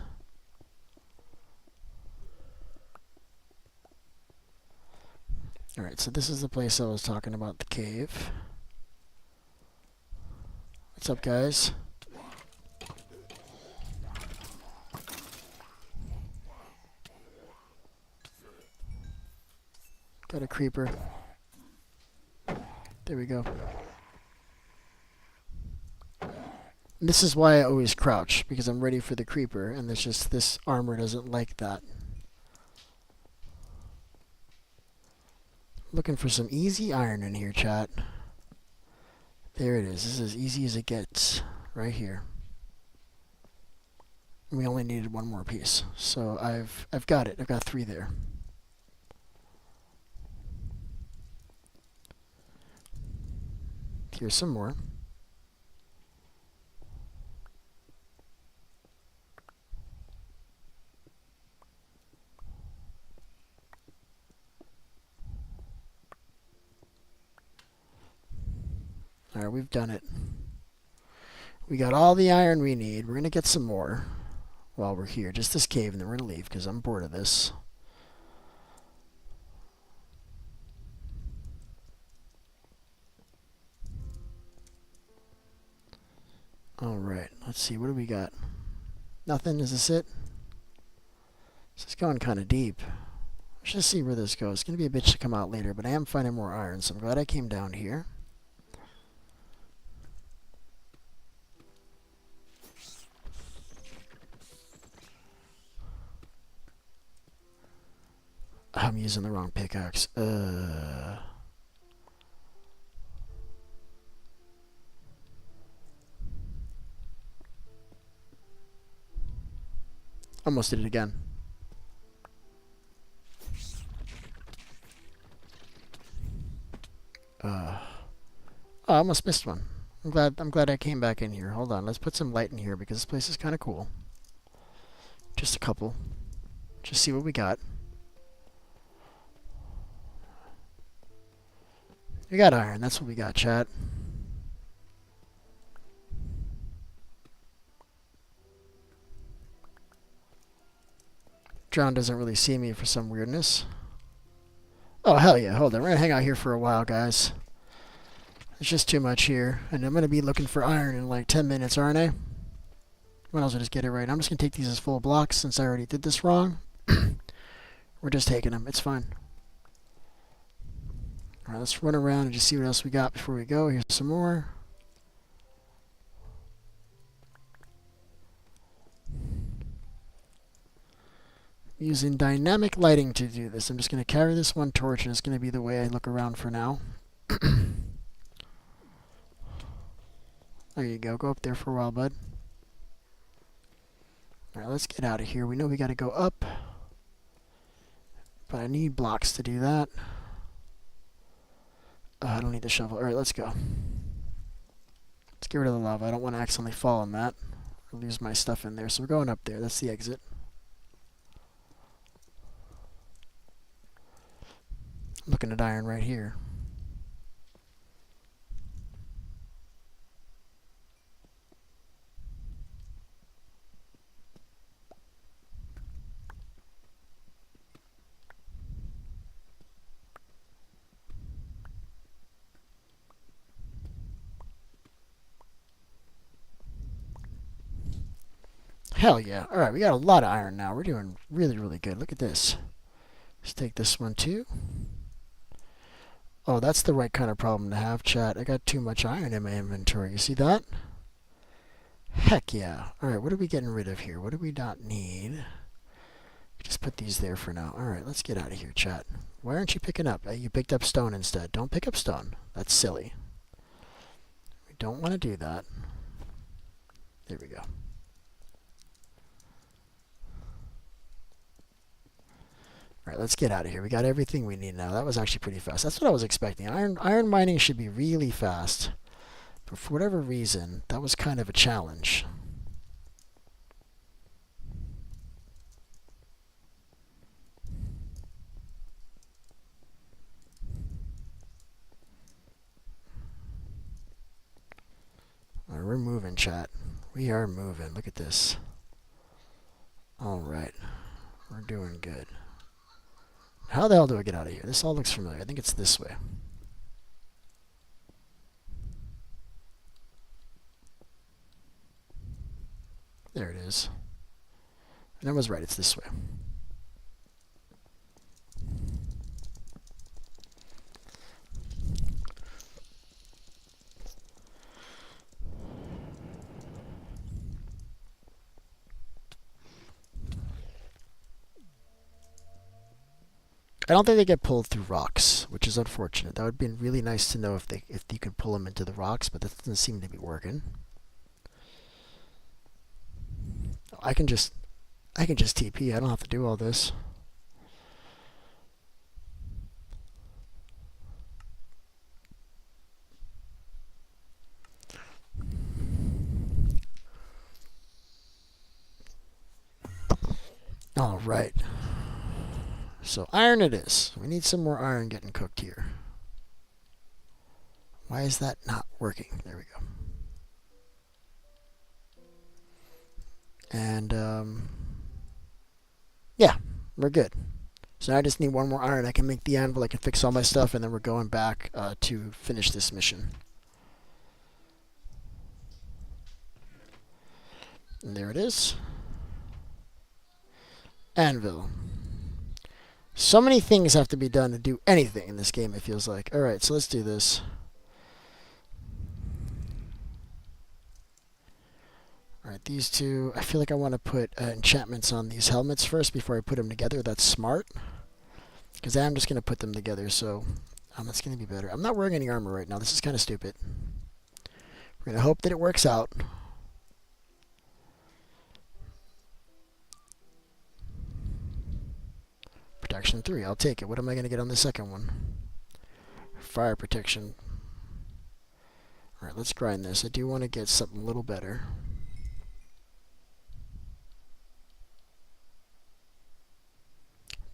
Alright, so this is the place I was talking about, the cave. What's up, guys? Got a creeper. There we go. And this is why I always crouch, because I'm ready for the creeper, and it's just this armor doesn't like that. Looking for some easy iron in here, chat. There it is. This is as easy as it gets, right here. We only needed one more piece, so I've got it. I've got 3 there. Here's some more. Alright, we've done it. We got all the iron we need. We're going to get some more while we're here. Just this cave, and then we're going to leave because I'm bored of this. Alright, let's see. What do we got? Nothing? Is this it? This is going kind of deep. Let's just see where this goes. It's going to be a bitch to come out later, but I am finding more iron, so I'm glad I came down here. I'm using the wrong pickaxe. Almost did it again. Oh, I almost missed one. I'm glad I came back in here. Hold on, let's put some light in here because this place is kind of cool. Just a couple. Just see what we got. We got iron. That's what we got, chat. Drown doesn't really see me for some weirdness. Oh, hell yeah. Hold on. We're going to hang out here for a while, guys. There's just too much here. And I'm going to be looking for iron in like 10 minutes, aren't I? Might as well just get it right. I'm just going to take these as full blocks since I already did this wrong. We're just taking them. It's fine. Alright, let's run around and just see what else we got before we go. Here's some more. Using dynamic lighting to do this. I'm just going to carry this one torch, and it's going to be the way I look around for now. There you go. Go up there for a while, bud. Alright, let's get out of here. We know we got to go up. But I need blocks to do that. I don't need the shovel. Alright, let's go. Let's get rid of the lava. I don't want to accidentally fall in that. Or lose my stuff in there. So we're going up there. That's the exit. looking at iron right here. Hell yeah. Alright, we got a lot of iron now. We're doing really, really good. Look at this. Let's take this one too. Oh, that's the right kind of problem to have, chat. I got too much iron in my inventory. You see that? Heck yeah. Alright, what are we getting rid of here? What do we not need? Just put these there for now. Alright, let's get out of here, chat. Why aren't you picking up? You picked up stone instead. Don't pick up stone. That's silly. We don't want to do that. There we go. Alright, let's get out of here. We got everything we need now. That was actually pretty fast. That's what I was expecting. Iron mining should be really fast. But for whatever reason, that was kind of a challenge. Alright, we're moving, chat. We are moving. Look at this. Alright. We're doing good. How the hell do I get out of here? This all looks familiar. I think it's this way. There it is. And I was right. It's this way. I don't think they get pulled through rocks, which is unfortunate. That would have been really nice to know if you could pull them into the rocks, but that doesn't seem to be working. I can just TP. I don't have to do all this. All right. So iron it is. We need some more iron getting cooked here. Why is that not working? There we go. And yeah, we're good. So now I just need one more iron. I can make the anvil. I can fix all my stuff, and then we're going back to finish this mission. And there it is. Anvil. So many things have to be done to do anything in this game, it feels like. Alright, so let's do this. Alright, these two. I feel like I want to put enchantments on these helmets first before I put them together. That's smart. Because I'm just going to put them together, so that's going to be better. I'm not wearing any armor right now. This is kind of stupid. We're going to hope that it works out. Protection 3, I'll take it. What am I going to get on the second one? Fire protection. Alright, let's grind this. I do want to get something a little better.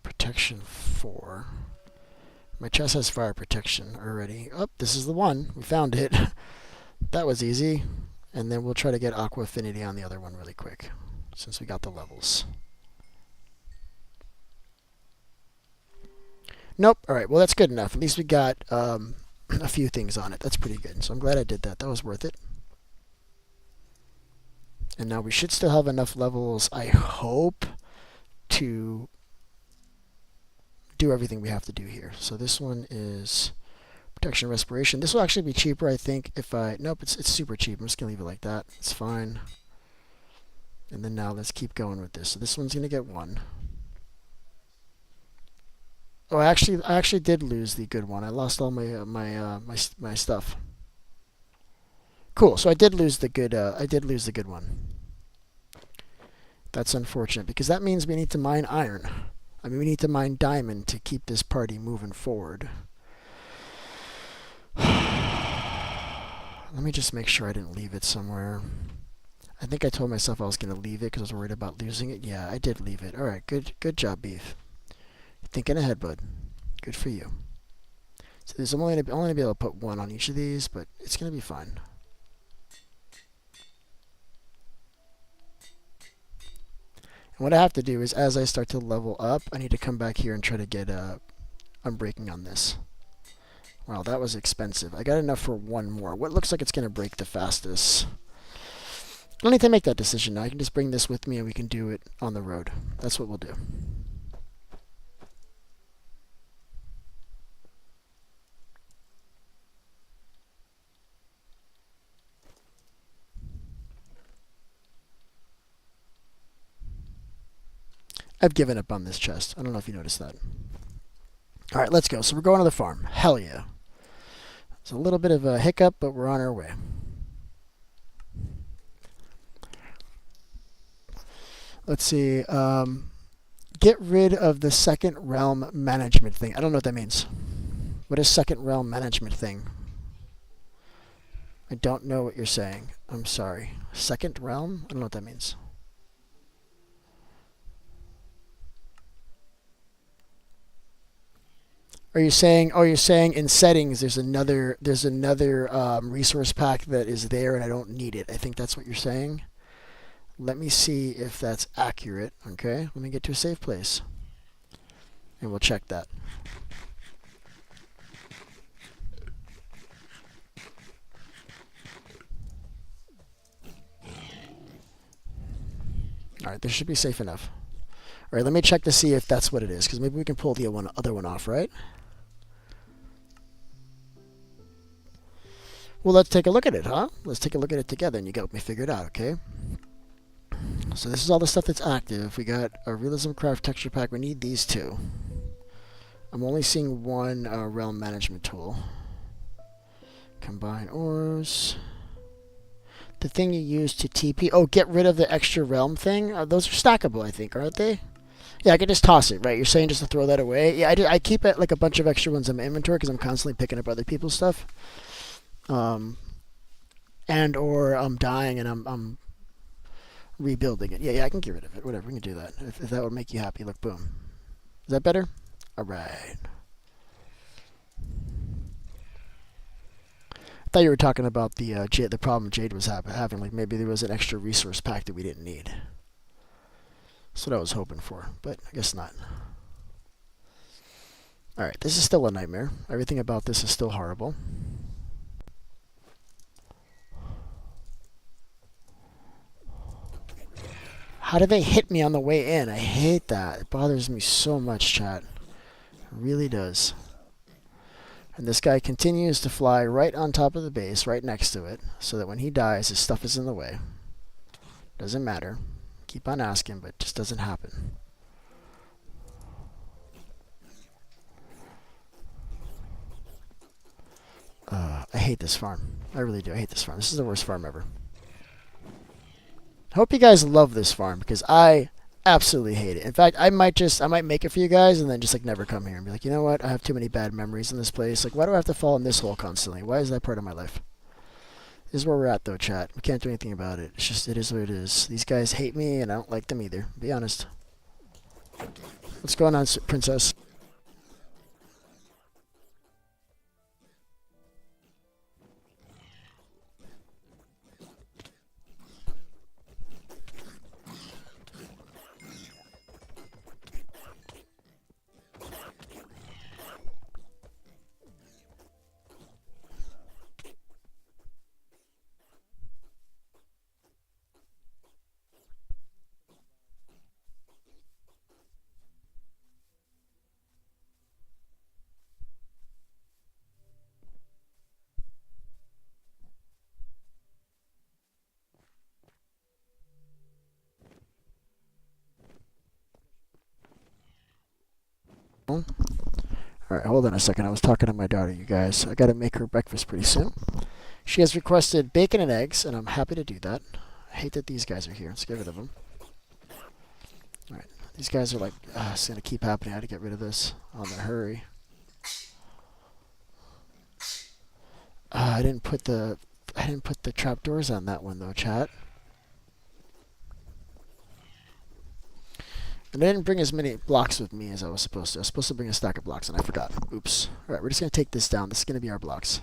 Protection 4. My chest has fire protection already. Oh, this is the one. We found it. That was easy. And then we'll try to get Aqua Affinity on the other one really quick, since we got the levels. Nope. Alright, well that's good enough. At least we got a few things on it. That's pretty good. So I'm glad I did that. That was worth it. And now we should still have enough levels, I hope, to do everything we have to do here. So this one is protection respiration. This will actually be cheaper, I think, if I... Nope, it's super cheap. I'm just going to leave it like that. It's fine. And then now let's keep going with this. So this one's going to get 1. Oh, I actually did lose the good one. I lost all my my stuff. Cool. So I did lose the good. I did lose the good one. That's unfortunate because that means we need to mine iron. I mean, we need to mine diamond to keep this party moving forward. Let me just make sure I didn't leave it somewhere. I think I told myself I was going to leave it because I was worried about losing it. Yeah, I did leave it. All right, good job, Beef. Thinking ahead, bud. Good for you. So there's only going to be able to put one on each of these, but it's going to be fine. And what I have to do is, as I start to level up, I need to come back here and try to get unbreaking on this. Wow, that was expensive. I got enough for one more. What looks like it's going to break the fastest? I don't need to make that decision now. I can just bring this with me and we can do it on the road. That's what we'll do. I've given up on this chest. I don't know if you noticed that. All right, let's go. So we're going to the farm. Hell yeah. It's a little bit of a hiccup, but we're on our way. Let's see. Get rid of the second realm management thing. I don't know what that means. What is second realm management thing? I don't know what you're saying. I'm sorry. Second realm? I don't know what that means. Are you saying? Oh, you're saying in settings there's another resource pack that is there and I don't need it. I think that's what you're saying. Let me see if that's accurate. Okay, let me get to a safe place, and we'll check that. All right, this should be safe enough. All right, let me check to see if that's what it is, because maybe we can pull the other one off, right? Well, let's take a look at it, huh? Let's take a look at it together, and you got me figured out, okay? So this is all the stuff that's active. We got a Realism Craft texture pack. We need these two. I'm only seeing one realm management tool. Combine ores. The thing you use to TP. Oh, get rid of the extra realm thing. Those are stackable, I think, aren't they? Yeah, I can just toss it, right? You're saying just to throw that away? Yeah, I keep it like a bunch of extra ones in my inventory because I'm constantly picking up other people's stuff. And or I'm dying and I'm rebuilding it. Yeah, I can get rid of it. Whatever, we can do that. If that would make you happy, look, boom. Is that better? All right. I thought you were talking about the problem Jade was having. Like maybe there was an extra resource pack that we didn't need. That's what I was hoping for, but I guess not. All right, this is still a nightmare. Everything about this is still horrible. How do they hit me on the way in? I hate that. It bothers me so much, chat. It really does. And this guy continues to fly right on top of the base, right next to it, so that when he dies, his stuff is in the way. Doesn't matter. Keep on asking, but it just doesn't happen. I hate this farm. I really do. I hate this farm. This is the worst farm ever. I hope you guys love this farm because I absolutely hate it. In fact, I might make it for you guys and then just like never come here and be like, you know what? I have too many bad memories in this place. Like, why do I have to fall in this hole constantly? Why is that part of my life? This is where we're at, though, chat. We can't do anything about it. It's just, it is what it is. These guys hate me, and I don't like them either. Be honest. What's going on, Princess? Alright, hold on a second. I was talking to my daughter, you guys. I gotta make her breakfast pretty soon. She has requested bacon and eggs, and I'm happy to do that. I hate that these guys are here. Let's get rid of them. Alright, these guys are like, it's gonna keep happening. I had to get rid of this on the hurry. I didn't put the trapdoors on that one though, chat. And I didn't bring as many blocks with me as I was supposed to. I was supposed to bring a stack of blocks, and I forgot. Oops. Alright, we're just going to take this down. This is going to be our blocks.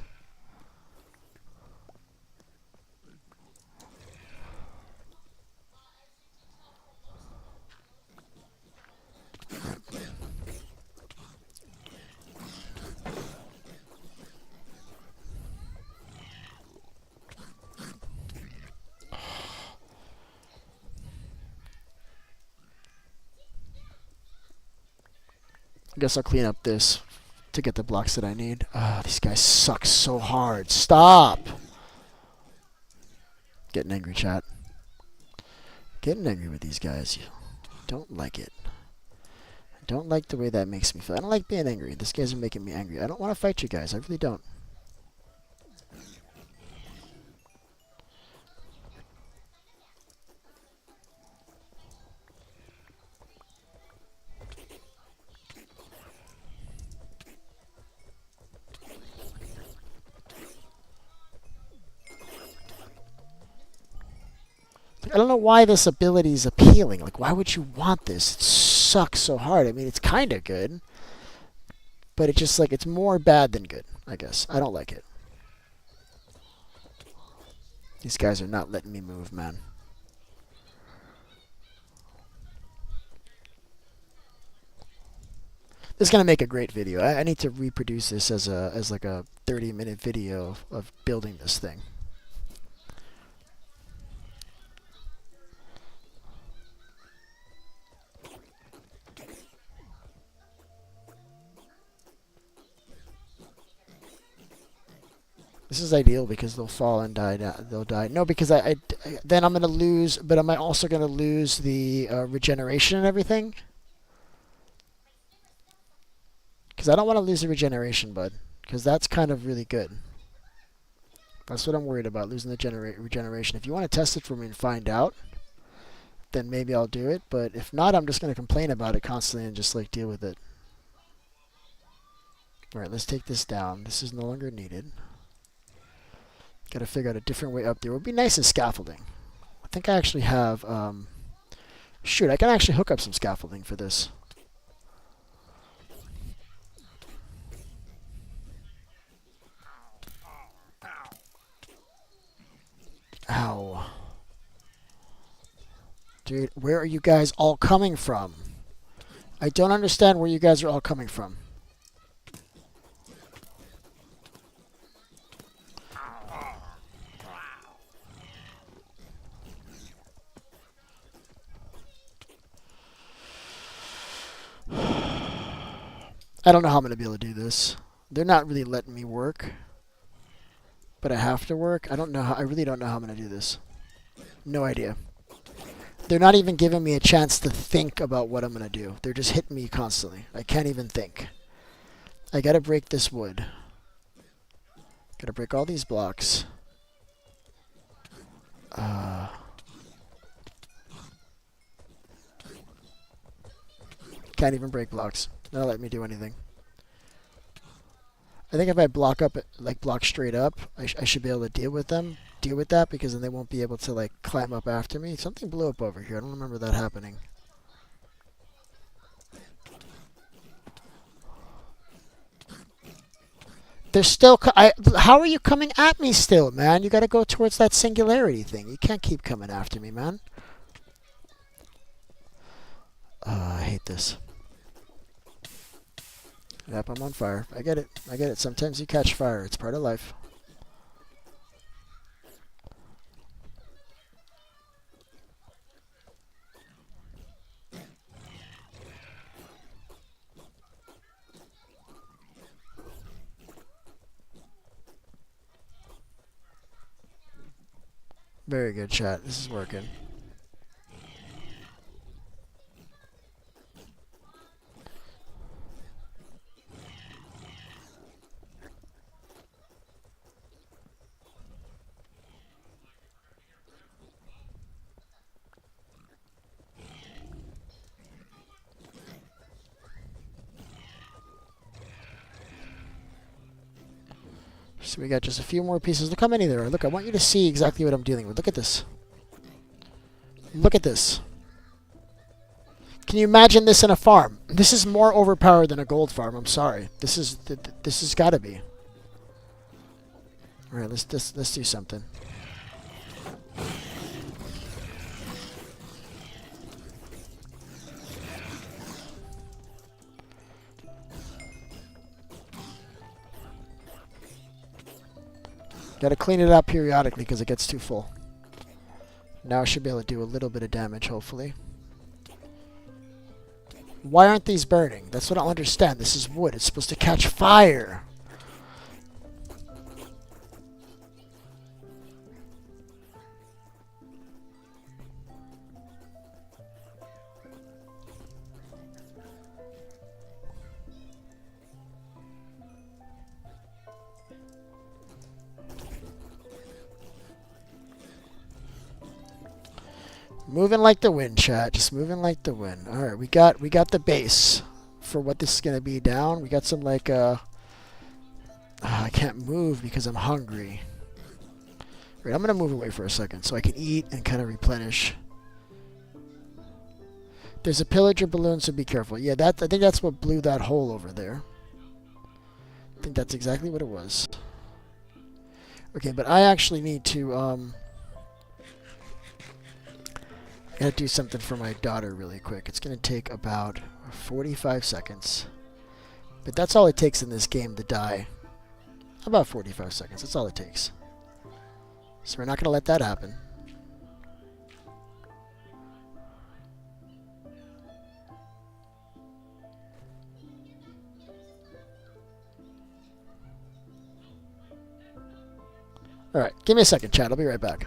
I guess I'll clean up this to get the blocks that I need. Ah, these guys suck so hard. Stop! Getting angry, chat. Getting angry with these guys. Don't like it. I don't like the way that makes me feel. I don't like being angry. These guys are making me angry. I don't want to fight you guys. I really don't. I don't know why this ability is appealing. Like, why would you want this? It sucks so hard. I mean, it's kind of good, but it's just like, it's more bad than good, I guess. I don't like it. These guys are not letting me move, man. This is gonna make a great video. I need to reproduce this as like a 30-minute video of building this thing. This is ideal because they'll fall and die. They'll die. No, because then I'm gonna lose. But am I also gonna lose the regeneration and everything? Because I don't want to lose the regeneration, bud. Because that's kind of really good. That's what I'm worried about, losing the regeneration. If you want to test it for me and find out, then maybe I'll do it. But if not, I'm just gonna complain about it constantly and just like deal with it. All right, let's take this down. This is no longer needed. Got to figure out a different way up there. It would be nice as scaffolding. I think I actually have... shoot, I can actually hook up some scaffolding for this. Ow. Dude, where are you guys all coming from? I don't understand where you guys are all coming from. I don't know how I'm going to be able to do this. They're not really letting me work. But I have to work. I don't know how. I really don't know how I'm going to do this. No idea. They're not even giving me a chance to think about what I'm going to do. They're just hitting me constantly. I can't even think. I got to break this wood. Got to break all these blocks. Can't even break blocks. Not let me do anything. I think if I block up, like block straight up, I should be able to deal with that, because then they won't be able to like climb up after me. Something blew up over here. I don't remember that happening. They're still. How are you coming at me still, man? You got to go towards that singularity thing. You can't keep coming after me, man. I hate this. Yep, I'm on fire. I get it. I get it. Sometimes you catch fire. It's part of life. Very good, chat. This is working. So we got just a few more pieces. Look how many there are. Look, I want you to see exactly what I'm dealing with. Look at this. Look at this. Can you imagine this in a farm? This is more overpowered than a gold farm. I'm sorry. This has got to be. All right, let's do something. Got to clean it up periodically because it gets too full. Now I should be able to do a little bit of damage, hopefully. Why aren't these burning? That's what I don't understand. This is wood. It's supposed to catch fire. Moving like the wind, chat. Just moving like the wind. All right, we got the base for what this is gonna be down. We got some like I can't move because I'm hungry. Right, I'm gonna move away for a second so I can eat and kind of replenish. There's a pillager balloon, so be careful. Yeah, I think that's what blew that hole over there. I think that's exactly what it was. Okay, but I actually need to I gotta do something for my daughter really quick. It's gonna take about 45 seconds. But that's all it takes in this game to die. About 45 seconds. That's all it takes. So we're not gonna let that happen. Alright, give me a second, chat. I'll be right back.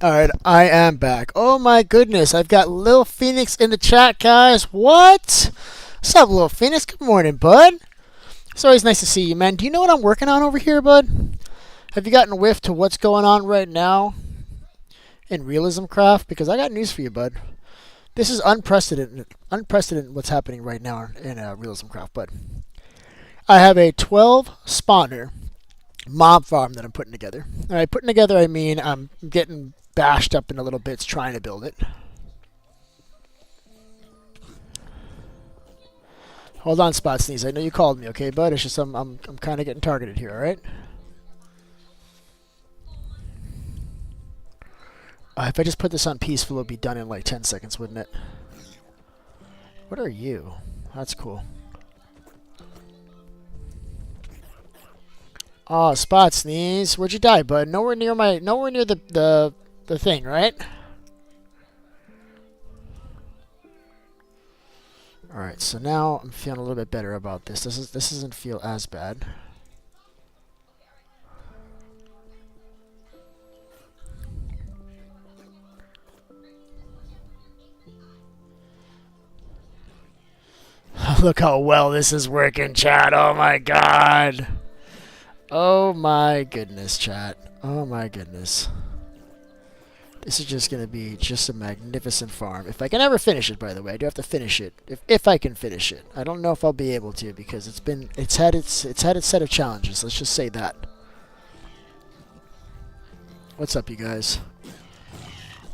Alright, I am back. Oh my goodness, I've got Lil Phoenix in the chat, guys. What? What's up, Lil Phoenix? Good morning, bud. It's always nice to see you, man. Do you know what I'm working on over here, bud? Have you gotten a whiff to what's going on right now in Realism Craft? Because I got news for you, bud. This is unprecedented what's happening right now in Realism Craft, bud. I have a 12 spawner mob farm that I'm putting together. Alright, putting together, I mean I'm getting bashed up into little bits trying to build it. Hold on, Spot Sneeze. I know you called me, okay, bud? It's just I'm kind of getting targeted here, alright? If I just put this on peaceful, it'll be done in like 10 seconds, wouldn't it? What are you? That's cool. Oh, Spot Sneeze. Where'd you die, bud? Nowhere near the thing, right? Alright, so now I'm feeling a little bit better about this. This doesn't feel as bad. Look how well this is working, chat. Oh my god. Oh my goodness, chat. Oh my goodness. This is just going to be just a magnificent farm. If I can ever finish it, by the way. I do have to finish it. If I can finish it. I don't know if I'll be able to because it's had its set of challenges. Let's just say that. What's up, you guys?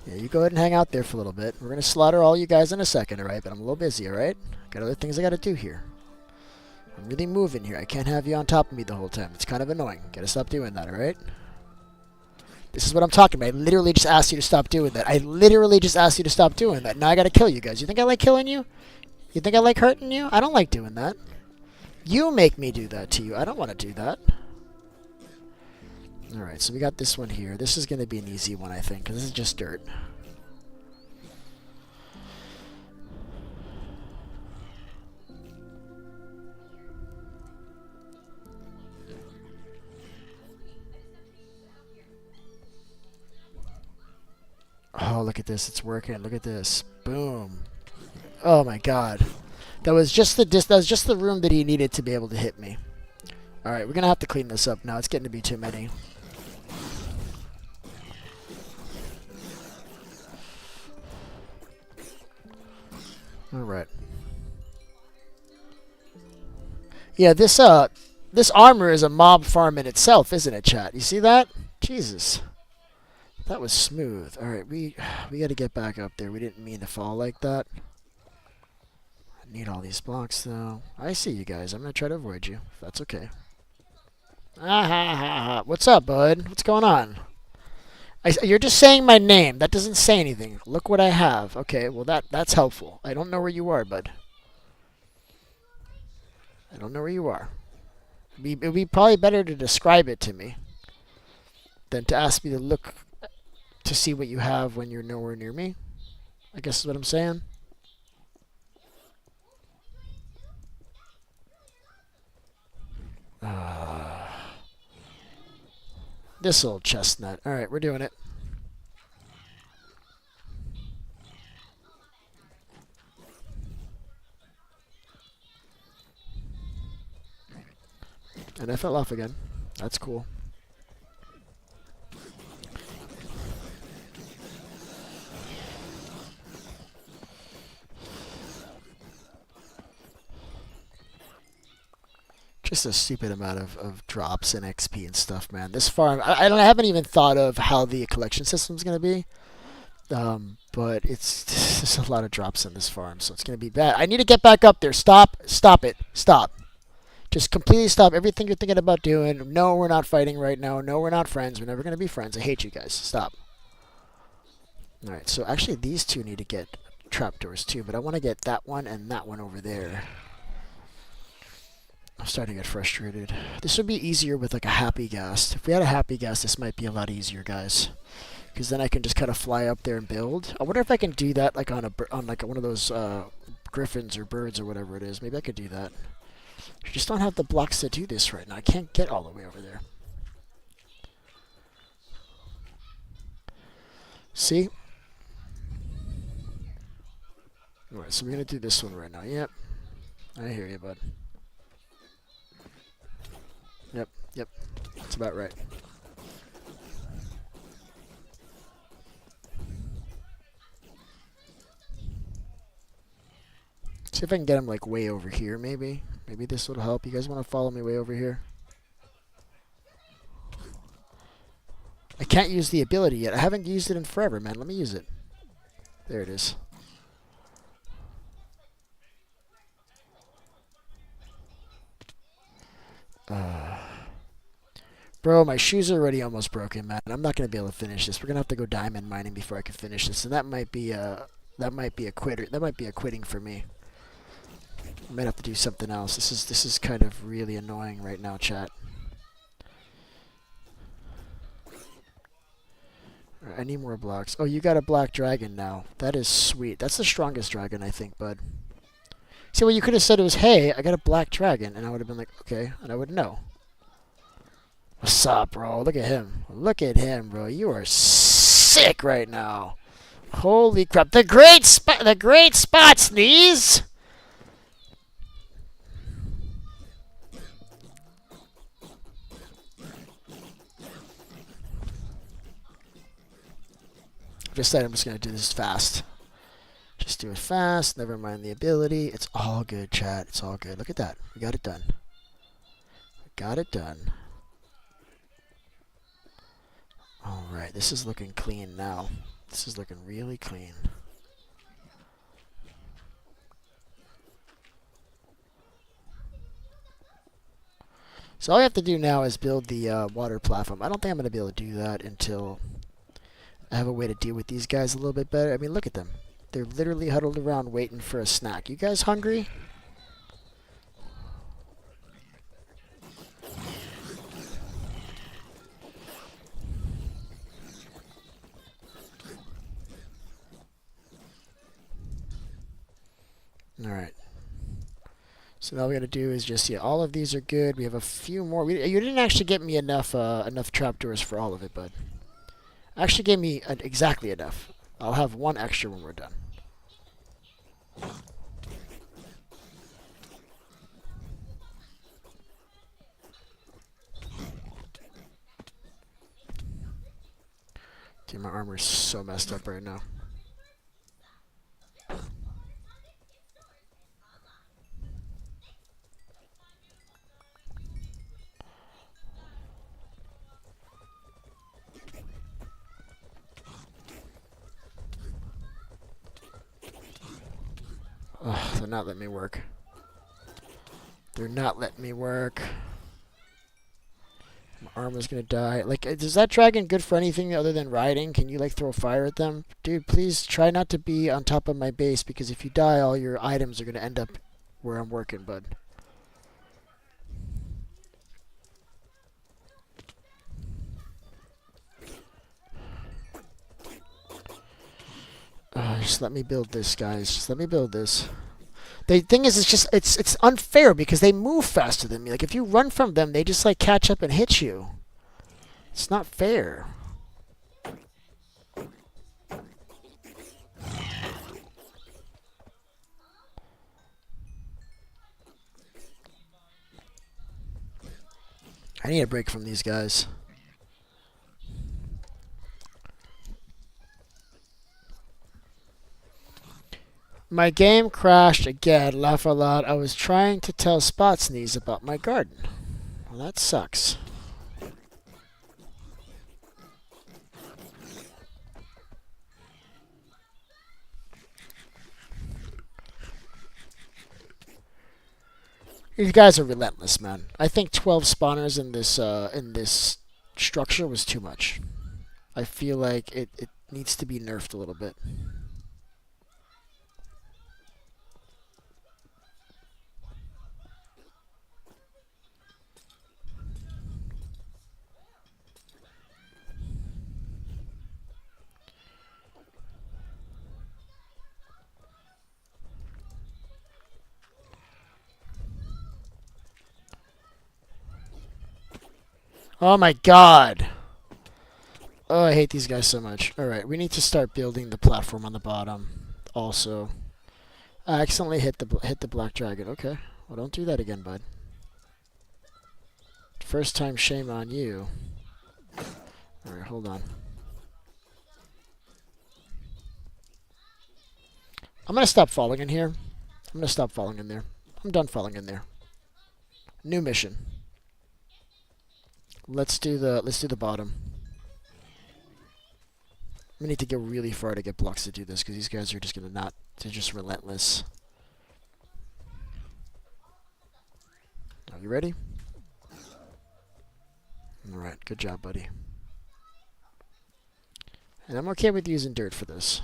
Yeah, you go ahead and hang out there for a little bit. We're going to slaughter all you guys in a second, alright? But I'm a little busy, alright? Got other things I got to do here. I'm really moving here. I can't have you on top of me the whole time. It's kind of annoying. Got to stop doing that, alright? This is what I'm talking about. I literally just asked you to stop doing that. I literally just asked you to stop doing that. Now I gotta kill you guys. You think I like killing you? You think I like hurting you? I don't like doing that. You make me do that to you. I don't want to do that. Alright, so we got this one here. This is going to be an easy one, I think, because this is just dirt. Oh, look at this. It's working. Look at this. Boom. Oh my god. That was just the room that he needed to be able to hit me. Alright, we're going to have to clean this up now. It's getting to be too many. Alright. Yeah, this armor is a mob farm in itself, isn't it, chat? You see that? Jesus. That was smooth. Alright, we got to get back up there. We didn't mean to fall like that. I need all these blocks, though. I see you guys. I'm going to try to avoid you, if that's okay. Ah, ha, ha, ha. What's up, bud? What's going on? You're just saying my name. That doesn't say anything. Look what I have. Okay, well, that's helpful. I don't know where you are, bud. I don't know where you are. It would be probably better to describe it to me than to ask me to look to see what you have when you're nowhere near me. I guess is what I'm saying. This old chestnut. Alright, we're doing it. And I fell off again. That's cool. Just a stupid amount of drops and XP and stuff, man. This farm, I haven't even thought of how the collection system's going to be. But it's just a lot of drops in this farm, so it's going to be bad. I need to get back up there. Stop it. Stop. Just completely stop everything you're thinking about doing. No, we're not fighting right now. No, we're not friends. We're never going to be friends. I hate you guys. Stop. Alright, so actually these two need to get trapdoors too, but I want to get that one and that one over there. I'm starting to get frustrated. This would be easier with like a happy ghast. If we had a happy ghast, this might be a lot easier, guys. Because then I can just kind of fly up there and build. I wonder if I can do that like on like one of those griffins or birds or whatever it is. Maybe I could do that. I just don't have the blocks to do this right now. I can't get all the way over there. See? Alright, so we're going to do this one right now. Yep. I hear you, bud. Yep. That's about right. See if I can get him like way over here, maybe. Maybe this will help. You guys want to follow me way over here? I can't use the ability yet. I haven't used it in forever, man. Let me use it. There it is. Bro, my shoes are already almost broken, man. I'm not gonna be able to finish this. We're gonna have to go diamond mining before I can finish this, and that might be a quitter. That might be a quitting for me. I might have to do something else. This is kind of really annoying right now, chat. Right, I need more blocks. Oh, you got a black dragon now. That is sweet. That's the strongest dragon, I think, bud. See, what you could have said was, hey, I got a black dragon, and I would have been like, okay, and I would know. What's up, bro? Look at him. Look at him, bro. You are sick right now. Holy crap. The great spot sneeze! Just said I'm just going to do this fast. Just do it fast. Never mind the ability. It's all good, chat. It's all good. Look at that. We got it done. We got it done. Alright, this is looking clean now. This is looking really clean. So all I have to do now is build the water platform. I don't think I'm going to be able to do that until I have a way to deal with these guys a little bit better. I mean, look at them. They're literally huddled around waiting for a snack. You guys hungry? Alright. So now all we gotta do is just, yeah, all of these are good. We have a few more. You didn't actually get me enough trapdoors for all of it, bud. Actually gave me exactly enough. I'll have one extra when we're done. Dude, my armor's so messed up right now. Ugh, they're not letting me work. They're not letting me work. My armor's gonna die. Like, is that dragon good for anything other than riding? Can you, like, throw fire at them? Dude, please try not to be on top of my base, because if you die, all your items are gonna end up where I'm working, bud. Just let me build this, guys. Just let me build this. The thing is, it's unfair because they move faster than me. Like, if you run from them, they just, like, catch up and hit you. It's not fair. I need a break from these guys. My game crashed again. Laugh a lot. I was trying to tell Spot Sneeze about my garden. Well, that sucks. These guys are relentless, man. I think 12 spawners in this structure was too much. I feel like it needs to be nerfed a little bit. Oh my god! Oh, I hate these guys so much. Alright, we need to start building the platform on the bottom. Also, I accidentally hit the black dragon. Okay, well, don't do that again, bud. First time, shame on you. Alright, hold on. I'm gonna stop falling in here. I'm gonna stop falling in there. I'm done falling in there. New mission. Let's do the bottom. We need to get really far to get blocks to do this, because these guys are just gonna not. They're just relentless. Are you ready? Alright, good job, buddy. And I'm okay with using dirt for this.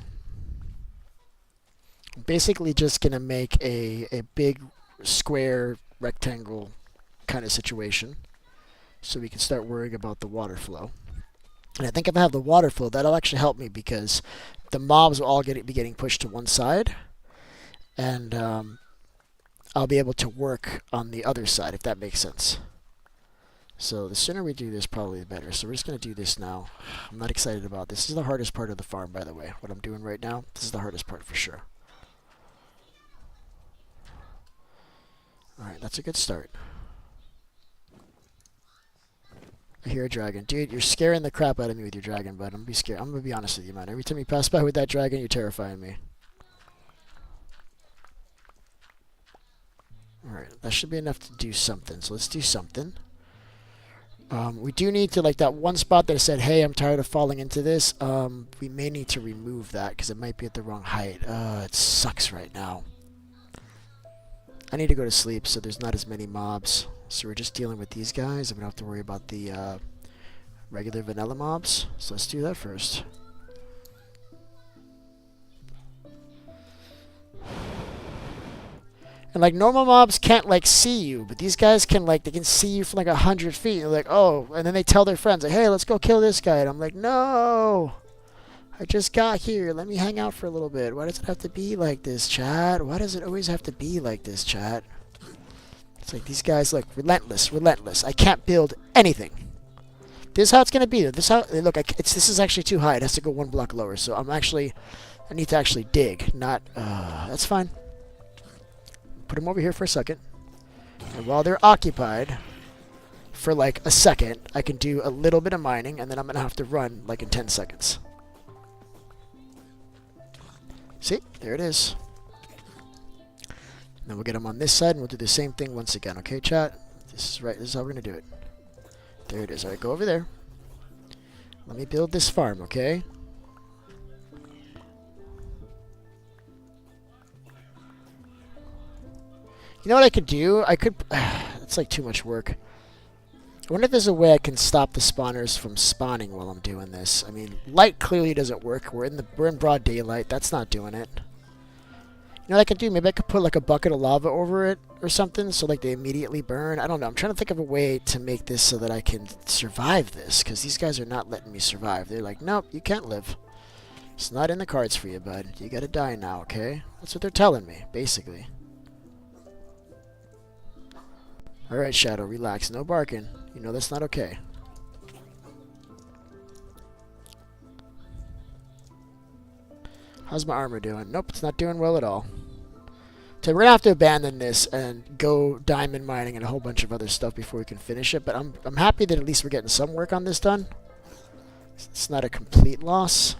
I'm basically just going to make a big square rectangle kind of situation so we can start worrying about the water flow. And I think if I have the water flow, that'll actually help me because the mobs will all be getting pushed to one side, and I'll be able to work on the other side, if that makes sense. So the sooner we do this, probably the better. So we're just going to do this now. I'm not excited about this. This is the hardest part of the farm, by the way. What I'm doing right now, this is the hardest part for sure. Alright, that's a good start. I hear a dragon. Dude, you're scaring the crap out of me with your dragon, bud. I'm gonna be scared. I'm gonna be honest with you, man. Every time you pass by with that dragon, you're terrifying me. Alright, that should be enough to do something. So let's do something. We do need to, like that one spot that I said, hey, I'm tired of falling into this. We may need to remove that because it might be at the wrong height. It sucks right now. I need to go to sleep so there's not as many mobs. So we're just dealing with these guys and we don't have to worry about the regular vanilla mobs. So let's do that first. And like normal mobs can't like see you, but these guys can, like, they can see you from like 100 feet. They're like, oh, and then they tell their friends, like, hey, let's go kill this guy. And I'm like, no, I just got here. Let me hang out for a little bit. Why does it have to be like this, chat? Why does it always have to be like this, chat? It's like these guys, like, relentless, relentless. I can't build anything. This is how it's gonna be. This how look. This is actually too high. It has to go one block lower. So I need to actually dig. Not. That's fine. Put them over here for a second. And while they're occupied for like a second, I can do a little bit of mining, and then I'm gonna have to run like in 10 seconds. See, there it is. Then we'll get them on this side, and we'll do the same thing once again. Okay, chat? This is right. This is how we're going to do it. There it is. All right, go over there. Let me build this farm, okay? You know what I could do? I could... it's like too much work. I wonder if there's a way I can stop the spawners from spawning while I'm doing this. I mean, light clearly doesn't work. We're in broad daylight. That's not doing it. You know what I could do? Maybe I could put like a bucket of lava over it or something so like they immediately burn. I don't know. I'm trying to think of a way to make this so that I can survive this, because these guys are not letting me survive. They're like, nope, you can't live. It's not in the cards for you, bud. You gotta die now, okay? That's what they're telling me, basically. Alright, Shadow, relax. No barking. You know that's not okay. How's my armor doing? Nope, it's not doing well at all. So we're going to have to abandon this and go diamond mining and a whole bunch of other stuff before we can finish it. But I'm happy that at least we're getting some work on this done. It's not a complete loss.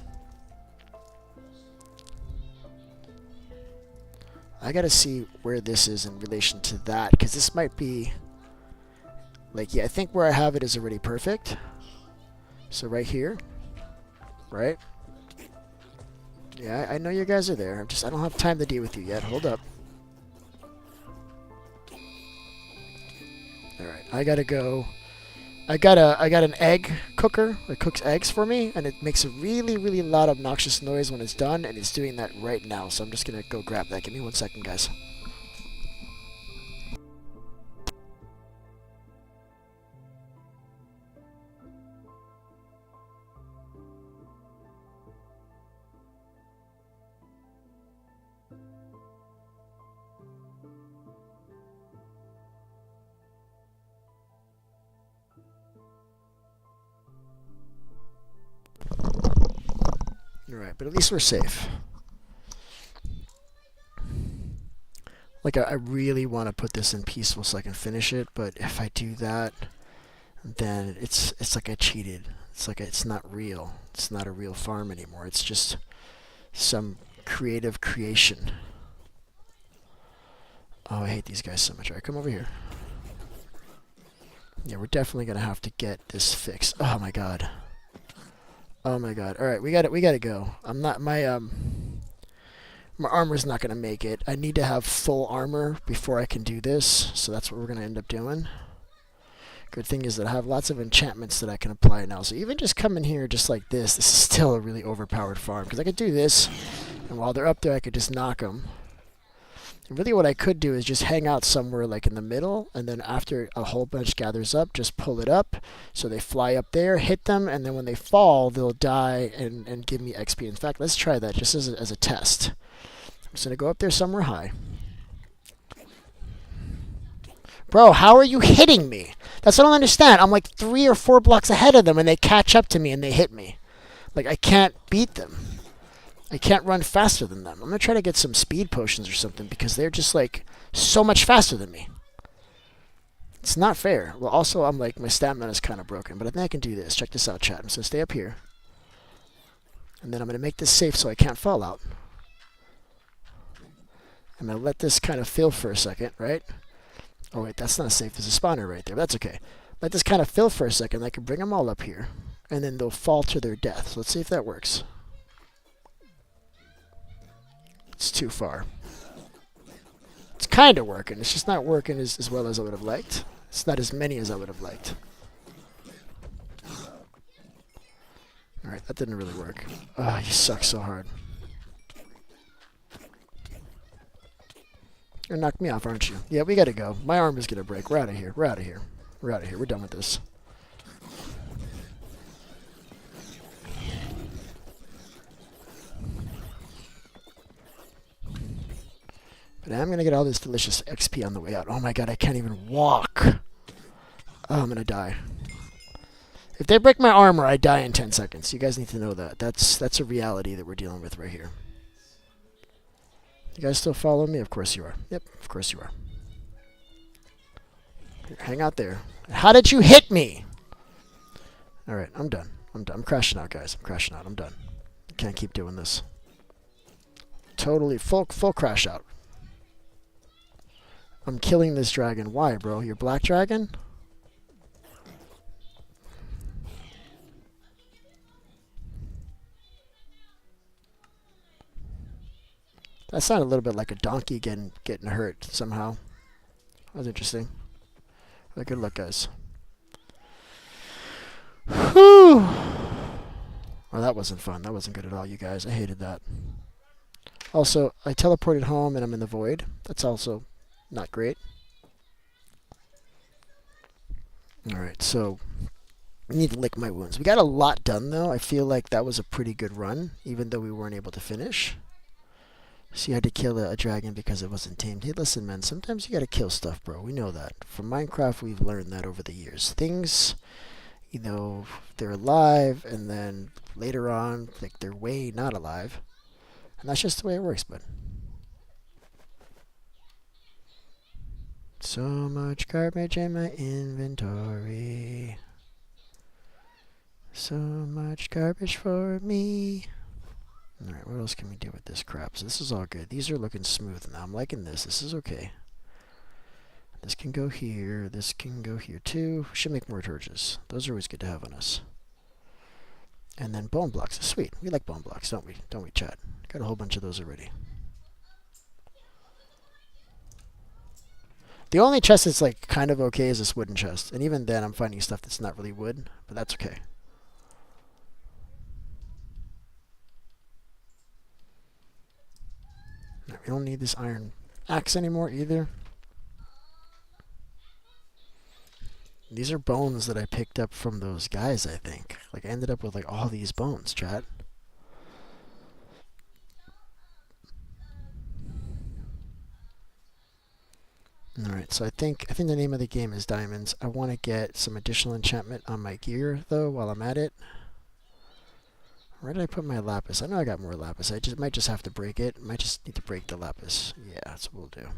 I got to see where this is in relation to that, because this might be... like, yeah, I think where I have it is already perfect. So right here. Right? Yeah, I know you guys are there. I don't have time to deal with you yet. Hold up. Alright, I gotta go. I got an egg cooker that cooks eggs for me, and it makes a really, really loud, obnoxious noise when it's done, and it's doing that right now. So I'm just gonna go grab that. Give me 1 second, guys. Alright, but at least we're safe. Like, I really want to put this in peaceful so I can finish it, but if I do that, then it's like I cheated. It's like it's not real. It's not a real farm anymore. It's just some creative creation. Oh, I hate these guys so much. Alright, come over here. Yeah, we're definitely going to have to get this fixed. Oh my god. Oh my god. Alright, we gotta go. I'm not my armor's not gonna make it. I need to have full armor before I can do this, so that's what we're gonna end up doing. Good thing is that I have lots of enchantments that I can apply now. So even just coming here just like this is still a really overpowered farm. Because I could do this, and while they're up there, I could just knock them. And really what I could do is just hang out somewhere like in the middle, and then after a whole bunch gathers up, just pull it up. So they fly up there, hit them, and then when they fall, they'll die and give me XP. In fact, let's try that just as a test. I'm just going to go up there somewhere high. Bro, how are you hitting me? That's what I don't understand. I'm like 3 or 4 blocks ahead of them, and they catch up to me, and they hit me. Like, I can't beat them. I can't run faster than them. I'm going to try to get some speed potions or something, because they're just, like, so much faster than me. It's not fair. Well, also, I'm like, my stamina is kind of broken, but I think I can do this. Check this out, chat. I'm just going to stay up here. And then I'm going to make this safe so I can't fall out. I'm going to let this kind of fill for a second, right? Oh, wait, that's not safe. There's a spawner right there. That's okay. Let this kind of fill for a second. I can bring them all up here, and then they'll fall to their death. So let's see if that works. It's too far. It's kind of working. It's just not working as well as I would have liked. It's not as many as I would have liked. Alright, that didn't really work. Oh, you suck so hard. You're gonna knock me off, aren't you? Yeah, we gotta go. My arm is gonna break. We're out of here. We're out of here. We're out of here. We're done with this. But I'm gonna get all this delicious XP on the way out. Oh my god, I can't even walk. Oh, I'm gonna die. If they break my armor, I die in 10 seconds. You guys need to know that. That's a reality that we're dealing with right here. You guys still follow me? Of course you are. Yep, of course you are. Here, hang out there. How did you hit me? Alright, I'm done. I'm done. I'm crashing out, guys. I'm crashing out. I'm done. I can't keep doing this. Totally full crash out. I'm killing this dragon. Why, bro? You're black dragon? That sounded a little bit like a donkey getting hurt somehow. That was interesting. But good luck, guys. Whew. Well, that wasn't fun. That wasn't good at all, you guys. I hated that. Also, I teleported home and I'm in the void. That's also not great. Alright, so I need to lick my wounds. We got a lot done, though. I feel like that was a pretty good run, even though we weren't able to finish. So you had to kill a dragon because it wasn't tamed. Hey, listen, man, sometimes you gotta kill stuff, bro. We know that. From Minecraft, we've learned that over the years. Things, you know, they're alive, and then later on, like, they're way not alive. And that's just the way it works, bud. So much garbage in my inventory. So much garbage for me. Alright, what else can we do with this crap? So this is all good. These are looking smooth now. I'm liking this. This is okay. This can go here. This can go here too. We should make more torches. Those are always good to have on us. And then bone blocks. Sweet. We like bone blocks, don't we? Don't we, chat? Got a whole bunch of those already. The only chest that's like kind of okay is this wooden chest. And even then I'm finding stuff that's not really wood, but that's okay. We don't need this iron axe anymore either. These are bones that I picked up from those guys, I think. Like, I ended up with like all these bones, chat. Alright, so I think the name of the game is Diamonds. I want to get some additional enchantment on my gear, though, while I'm at it. Where did I put my lapis? I know I got more lapis. I might just have to break it. Might just need to break the lapis. Yeah, that's what we'll do.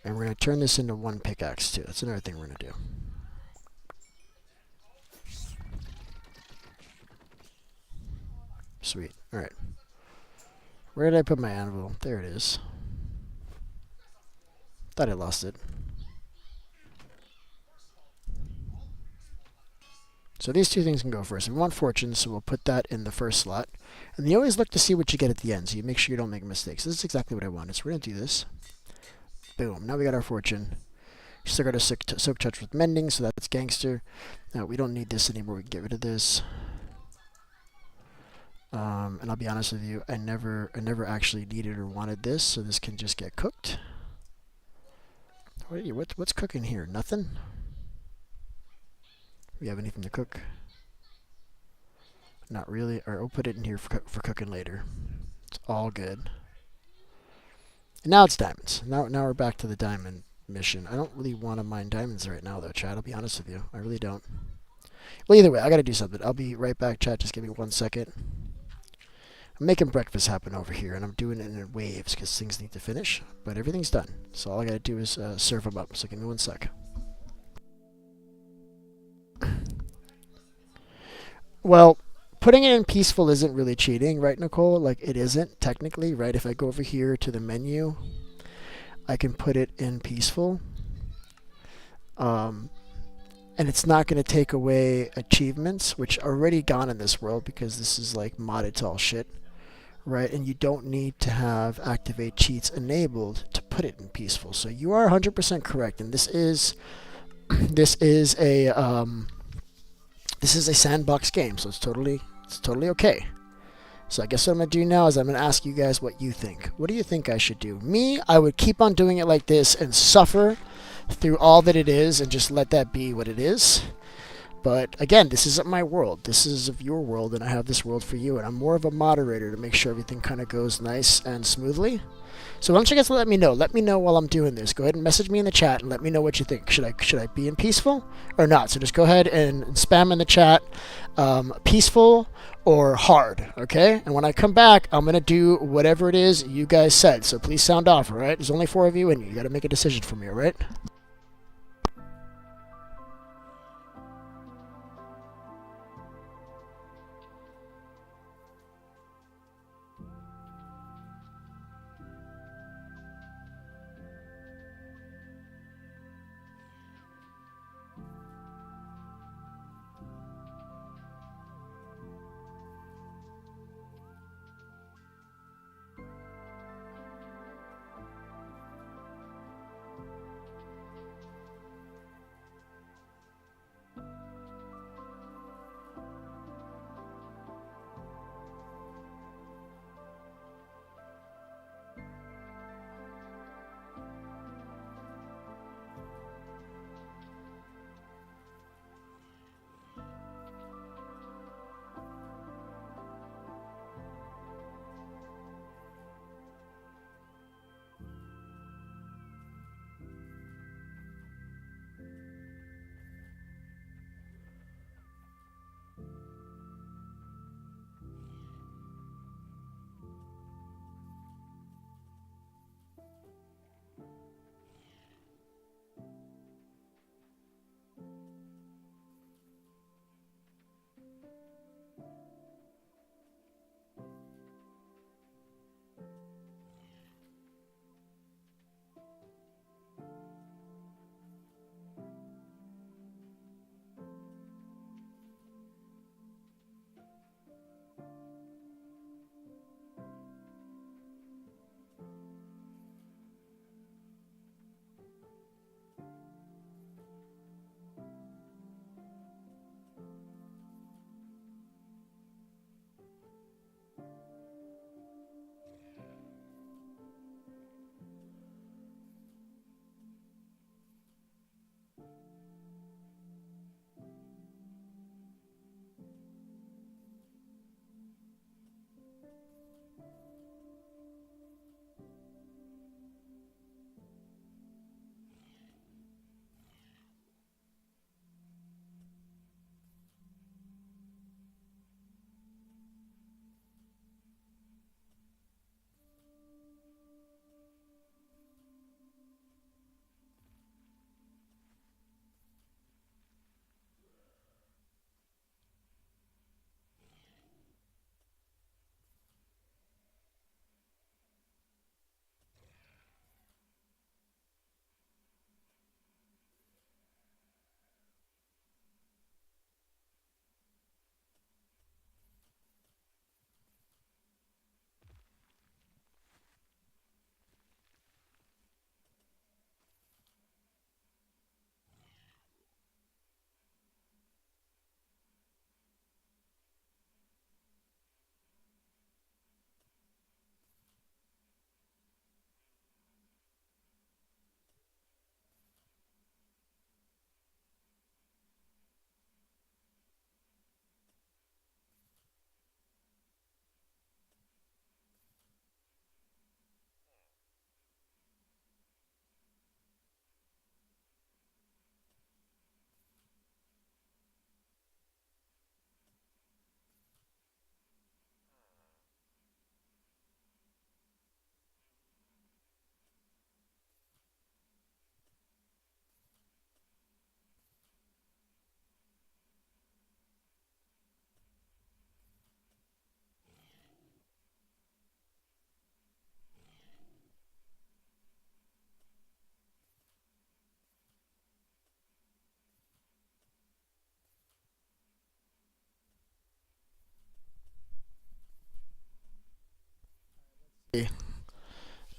And we're going to turn this into one pickaxe, too. That's another thing we're going to do. Sweet. Alright. Where did I put my anvil? There it is. Thought I lost it. So these two things can go first. We want fortune, so we'll put that in the first slot. And you always look to see what you get at the end, so you make sure you don't make mistakes. This is exactly what I wanted. So we're going to do this. Boom. Now we got our fortune. Still got a soak touch with mending, so that's gangster. Now we don't need this anymore. We can get rid of this. And I'll be honest with you, I never actually needed or wanted this, so this can just get cooked. What's cooking here? Nothing? We have anything to cook? Not really. Alright, we'll put it in here for cooking later. It's all good. And now it's diamonds. Now we're back to the diamond mission. I don't really want to mine diamonds right now, though, chat. I'll be honest with you. I really don't. Well, either way, I got to do something. I'll be right back, chat. Just give me 1 second. I'm making breakfast happen over here, and I'm doing it in waves because things need to finish. But everything's done. So all I got to do is serve them up. So give me 1 sec. Well, putting it in peaceful isn't really cheating, right, Nicole? Like, it isn't, technically, right? If I go over here to the menu, I can put it in peaceful. And it's not going to take away achievements, which are already gone in this world because this is, like, modded to all shit, right? And you don't need to have activate cheats enabled to put it in peaceful. So you are 100% correct, and this is a sandbox game, so it's totally okay. So I guess what I'm going to do now is I'm going to ask you guys what you think. What do you think I should do? Me, I would keep on doing it like this and suffer through all that it is and just let that be what it is. But again, this isn't my world. This is of your world, and I have this world for you, and I'm more of a moderator to make sure everything kind of goes nice and smoothly. So why don't you guys let me know? Let me know while I'm doing this. Go ahead and message me in the chat and let me know what you think. Should I be in peaceful or not? So just go ahead and spam in the chat, peaceful or hard, okay? And when I come back, I'm gonna do whatever it is you guys said. So please sound off, all right? There's only 4 of you, and you got to make a decision for me, all right?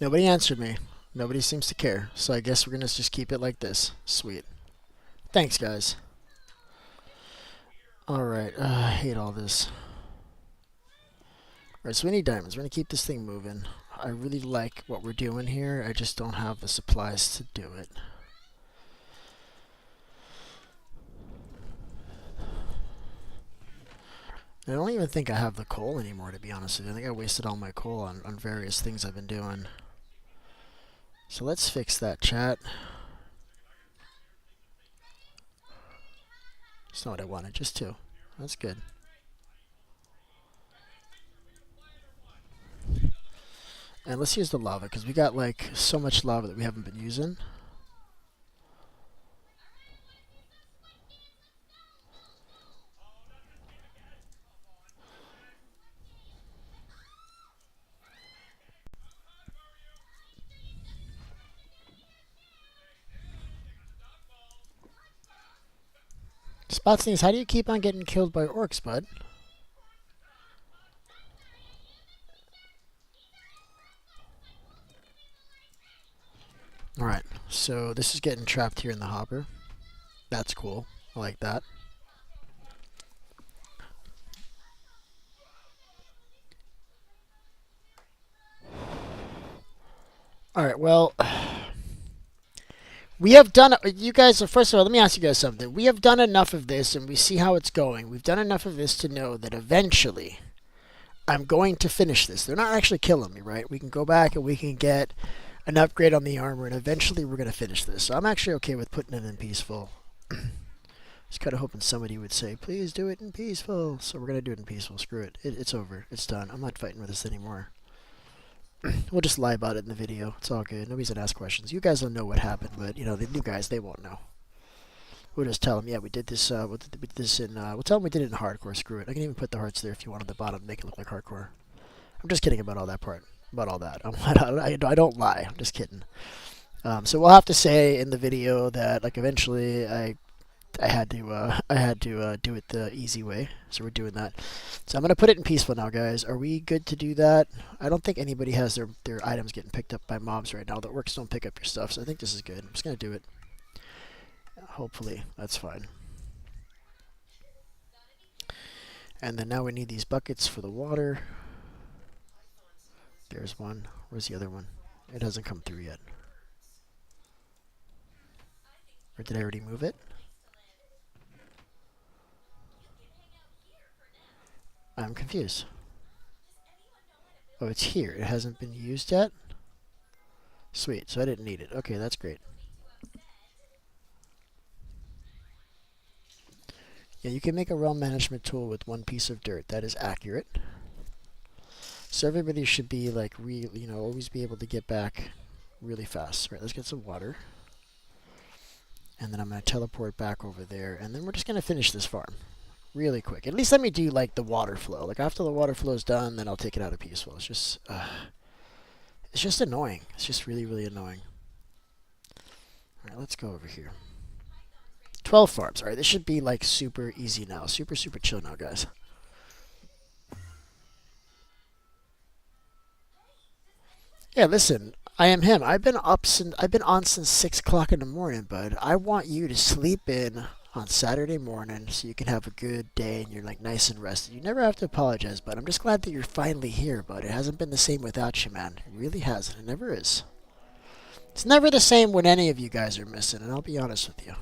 Nobody answered me. Nobody seems to care. So I guess we're going to just keep it like this. Sweet. Thanks, guys. Alright, I hate all this. Alright, so we need diamonds. We're going to keep this thing moving. I really like what we're doing here. I just don't have the supplies to do it. I don't even think I have the coal anymore, to be honest with you. I think I wasted all my coal on various things I've been doing. So let's fix that, chat. That's not what I wanted, just 2. That's good. And let's use the lava, because we got like so much lava that we haven't been using. Spot Sneeze, how do you keep on getting killed by orcs, bud? Alright, so this is getting trapped here in the hopper. That's cool. I like that. Alright, well, we have done, you guys, first of all, let me ask you guys something. We have done enough of this, and we see how it's going. We've done enough of this to know that eventually I'm going to finish this. They're not actually killing me, right? We can go back and we can get an upgrade on the armor, and eventually we're going to finish this. So I'm actually okay with putting it in peaceful. Just kind of hoping somebody would say, please do it in peaceful. So we're going to do it in peaceful. Screw it. It's over. It's done. I'm not fighting with this anymore. We'll just lie about it in the video. It's all good. Nobody's going to ask questions. You guys don't know what happened, but, you know, the new guys, they won't know. We'll just tell them, yeah, we did this, we did this in, we'll tell them we did it in hardcore. Screw it. I can even put the hearts there if you want on the bottom to make it look like hardcore. I'm just kidding about all that part. About all that. I don't lie. I'm just kidding. So we'll have to say in the video that, like, eventually I had to do it the easy way. So we're doing that. So I'm gonna put it in peaceful now, guys. Are we good to do that? I don't think anybody has their items getting picked up by mobs right now. The orcs don't pick up your stuff, so I think this is good. I'm just gonna do it. Hopefully that's fine. And then now we need these buckets for the water. There's one. Where's the other one? It hasn't come through yet. Or did I already move it? I'm confused. Oh, it's here. It hasn't been used yet? Sweet, so I didn't need it. Okay, that's great. Yeah, you can make a realm management tool with 1 piece of dirt. That is accurate. So everybody should be like, always be able to get back really fast. Right, let's get some water. And then I'm going to teleport back over there. And then we're just going to finish this farm really quick. At least let me do like the water flow. Like after the water flow is done, then I'll take it out of peaceful. It's just annoying. It's just really, really annoying. Alright, let's go over here. 12 farms. Alright, this should be like super easy now. Super, super chill now, guys. Yeah, listen, I am him. I've been on since 6 o'clock in the morning, bud. I want you to sleep in on Saturday morning so you can have a good day and you're like nice and rested. You never have to apologize, bud. I'm just glad that you're finally here, bud. It hasn't been the same without you, man. It really hasn't. It never is. It's never the same when any of you guys are missing, and I'll be honest with you.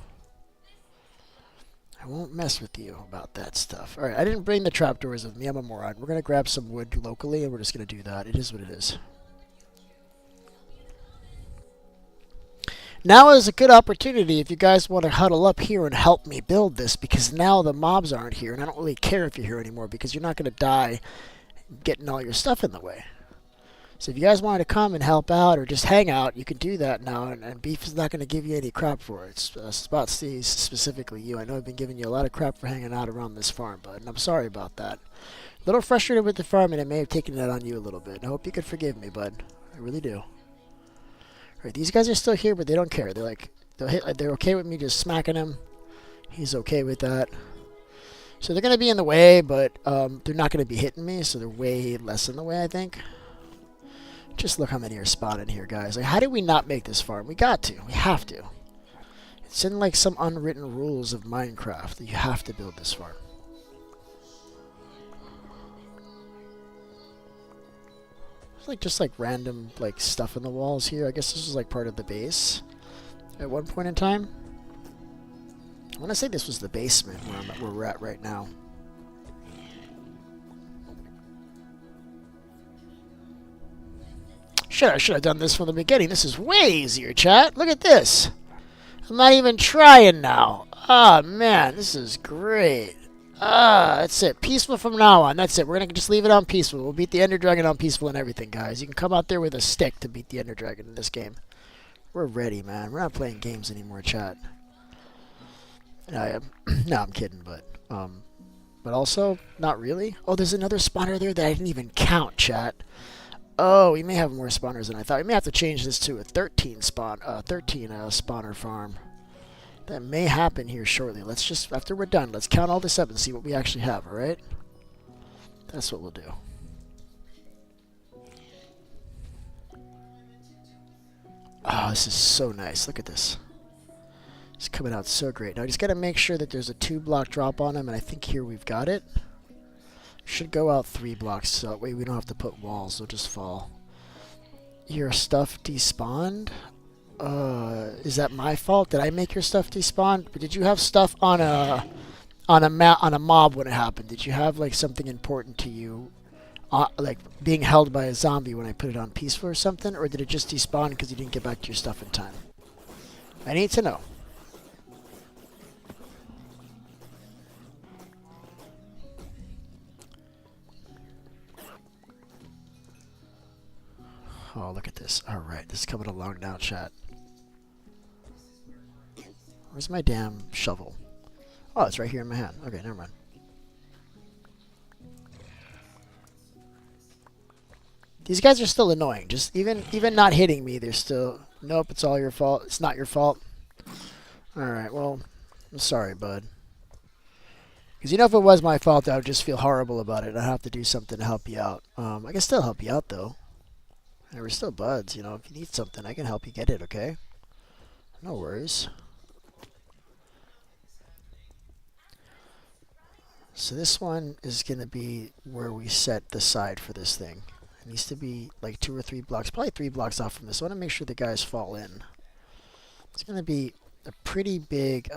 I won't mess with you about that stuff. Alright, I didn't bring the trapdoors with me. I'm a moron. We're going to grab some wood locally, and we're just going to do that. It is what it is. Now is a good opportunity if you guys want to huddle up here and help me build this, because now the mobs aren't here, and I don't really care if you're here anymore, because you're not going to die getting all your stuff in the way. So if you guys wanted to come and help out or just hang out, you can do that now, and Beef is not going to give you any crap for it. Spot C's, specifically you. I know I've been giving you a lot of crap for hanging out around this farm, bud, and I'm sorry about that. A little frustrated with the farm, and I may have taken that on you a little bit. I hope you could forgive me, bud. I really do. Right, these guys are still here, but they don't care. They're like, they're okay with me just smacking him. He's okay with that. So they're going to be in the way, but they're not going to be hitting me, so they're way less in the way, I think. Just look how many are spawning here, guys. Like, how do we not make this farm? We got to. We have to. It's in like some unwritten rules of Minecraft that you have to build this farm. There's like just like random like stuff in the walls here. I guess this was like part of the base at one point in time. I want to say this was the basement where we're at right now. I should have done this from the beginning. This is way easier, chat. Look at this. I'm not even trying now. Ah, man, this is great. Ah, that's it. Peaceful from now on. That's it. We're going to just leave it on peaceful. We'll beat the Ender Dragon on peaceful and everything, guys. You can come out there with a stick to beat the Ender Dragon in this game. We're ready, man. We're not playing games anymore, chat. No, I'm kidding, but also, not really. Oh, there's another spawner there that I didn't even count, chat. Oh, we may have more spawners than I thought. We may have to change this to a 13 spawner farm. That may happen here shortly. Let's just, after we're done, let's count all this up and see what we actually have, alright? That's what we'll do. Oh, this is so nice. Look at this. It's coming out so great. Now, I just got to make sure that there's a 2-block drop on them, and I think here we've got it. Should go out 3 blocks, so that way we don't have to put walls, they'll just fall. Your stuff despawned? Is that my fault? Did I make your stuff despawn? But did you have stuff on a mob when it happened? Did you have like something important to you, like being held by a zombie when I put it on peaceful or something, or did it just despawn because you didn't get back to your stuff in time? I need to know. Oh, look at this. Alright, this is coming along now, chat. Where's my damn shovel? Oh, it's right here in my hand. Okay, never mind. These guys are still annoying. Just even not hitting me, they're still... Nope, it's all your fault. It's not your fault. Alright, well, I'm sorry, bud. Because you know if it was my fault, I would just feel horrible about it. I'd have to do something to help you out. I can still help you out, though. And we're still buds, you know. If you need something, I can help you get it, okay? No worries. So this one is going to be where we set the side for this thing. It needs to be like 2 or 3 blocks, probably 3 blocks off from this. I want to make sure the guys fall in. It's going to be a pretty big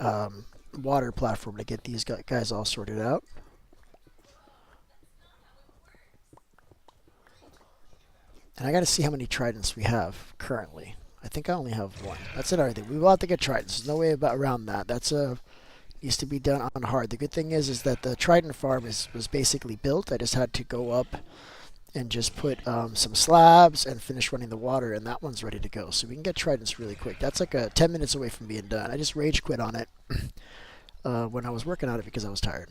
water platform to get these guys all sorted out. And I got to see how many tridents we have currently. I think I only have 1. That's another thing. We will have to get tridents. There's no way around that. That's needs to be done on hard. The good thing is that the trident farm was basically built. I just had to go up and just put some slabs and finish running the water, and that one's ready to go. So we can get tridents really quick. That's like 10 minutes away from being done. I just rage quit on it when I was working on it because I was tired.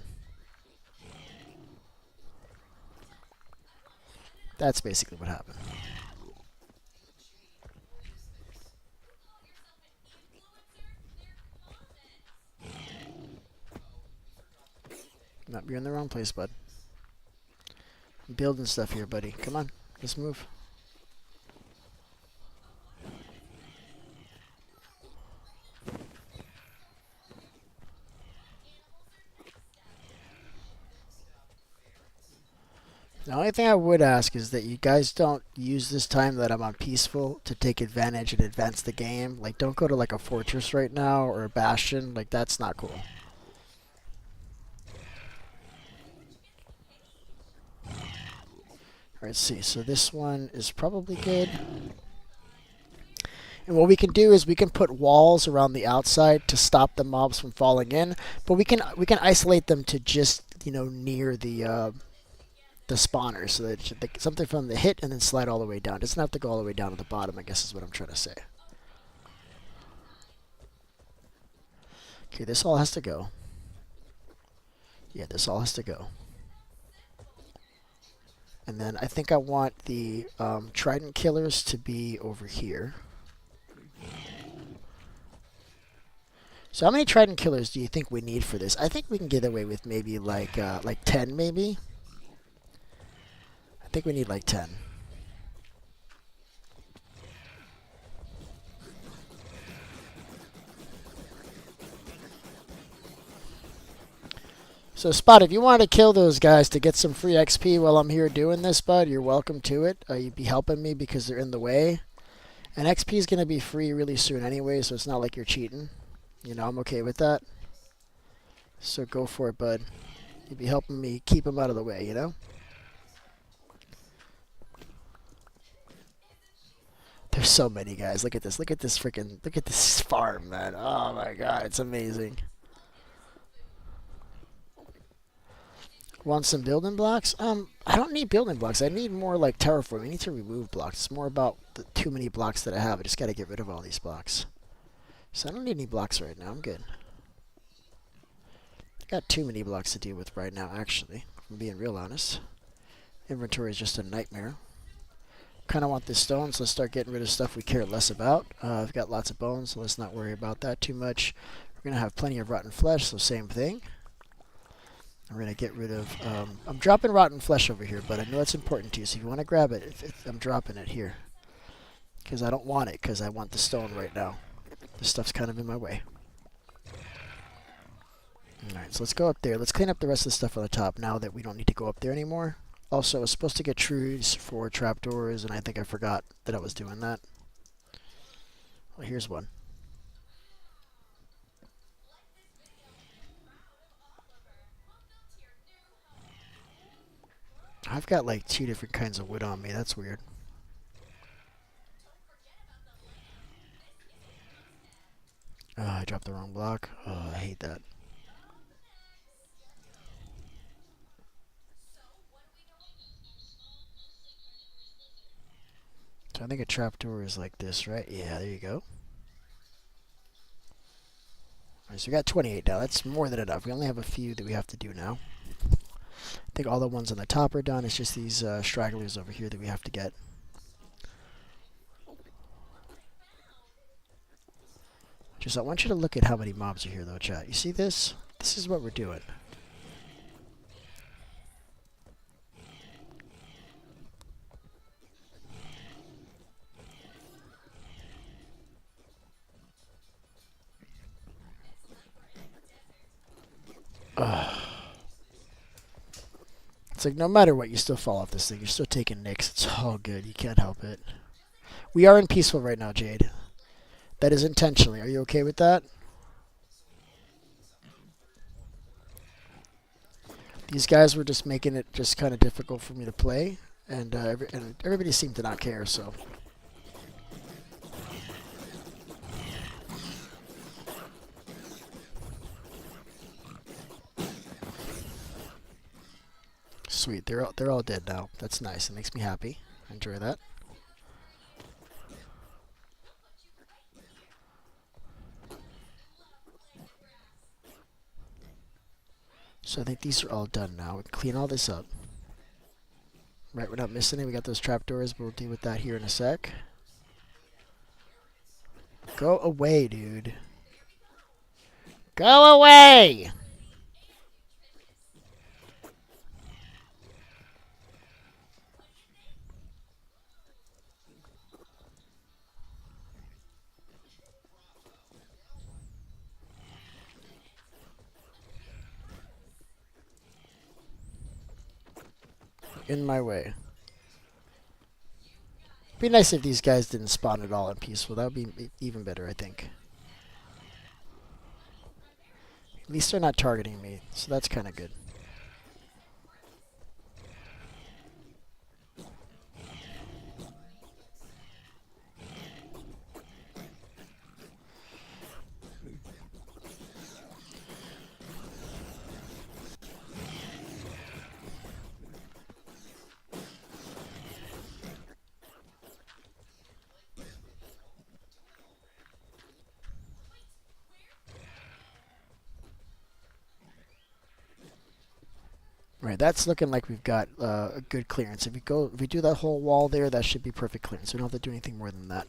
That's basically what happened. Nope, you're in the wrong place, bud. I'm building stuff here, buddy. Come on, let's move. The only thing I would ask is that you guys don't use this time that I'm on peaceful to take advantage and advance the game. Like, don't go to like a fortress right now or a bastion. Like, that's not cool. Alright, let's see. So this one is probably good. And what we can do is we can put walls around the outside to stop the mobs from falling in, but we can isolate them to just, you know, near the spawner, so that something from the hit and then slide all the way down. It doesn't have to go all the way down to the bottom, I guess is what I'm trying to say. Okay, this all has to go. Yeah, this all has to go. And then I think I want the trident killers to be over here. So how many trident killers do you think we need for this? I think we can get away with maybe like 10 maybe. I think we need like 10. So, Spot, if you wanted to kill those guys to get some free XP while I'm here doing this, bud, you're welcome to it. You'd be helping me because they're in the way. And XP is going to be free really soon anyway, so it's not like you're cheating. You know, I'm okay with that. So go for it, bud. You'd be helping me keep them out of the way, you know? There's so many guys. Look at this. Look at this freaking. Look at this farm, man. Oh my god, it's amazing. Want some building blocks? I don't need building blocks. I need more like terraform. I need to remove blocks. It's more about the too many blocks that I have. I just gotta get rid of all these blocks. So I don't need any blocks right now. I'm good. I got too many blocks to deal with right now, actually. If I'm being real honest. Inventory is just a nightmare. Kind of want this stone, so let's start getting rid of stuff we care less about. I've got lots of bones, so let's not worry about that too much. We're going to have plenty of rotten flesh, so same thing. We're going to get rid of... I'm dropping rotten flesh over here, but I know it's important to you, so if you want to grab it, I'm dropping it here. Because I don't want it, because I want the stone right now. This stuff's kind of in my way. Alright, so let's go up there. Let's clean up the rest of the stuff on the top now that we don't need to go up there anymore. Also, I was supposed to get trees for trapdoors, and I think I forgot that I was doing that. Well, here's one. I've got like 2 different kinds of wood on me. That's weird. I dropped the wrong block. Oh, I hate that. So I think a trapdoor is like this, right? Yeah, there you go. Alright, so we got 28 now. That's more than enough. We only have a few that we have to do now. I think all the ones on the top are done. It's just these stragglers over here that we have to get. Just I want you to look at how many mobs are here, though, chat. You see this? This is what we're doing. It's like no matter what, you still fall off this thing. You're still taking nicks. It's all good. You can't help it. We are in peaceful right now, Jade. That is intentionally. Are you okay with that? These guys were just making it just kind of difficult for me to play, and everybody seemed to not care, so... Sweet, they're all dead now. That's nice. It makes me happy. I enjoy that. So I think these are all done now. We can clean all this up. Right, we're not missing it. We got those trapdoors, but we'll deal with that here in a sec. Go away, dude. Go away! In my way. Be nice if these guys didn't spawn at all in peaceful. That would be even better, I think. At least they're not targeting me, so that's kind of good. Right, that's looking like we've got a good clearance. If we do that whole wall there, that should be perfect clearance. We don't have to do anything more than that.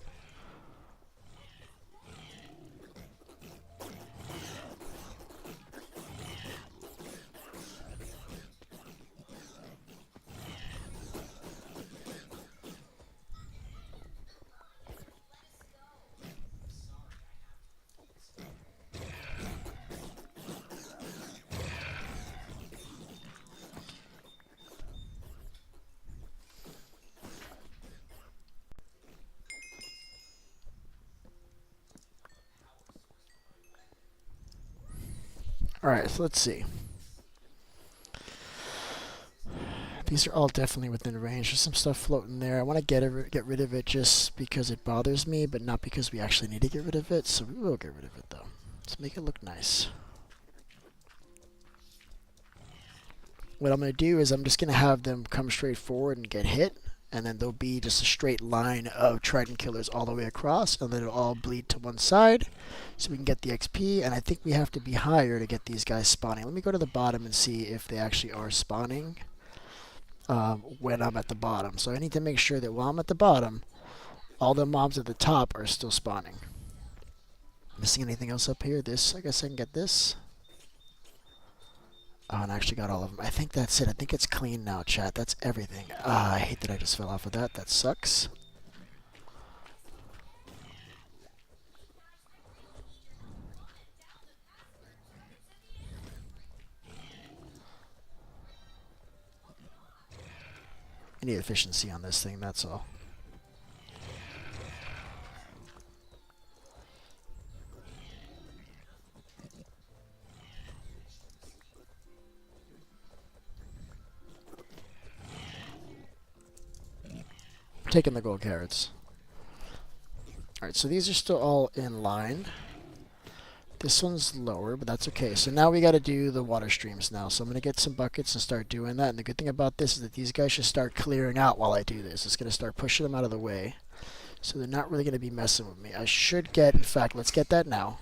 Alright, so let's see. These are all definitely within range. There's some stuff floating there. I want to get rid of it just because it bothers me, but not because we actually need to get rid of it. So we will get rid of it though. Let's make it look nice. What I'm going to do is I'm just going to have them come straight forward and get hit, and then there'll be just a straight line of Trident Killers all the way across, and then it'll all bleed to one side so we can get the XP, and I think we have to be higher to get these guys spawning. Let me go to the bottom and see if they actually are spawning when I'm at the bottom. So I need to make sure that while I'm at the bottom, all the mobs at the top are still spawning. Missing anything else up here? This, I guess I can get this. Oh, and I actually got all of them. I think that's it. I think it's clean now, chat. That's everything. Ah, I hate that I just fell off of that. That sucks. I need efficiency on this thing, that's all. I'm taking the gold carrots. Alright, so these are still all in line. This one's lower, but that's okay. So now we got to do the water streams now. So I'm going to get some buckets and start doing that. And the good thing about this is that these guys should start clearing out while I do this. It's going to start pushing them out of the way. So they're not really going to be messing with me. I should get, in fact, let's get that now.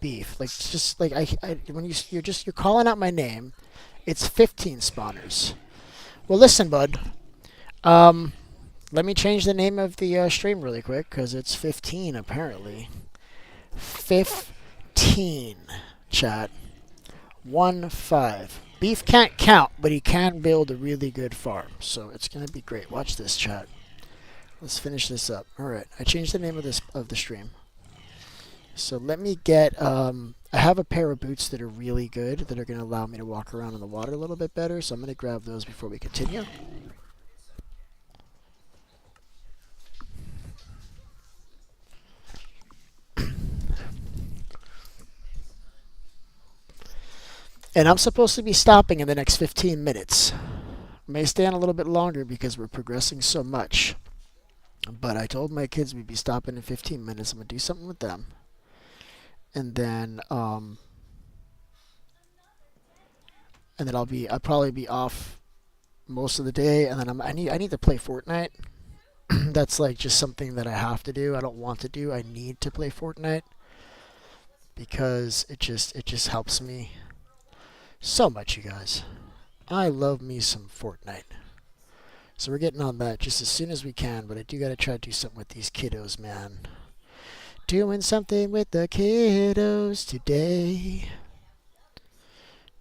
Beef. Like, just like when you're calling out my name, it's 15 spawners. Well, listen, bud. Let me change the name of the stream really quick because it's 15 apparently. 15, chat. 1-5. Beef can't count, but he can build a really good farm, so it's gonna be great. Watch this, chat. Let's finish this up. All right, I changed the name of the stream. So let me get. I have a pair of boots that are really good that are gonna allow me to walk around in the water a little bit better. So I'm gonna grab those before we continue. And I'm supposed to be stopping in the next 15 minutes. May stay on a little bit longer because we're progressing so much. But I told my kids we'd be stopping in 15 minutes. I'm going to do something with them. And then I'll probably be off most of the day, and then I need to play Fortnite. That's like just something that I have to do. I don't want to do. I need to play Fortnite because it just helps me so much, you guys. I love me some Fortnite. So we're getting on that just as soon as we can, but I do got to try to do something with these kiddos, man. Doing something with the kiddos today.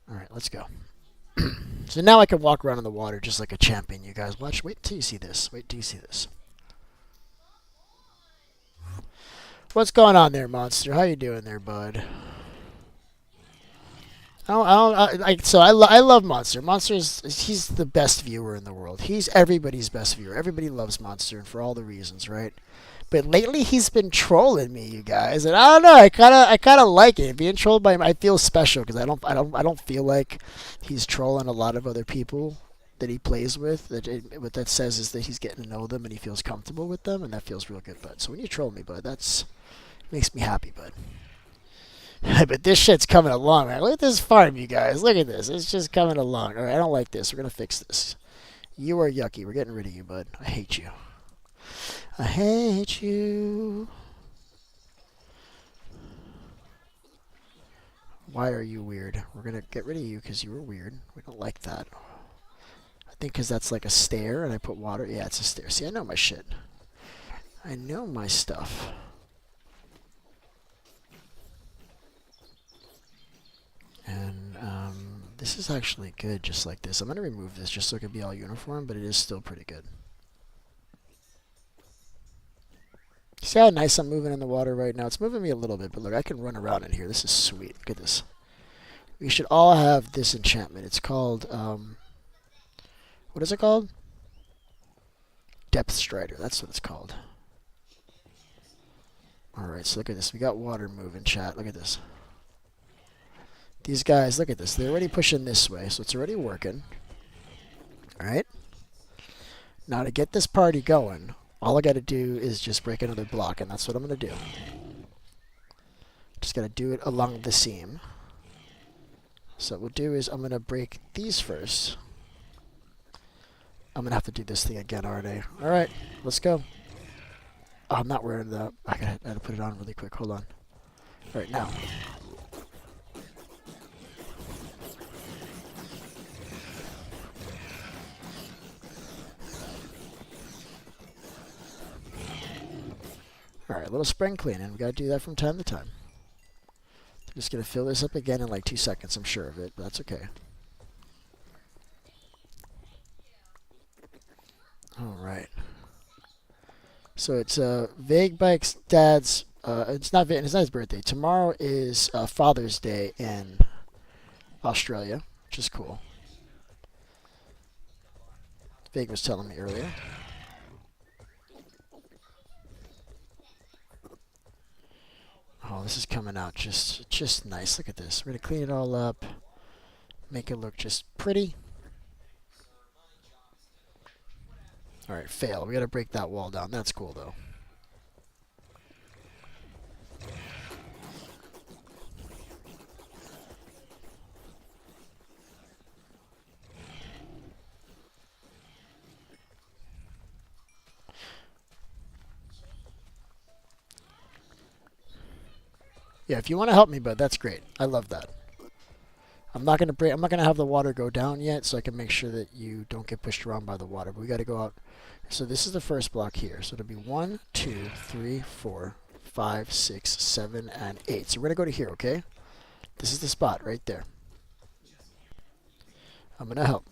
Alright, let's go. So now I can walk around in the water just like a champion, you guys. Watch, wait till you see this. Wait till you see this. What's going on there, Monster? How you doing there, bud? I love Monster. He's the best viewer in the world. He's everybody's best viewer. Everybody loves Monster, and for all the reasons, right? But lately he's been trolling me, you guys, and I don't know. I kind of like it. Being trolled by him, I feel special because I don't feel like he's trolling a lot of other people that he plays with. What that says is that he's getting to know them and he feels comfortable with them, and that feels real good, bud. So when you troll me, bud, that's makes me happy, bud. But this shit's coming along, man. Look at this farm, you guys. Look at this. It's just coming along. All right, I don't like this. We're gonna fix this. You are yucky. We're getting rid of you, bud. I hate you. I hate you. Why are you weird? We're gonna get rid of you because you were weird. We don't like that. I think because that's like a stair and I put water. Yeah, it's a stair. See, I know my shit. I know my stuff. And this is actually good just like this. I'm going to remove this just so it can be all uniform, but it is still pretty good. See how nice I'm moving in the water right now? It's moving me a little bit, but look, I can run around in here. This is sweet. Look at this. We should all have this enchantment. It's called, what is it called? Depth Strider. That's what it's called. Alright, so look at this. We got water moving, chat. Look at this. These guys, look at this. They're already pushing this way, so it's already working. All right. Now to get this party going, all I got to do is just break another block, and that's what I'm going to do. Just got to do it along the seam. So what we'll do is I'm going to break these first. I'm going to have to do this thing again, aren't I? All right, let's go. Oh, I'm not wearing the... I got to put it on really quick. Hold on. All right, now. All right, a little spring cleaning. We got to do that from time to time. Just going to fill this up again in like 2 seconds, I'm sure of it, but that's okay. All right. So it's Vague Bike's dad's, it's not his birthday. Tomorrow is Father's Day in Australia, which is cool. Vague was telling me earlier. Oh, this is coming out just nice. Look at this. We're going to clean it all up, make it look just pretty. All right, fail. We got to break that wall down. That's cool, though. Yeah, if you want to help me, bud, that's great. I love that. I'm not gonna have the water go down yet, so I can make sure that you don't get pushed around by the water. But we got to go out. So this is the first block here. So it'll be 1, 2, 3, 4, 5, 6, 7, and 8. So we're gonna go to here, okay? This is the spot right there. I'm gonna help.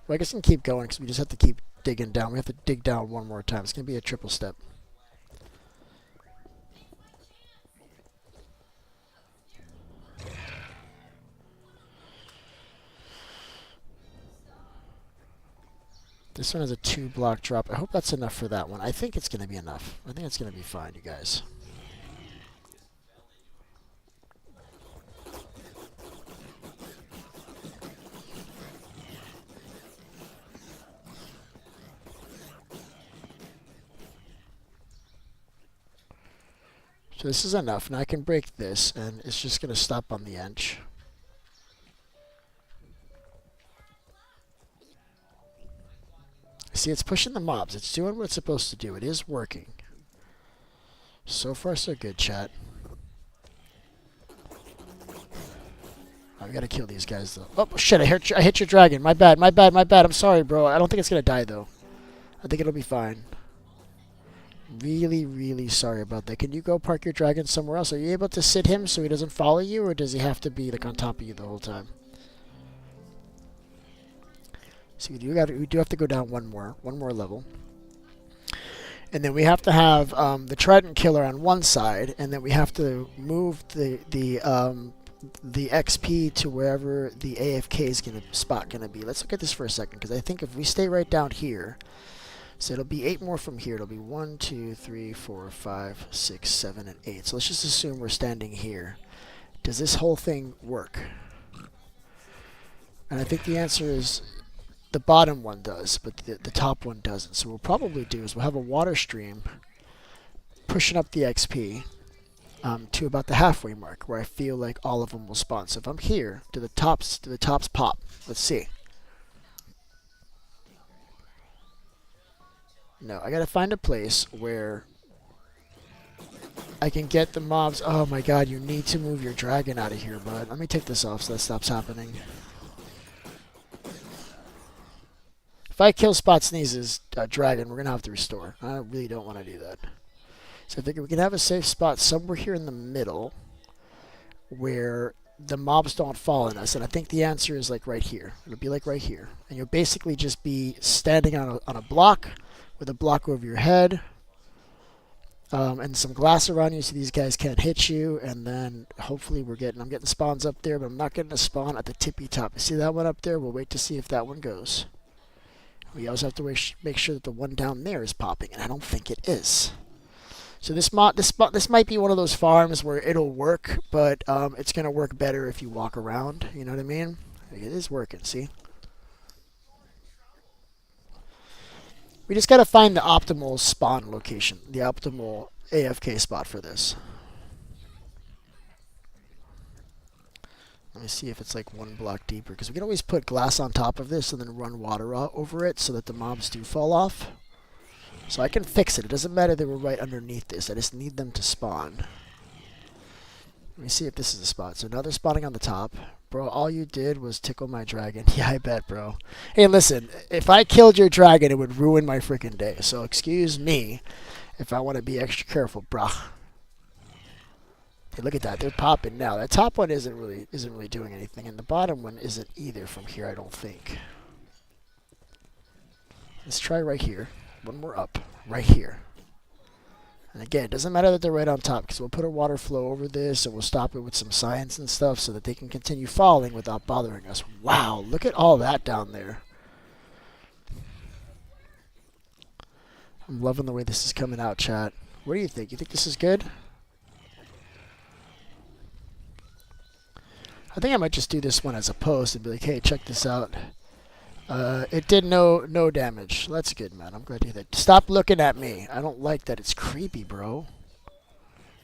Well, I guess I can keep going because we just have to keep digging down. We have to dig down one more time. It's gonna be a triple step. This one has a 2-block drop. I hope that's enough for that one. I think it's going to be enough. I think it's going to be fine, you guys. So this is enough. Now I can break this, and it's just going to stop on the edge. See, it's pushing the mobs. It's doing what it's supposed to do. It is working. So far, so good, chat. I gotta kill these guys, though. Oh, shit, I hit your dragon. My bad, my bad, my bad. I'm sorry, bro. I don't think it's gonna die, though. I think it'll be fine. Really, really sorry about that. Can you go park your dragon somewhere else? Are you able to sit him so he doesn't follow you, or does he have to be like on top of you the whole time? So we do have to go down one more level, and then we have to have the Trident Killer on one side, and then we have to move the XP to wherever the AFK spot gonna be. Let's look at this for a second, because I think if we stay right down here, so it'll be 8 more from here. It'll be 1, 2, 3, 4, 5, 6, 7, and 8. So let's just assume we're standing here. Does this whole thing work? And I think the answer is the bottom one does, but the top one doesn't. So what we'll probably do is we'll have a water stream pushing up the XP to about the halfway mark, where I feel like all of them will spawn. So if I'm here, do the tops pop? Let's see. No, I gotta find a place where I can get the mobs. Oh my god, you need to move your dragon out of here, bud. Let me take this off so that stops happening. If I kill Spot Sneeze's dragon, we're going to have to restore. I really don't want to do that. So I think we can have a safe spot somewhere here in the middle where the mobs don't fall on us. And I think the answer is like right here. It'll be like right here. And you'll basically just be standing on a block with a block over your head. And some glass around you so these guys can't hit you. And then hopefully I'm getting spawns up there, but I'm not getting a spawn at the tippy top. You see that one up there? We'll wait to see if that one goes. We also have to make sure that the one down there is popping, and I don't think it is. So this might be one of those farms where it'll work, but it's gonna work better if you walk around. You know what I mean? It is working. See, we just gotta find the optimal spawn location, the optimal AFK spot for this. Let me see if it's like one block deeper, because we can always put glass on top of this and then run water over it so that the mobs do fall off. So I can fix it. It doesn't matter they were right underneath this. I just need them to spawn. Let me see if this is the spot. So now they're spawning on the top. Bro, all you did was tickle my dragon. Yeah, I bet, bro. Hey, listen. If I killed your dragon, it would ruin my freaking day. So excuse me if I want to be extra careful, bruh. Hey, look at that. They're popping now. That top one isn't really doing anything, and the bottom one isn't either from here, I don't think. Let's try right here. One more up, right here. And again, it doesn't matter that they're right on top, because we'll put a water flow over this, and we'll stop it with some science and stuff so that they can continue falling without bothering us. Wow, look at all that down there. I'm loving the way this is coming out, chat. What do you think? You think this is good? I think I might just do this one as a post and be like, hey, check this out. It did no damage. That's good, man. I'm glad to hear that. Stop looking at me. I don't like that. It's creepy, bro.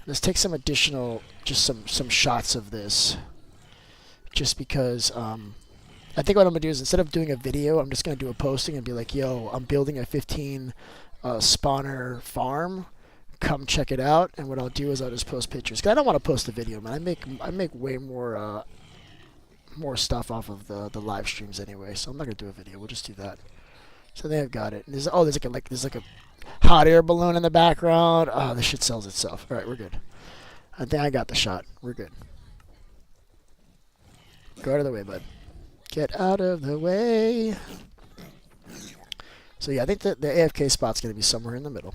Let's take some additional, just some shots of this. Just because, I think what I'm going to do is instead of doing a video, I'm just going to do a posting and be like, yo, I'm building a 15 spawner farm. Come check it out. And what I'll do is I'll just post pictures. Because I don't want to post a video, man. I make way more stuff off of the live streams anyway, so I'm not gonna do a video. We'll just do that. So they have got it. And there's like a hot air balloon in the background. Oh, this shit sells itself. All right, we're good. I think I got the shot. We're good. Go out of the way, bud. Get out of the way. So yeah, I think the AFK spot's gonna be somewhere in the middle.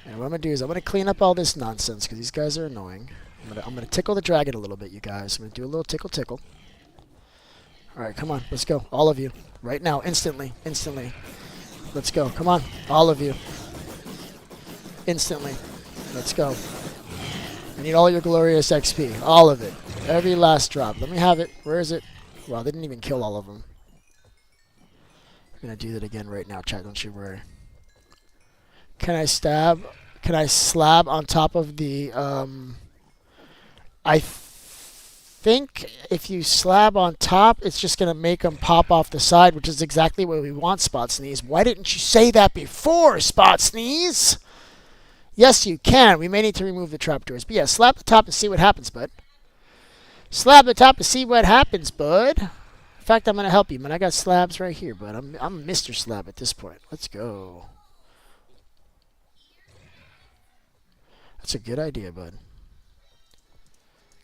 And what I'm gonna do is I'm gonna clean up all this nonsense because these guys are annoying. I'm gonna tickle the dragon a little bit, you guys. I'm gonna do a little tickle. All right, come on, let's go, all of you, right now, instantly. Let's go, come on, all of you, instantly. Let's go. I need all your glorious XP, all of it, every last drop. Let me have it. Where is it? Wow, they didn't even kill all of them. I'm gonna do that again right now, chat. Don't you worry. Can I slab on top of the I think if you slab on top, it's just going to make them pop off the side, which is exactly what we want, Spot Sneeze. Why didn't you say that before, Spot Sneeze? Yes, you can. We may need to remove the trapdoors. But yeah, slab the top and see what happens, bud. Slab the top and see what happens, bud. In fact, I'm going to help you, man. I got slabs right here, bud. I'm Mr. Slab at this point. Let's go. That's a good idea, bud.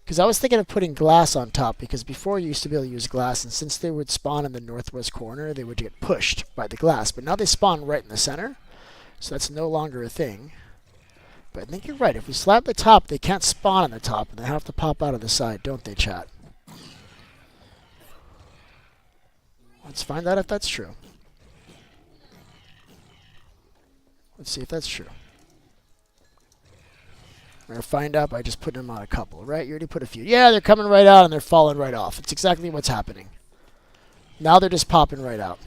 Because I was thinking of putting glass on top, because before you used to be able to use glass, and since they would spawn in the northwest corner, they would get pushed by the glass. But now they spawn right in the center, so that's no longer a thing. But I think you're right. If we slab the top, they can't spawn on the top, and they have to pop out of the side, don't they, chat? Let's find out if that's true. Let's see if that's true. We're going to find out by just putting them on a couple, right? You already put a few. Yeah, they're coming right out and they're falling right off. It's exactly what's happening. Now they're just popping right out.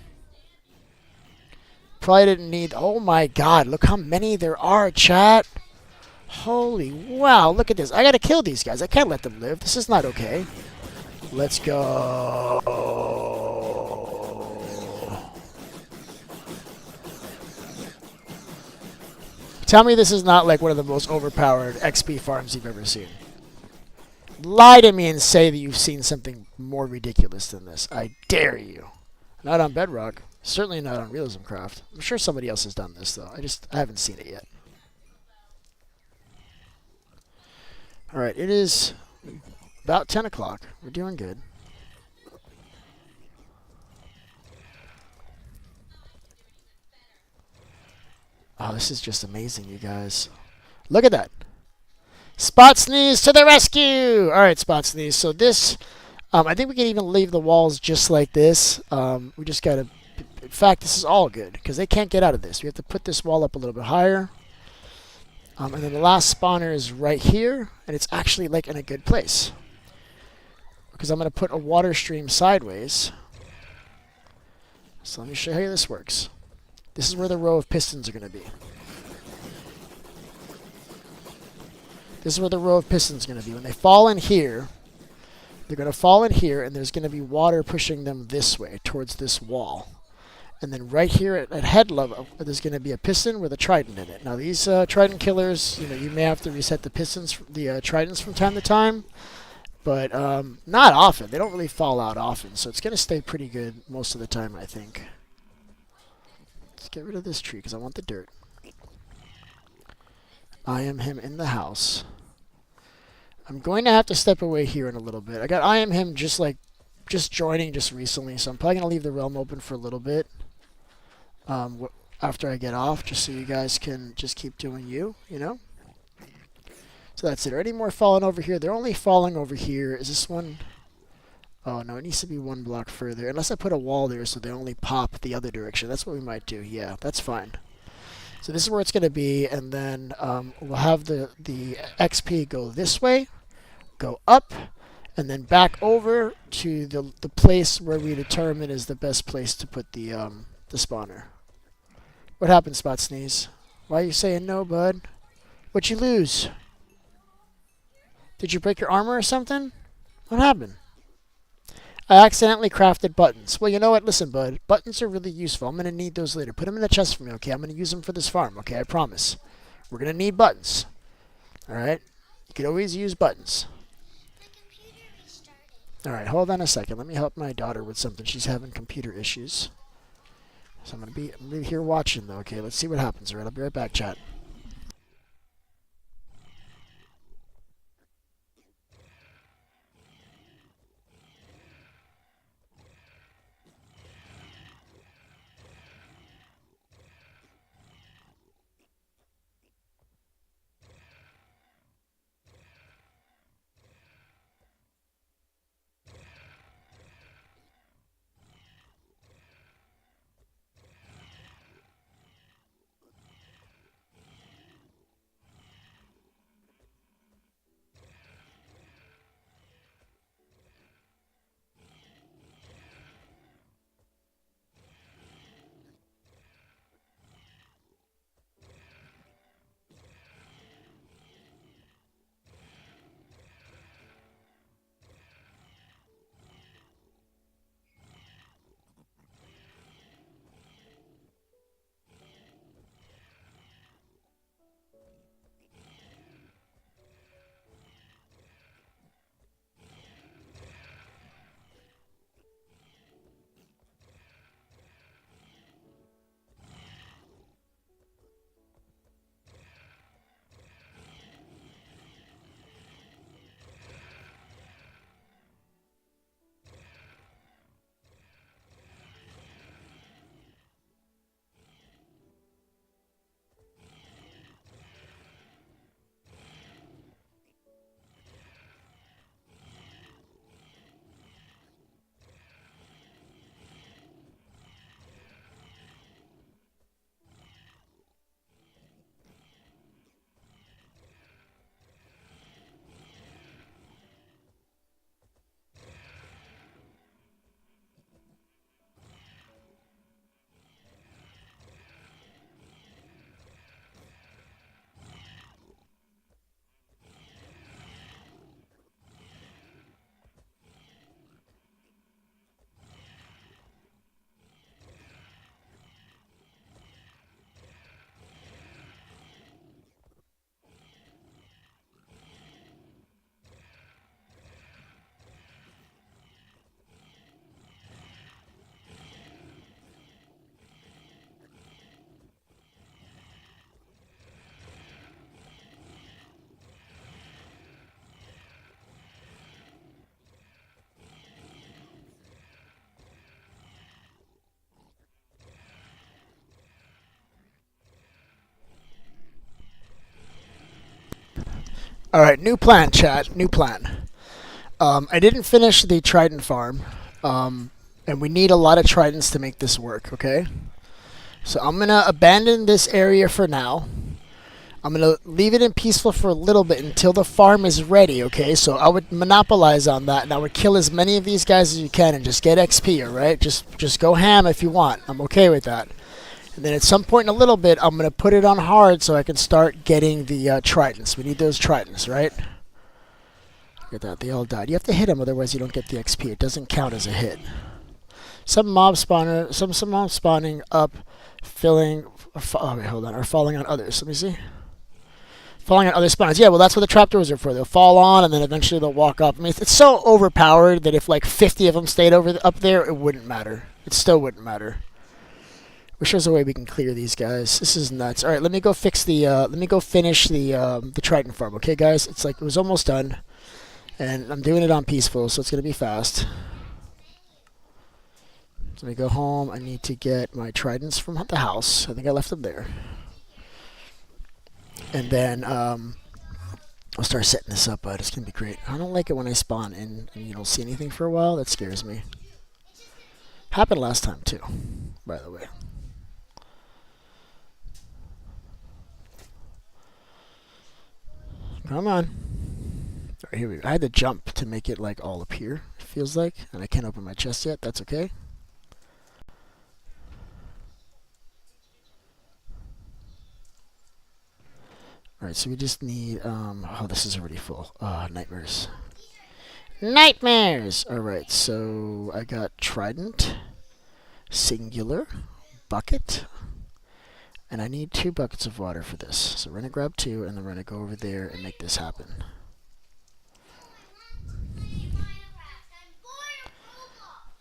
Probably didn't need... Oh my god, look how many there are, chat. Holy wow, look at this. I got to kill these guys. I can't let them live. This is not okay. Let's go. Tell me this is not like one of the most overpowered XP farms you've ever seen. Lie to me and say that you've seen something more ridiculous than this. I dare you. Not on Bedrock. Certainly not on Realism Craft. I'm sure somebody else has done this, though. I haven't seen it yet. Alright, it is about 10 o'clock. We're doing good. Oh, this is just amazing, you guys. Look at that. Spot Sneeze to the rescue! Alright, Spot Sneeze. So this, I think we can even leave the walls just like this. We just gotta... In fact, this is all good, because they can't get out of this. We have to put this wall up a little bit higher. And then the last spawner is right here, and it's actually like in a good place. Because I'm going to put a water stream sideways. So let me show you how this works. This is where the row of pistons are going to be. This is where the row of pistons are going to be. When they fall in here, they're going to fall in here, and there's going to be water pushing them this way, towards this wall. And then right here at head level, there's going to be a piston with a trident in it. Now these trident killers, you may have to reset the pistons, the tridents from time to time, but not often. They don't really fall out often, so it's going to stay pretty good most of the time, I think. Let's get rid of this tree because I want the dirt. I am him in the house. I'm going to have to step away here in a little bit. I got I am him just joining just recently, so I'm probably going to leave the realm open for a little bit. After I get off, just so you guys can just keep doing you know? So that's it. Are any more falling over here? They're only falling over here. Is this one? Oh, no, it needs to be one block further. Unless I put a wall there so they only pop the other direction. That's what we might do. Yeah, that's fine. So this is where it's going to be, and then we'll have the XP go this way, go up, and then back over to the place where we determine is the best place to put the spawner. What happened, Spot Sneeze? Why are you saying no, bud? What'd you lose? Did you break your armor or something? What happened? I accidentally crafted buttons. Well, you know what? Listen, bud. Buttons are really useful. I'm going to need those later. Put them in the chest for me, okay? I'm going to use them for this farm, okay? I promise. We're going to need buttons. Alright? You could always use buttons. Alright, hold on a second. Let me help my daughter with something. She's having computer issues. So I'm going to be here watching, though, okay? Let's see what happens, alright? I'll be right back, chat. Alright, new plan, chat. New plan. I didn't finish the Trident farm, and we need a lot of Tridents to make this work, okay? So I'm going to abandon this area for now. I'm going to leave it in peaceful for a little bit until the farm is ready, okay? So I would monopolize on that, and I would kill as many of these guys as you can and just get XP, alright? Just go ham if you want. I'm okay with that. And then at some point in a little bit, I'm going to put it on hard so I can start getting the tridents. We need those tridents, right? Look at that. They all died. You have to hit them, otherwise you don't get the XP. It doesn't count as a hit. Some mobs spawning up, filling... Oh, wait, hold on. Or falling on others. Let me see. Falling on other spawns. Yeah, well, that's what the trapdoors are for. They'll fall on, and then eventually they'll walk up. I mean, it's so overpowered that if, like, 50 of them stayed up there, it wouldn't matter. It still wouldn't matter. Wish there was a way we can clear these guys. This is nuts. All right, let me go fix the. Let me go finish the Trident farm. Okay, guys. It's like it was almost done, and I'm doing it on peaceful, so it's gonna be fast. So let me go home. I need to get my tridents from the house. I think I left them there. And then I'll start setting this up, but it's gonna be great. I don't like it when I spawn and you don't see anything for a while. That scares me. Happened last time too, by the way. Come on. Alright, here we go. I had to jump to make it like all appear, it feels like. And I can't open my chest yet. That's okay. Alright, so we just need, oh, this is already full. Nightmares. Nightmares! Alright, so I got Trident, Singular, Bucket, and I need 2 buckets of water for this. So we're going to grab 2, and then we're going to go over there and make this happen.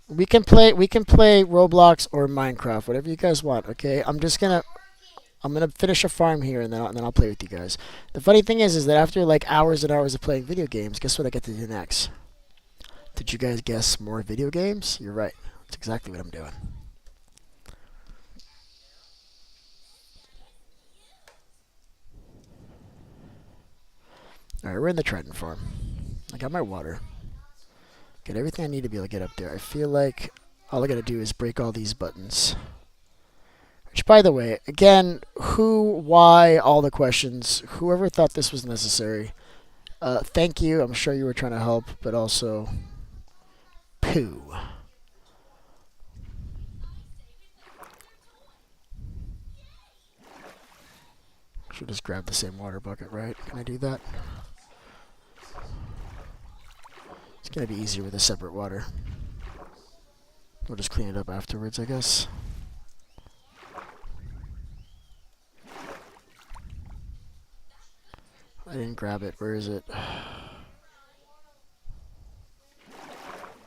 We can play Roblox or Minecraft, whatever you guys want, okay? I'm gonna finish a farm here, and then I'll play with you guys. The funny thing is that after like hours and hours of playing video games, guess what I get to do next? Did you guys guess more video games? You're right. That's exactly what I'm doing. Alright, we're in the Trident farm. I got my water. Got everything I need to be able to get up there. I feel like all I gotta do is break all these buttons. Which, by the way, again, who, why, all the questions. Whoever thought this was necessary, thank you. I'm sure you were trying to help, but also, poo. Should just grab the same water bucket, right? Can I do that? It's gonna be easier with a separate water. We'll just clean it up afterwards, I guess. I didn't grab it. Where is it?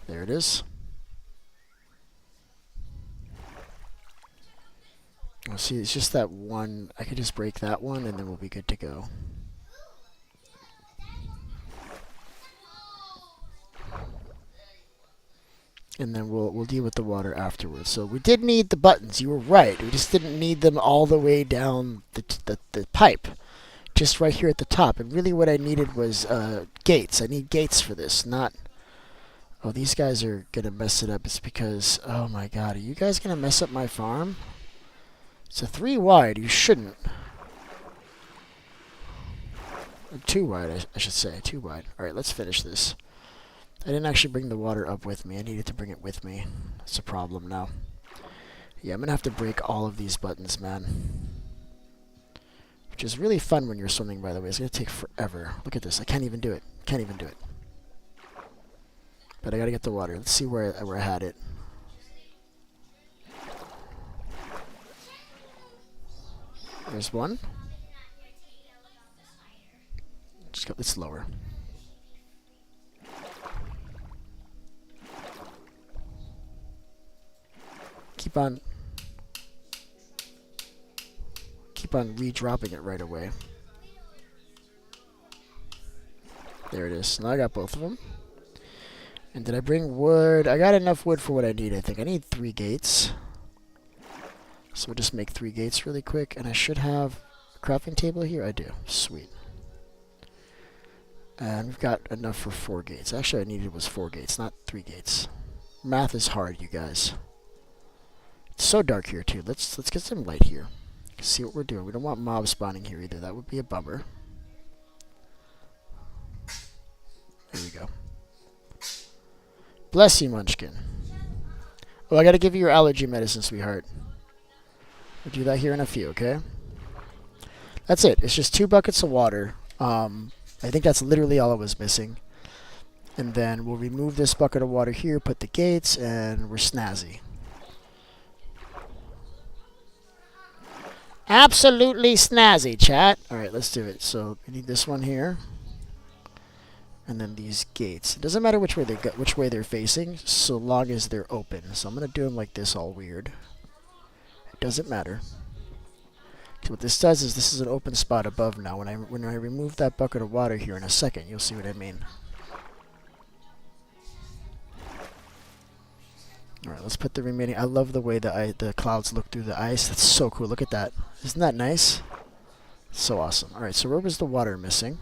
There it is. Oh, see, it's just that one. I could just break that one, and then we'll be good to go. And then we'll deal with the water afterwards. So we did need the buttons. You were right. We just didn't need them all the way down the pipe. Just right here at the top. And really what I needed was gates. I need gates for this, not... Oh, these guys are going to mess it up. It's because... Oh my god, are you guys going to mess up my farm? It's a 3 wide. You shouldn't. Or 2 wide, I should say. 2 wide. Alright, let's finish this. I didn't actually bring the water up with me. I needed to bring it with me. That's a problem now. Yeah, I'm going to have to break all of these buttons, man. Which is really fun when you're swimming, by the way. It's going to take forever. Look at this. I can't even do it. Can't even do it. But I got to get the water. Let's see where I had it. There's one. Just go. It's lower. Keep on re-dropping it right away. There it is. Now I got both of them. And did I bring wood? I got enough wood for what I need, I think. I need 3 gates. So we'll just make 3 gates really quick. And I should have a crafting table here. I do. Sweet. And we've got enough for 4 gates. Actually, I needed was 4 gates, not 3 gates. Math is hard, you guys. It's so dark here, too. Let's get some light here. see what we're doing. We don't want mob spawning here either. That would be a bummer. There we go. Bless you, Munchkin. Oh, I gotta give you your allergy medicine, sweetheart. We'll do that here in a few, okay? That's it. It's just 2 buckets of water. I think that's literally all I was missing. And then we'll remove this bucket of water here, put the gates, and we're snazzy. Absolutely snazzy, chat. Alright, let's do it. So we need this one here. And then these gates. It doesn't matter which way they're facing, so long as they're open. So I'm gonna do them like this, all weird. It doesn't matter. So what this does is this is an open spot above now. When I remove that bucket of water here in a second, you'll see what I mean. Alright, let's put the remaining... I love the way the clouds look through the ice. That's so cool. Look at that. Isn't that nice? So awesome. Alright, so where was the water missing?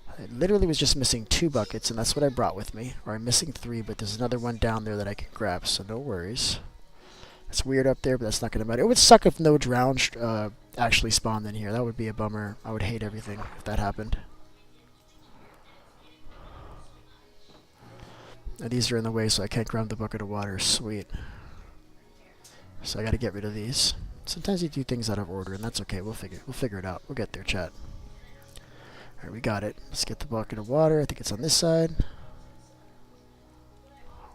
I literally was just missing 2 buckets, and that's what I brought with me. Or I'm missing 3, but there's another one down there that I can grab, so no worries. It's weird up there, but that's not going to matter. It would suck if no drown actually spawned in here. That would be a bummer. I would hate everything if that happened. Now these are in the way, so I can't grab the bucket of water. Sweet. So I got to get rid of these. Sometimes you do things out of order, and that's okay. We'll figure it out. We'll get there, chat. Alright, we got it. Let's get the bucket of water. I think it's on this side.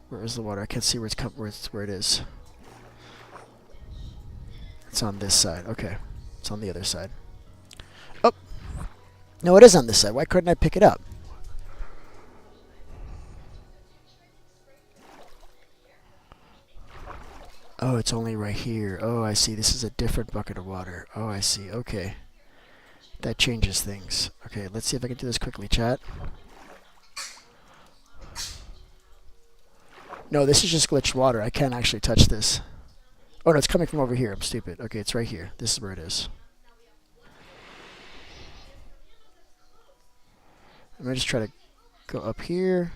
Where is the water? I can't see where it is. It's on this side. Okay. It's on the other side. Oh! No, it is on this side. Why couldn't I pick it up? Oh, it's only right here. Oh, I see. This is a different bucket of water. Oh, I see. Okay. That changes things. Okay, let's see if I can do this quickly, chat. No, this is just glitched water. I can't actually touch this. Oh, no, it's coming from over here. I'm stupid. Okay, it's right here. This is where it is. I'm going to just try to go up here.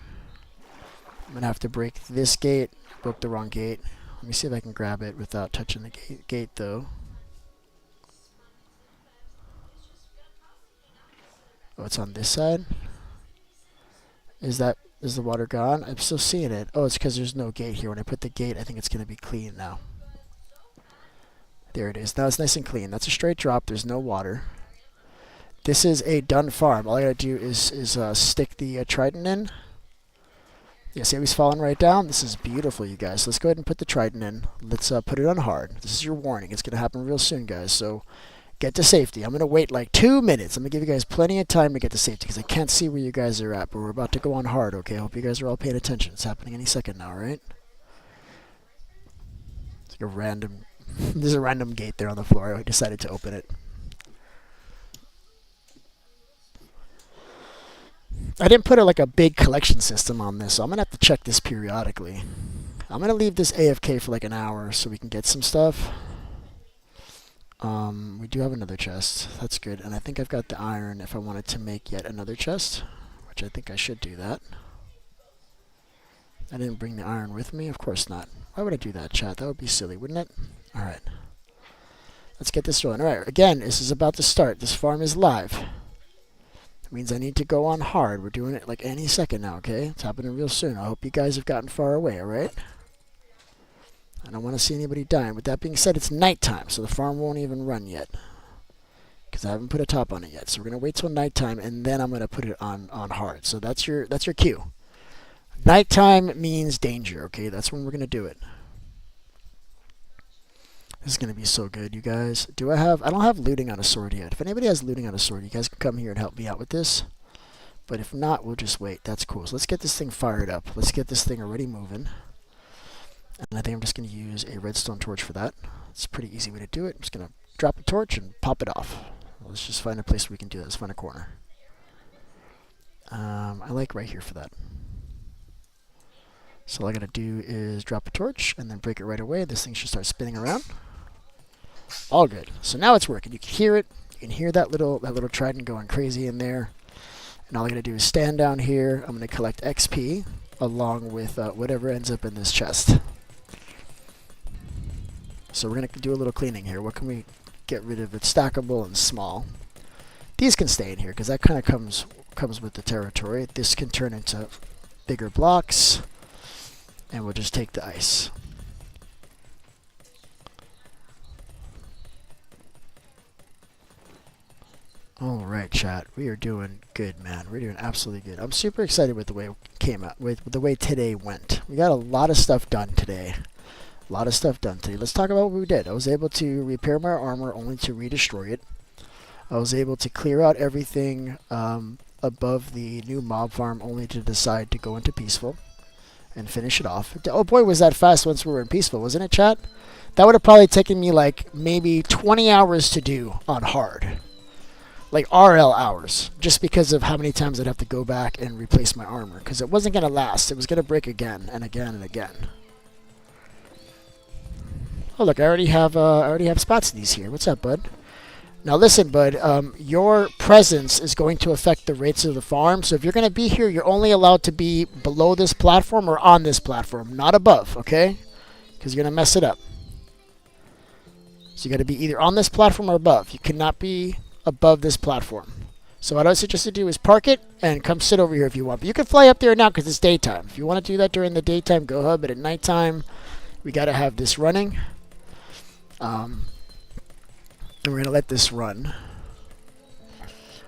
I'm going to have to break this gate. Broke the wrong gate. Let me see if I can grab it without touching the gate though. Oh, it's on this side? Is the water gone? I'm still seeing it. Oh, it's because there's no gate here. When I put the gate, I think it's going to be clean now. There it is. Now it's nice and clean. That's a straight drop. There's no water. This is a done farm. All I gotta do is stick the trident in. Yeah, see how he's falling right down? This is beautiful, you guys. Let's go ahead and put the trident in. Let's put it on hard. This is your warning. It's going to happen real soon, guys. So get to safety. I'm going to wait like 2 minutes. I'm going to give you guys plenty of time to get to safety because I can't see where you guys are at. But we're about to go on hard, okay? I hope you guys are all paying attention. It's happening any second now, right? It's like a random... There's a random gate there on the floor. I decided to open it. I didn't put like a big collection system on this, so I'm going to have to check this periodically. I'm going to leave this AFK for like an hour so we can get some stuff. We do have another chest. That's good. And I think I've got the iron if I wanted to make yet another chest, which I think I should do that. I didn't bring the iron with me. Of course not. Why would I do that, chat? That would be silly, wouldn't it? Alright. Let's get this rolling. Alright, again, this is about to start. This farm is live. Means I need to go on hard. We're doing it like any second now, okay? It's happening real soon. I hope you guys have gotten far away, alright? I don't want to see anybody dying. With that being said, it's nighttime, so the farm won't even run yet. Because I haven't put a top on it yet. So we're going to wait till nighttime, and then I'm going to put it on hard. So that's your cue. Nighttime means danger, okay? That's when we're going to do it. This is going to be so good, you guys. I don't have looting on a sword yet. If anybody has looting on a sword, you guys can come here and help me out with this. But if not, we'll just wait. That's cool. So let's get this thing fired up. Let's get this thing already moving. And I think I'm just going to use a redstone torch for that. It's a pretty easy way to do it. I'm just going to drop a torch and pop it off. Let's just find a place where we can do that. Let's find a corner. I like right here for that. So all I got to do is drop a torch and then break it right away. This thing should start spinning around. All good. So now it's working. You can hear it. You can hear that little trident going crazy in there. And all I gotta do is stand down here. I'm gonna collect XP along with whatever ends up in this chest. So we're gonna do a little cleaning here. What can we get rid of its stackable and small. These can stay in here because that kind of comes with the territory. This can turn into bigger blocks, and we'll just take the ice. Alright, chat. We are doing good, man. We're doing absolutely good. I'm super excited with the way it came out, with the way today went. We got a lot of stuff done today. A lot of stuff done today. Let's talk about what we did. I was able to repair my armor only to redestroy it. I was able to clear out everything above the new mob farm only to decide to go into peaceful and finish it off. Oh boy, was that fast once we were in peaceful, wasn't it, chat? That would have probably taken me like maybe 20 hours to do on hard. Like RL hours, just because of how many times I'd have to go back and replace my armor, because it wasn't going to last. It was going to break again and again and again. Oh look, I already have spots in these here. What's up, bud? Now listen, bud, your presence is going to affect the rates of the farm, so if you're going to be here, you're only allowed to be below this platform or on this platform, not above, okay? Because you're going to mess it up. So you got to be either on this platform or above. You cannot be above this platform. So what I suggest you do is park it and come sit over here if you want. But you can fly up there now because it's daytime. If you want to do that during the daytime, go ahead. But at nighttime, we got to have this running. And we're going to let this run.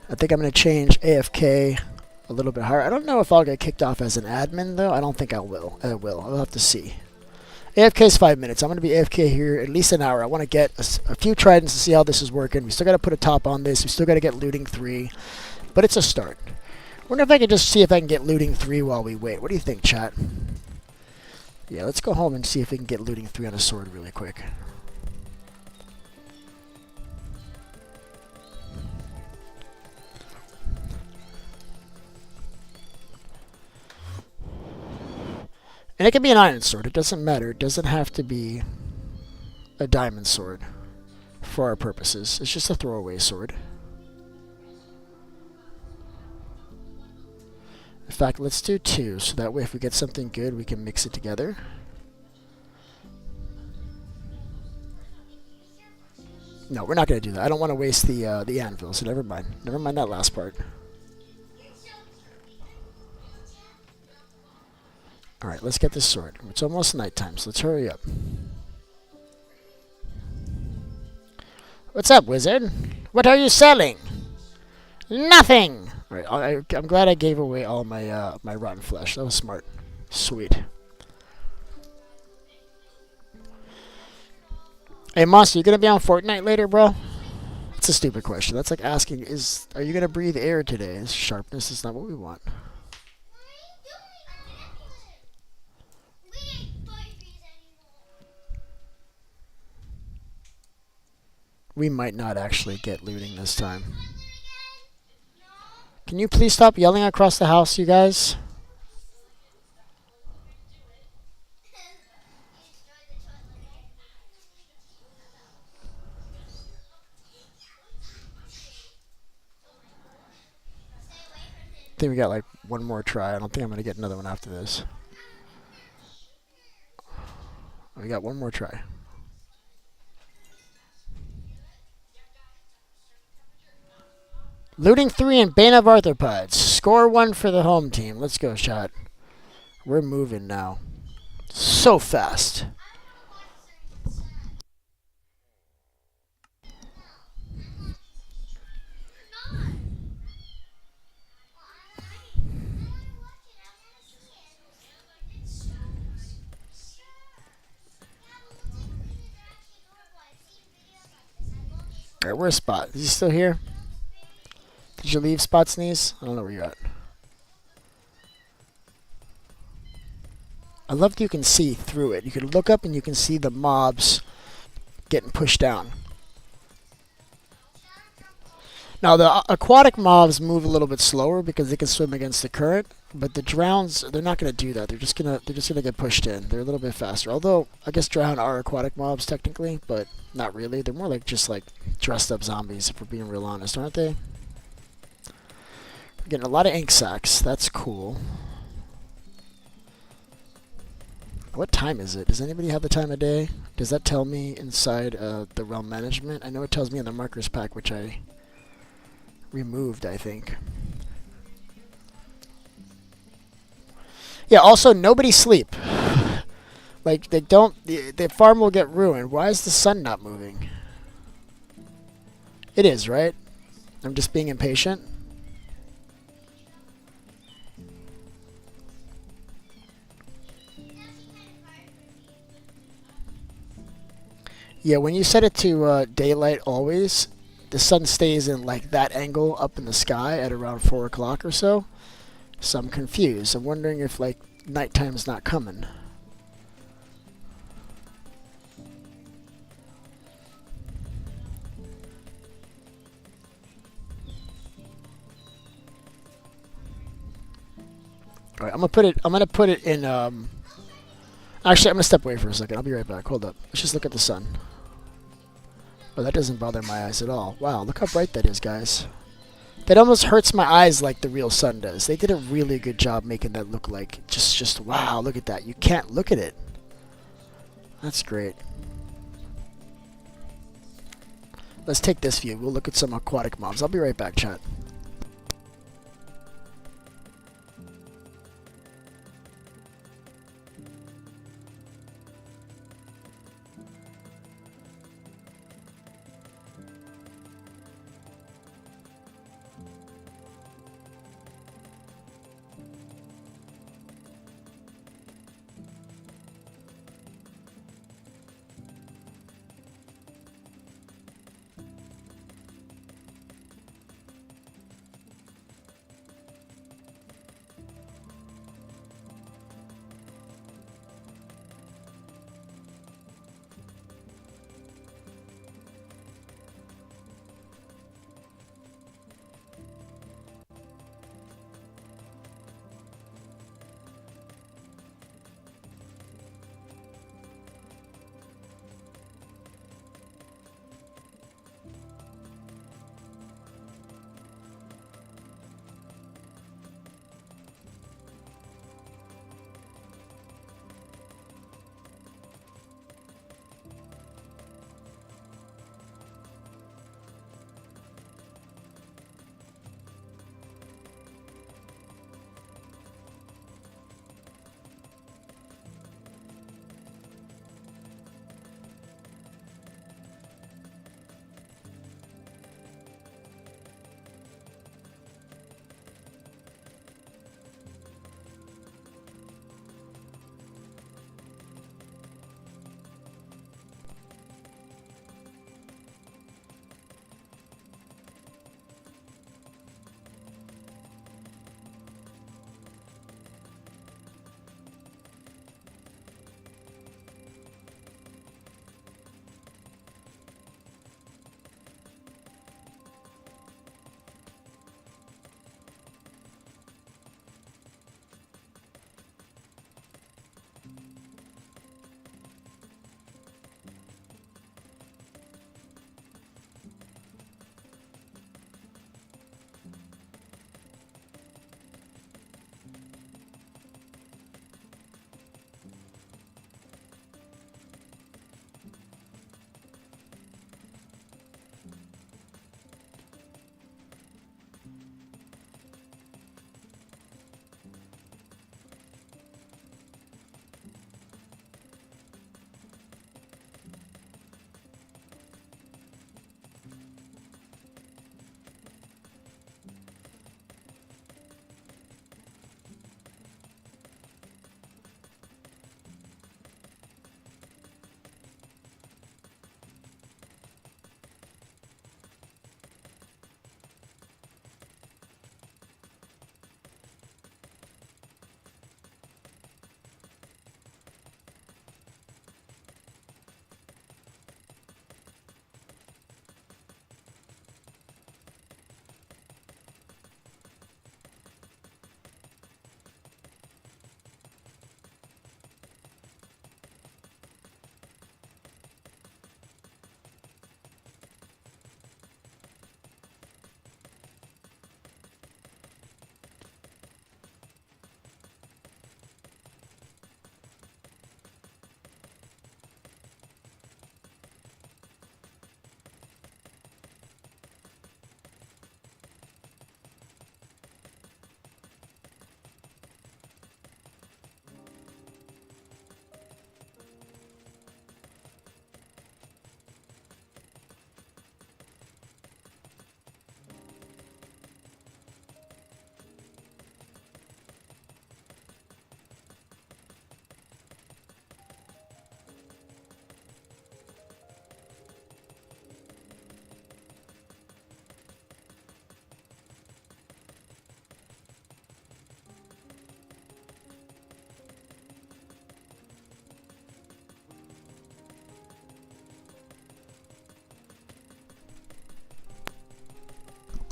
I think I'm going to change AFK a little bit higher. I don't know if I'll get kicked off as an admin, though. I don't think I will. I'll have to see. AFK is 5 minutes. I'm going to be AFK here at least an hour. I want to get a few tridents to see how this is working. We still got to put a top on this. We still got to get looting 3. But it's a start. Wonder if I can just see if I can get looting 3 while we wait. What do you think, chat? Yeah, let's go home and see if we can get looting 3 on a sword really quick. And it can be an iron sword. It doesn't matter. It doesn't have to be a diamond sword for our purposes. It's just a throwaway sword. In fact, let's do 2, so that way if we get something good, we can mix it together. No, we're not going to do that. I don't want to waste the anvil, so never mind. Never mind that last part. Alright, let's get this sword. It's almost nighttime, so let's hurry up. What's up, wizard? What are you selling? Nothing! Alright, I'm glad I gave away all my my rotten flesh. That was smart. Sweet. Hey, Monster, you gonna be on Fortnite later, bro? That's a stupid question. That's like asking, are you gonna breathe air today? Sharpness is not what we want. We might not actually get looting this time. Can you please stop yelling across the house, you guys? I think we got like one more try. I don't think I'm going to get another one after this. We got one more try. Looting 3 and Bane of Arthropods. Score 1 for the home team. Let's go, chat. We're moving now. So fast. Alright, where's Spot? Is he still here? Did you leave, Spot Sneeze? I don't know where you're at. I love that you can see through it. You can look up and you can see the mobs getting pushed down. Now, the aquatic mobs move a little bit slower because they can swim against the current, but the drowns, they're not going to do that. They're just gonna get pushed in. They're a little bit faster. Although I guess drown are aquatic mobs technically, but not really. They're more like just like dressed up zombies if we're being real honest, aren't they? Getting a lot of ink sacks. That's cool. What time is it? Does anybody have the time of day? Does that tell me inside the realm management? I know it tells me in the markers pack, which I removed, I think. Yeah, also, nobody sleep. Like, they don't... The farm will get ruined. Why is the sun not moving? It is, right? I'm just being impatient. Yeah, when you set it to daylight always, the sun stays in like that angle up in the sky at around 4 o'clock or so. So I'm confused. I'm wondering if like nighttime's not coming. All right, I'm gonna put it in. Actually, I'm gonna step away for a second. I'll be right back. Hold up. Let's just look at the sun. Oh, that doesn't bother my eyes at all. Wow, look how bright that is, guys. That almost hurts my eyes like the real sun does. They did a really good job making that look like just wow. Look at that. You can't look at it. That's great. Let's take this view. We'll look at some aquatic mobs. I'll be right back, chat.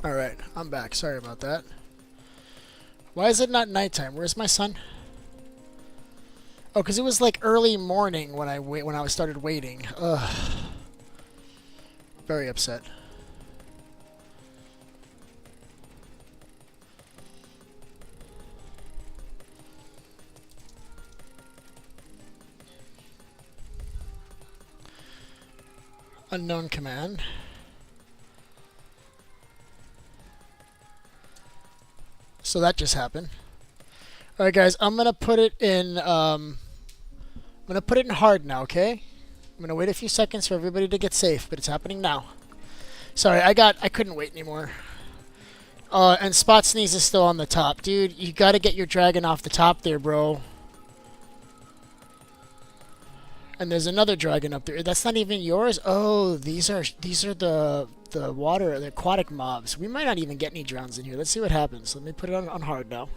Alright, I'm back. Sorry about that. Why is it not nighttime? Where's my son? Oh, because it was like early morning when I started waiting. Ugh. Very upset. Unknown command. So that just happened. All right, guys, I'm gonna put it in. I'm gonna put it in hard now. Okay. I'm gonna wait a few seconds for everybody to get safe, but it's happening now. Sorry, I couldn't wait anymore. And Spot Sneeze is still on the top, dude. You gotta get your dragon off the top there, bro. And there's another dragon up there. That's not even yours. Oh, these are the aquatic mobs. We might not even get any drowns in here. Let's see what happens. Let me put it on hard now.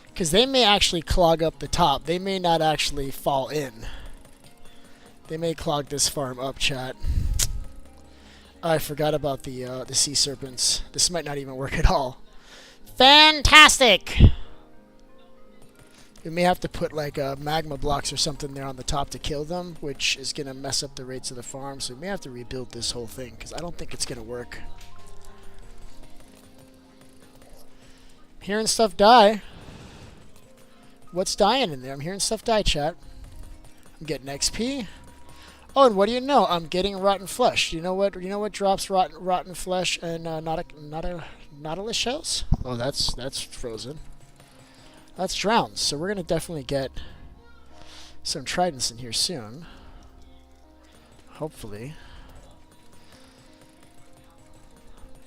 Because they may actually clog up the top. They may not actually fall in. They may clog this farm up, chat. I forgot about the sea serpents. This might not even work at all. Fantastic! We may have to put like magma blocks or something there on the top to kill them, which is going to mess up the rates of the farm. So we may have to rebuild this whole thing because I don't think it's going to work. Hearing stuff die. What's dying in there? I'm hearing stuff die, chat. I'm getting XP. Oh, and what do you know? I'm getting rotten flesh. You know what? You know what drops rotten flesh and nautilus shells? Oh, that's frozen. That's drowns. So we're gonna definitely get some tridents in here soon. Hopefully.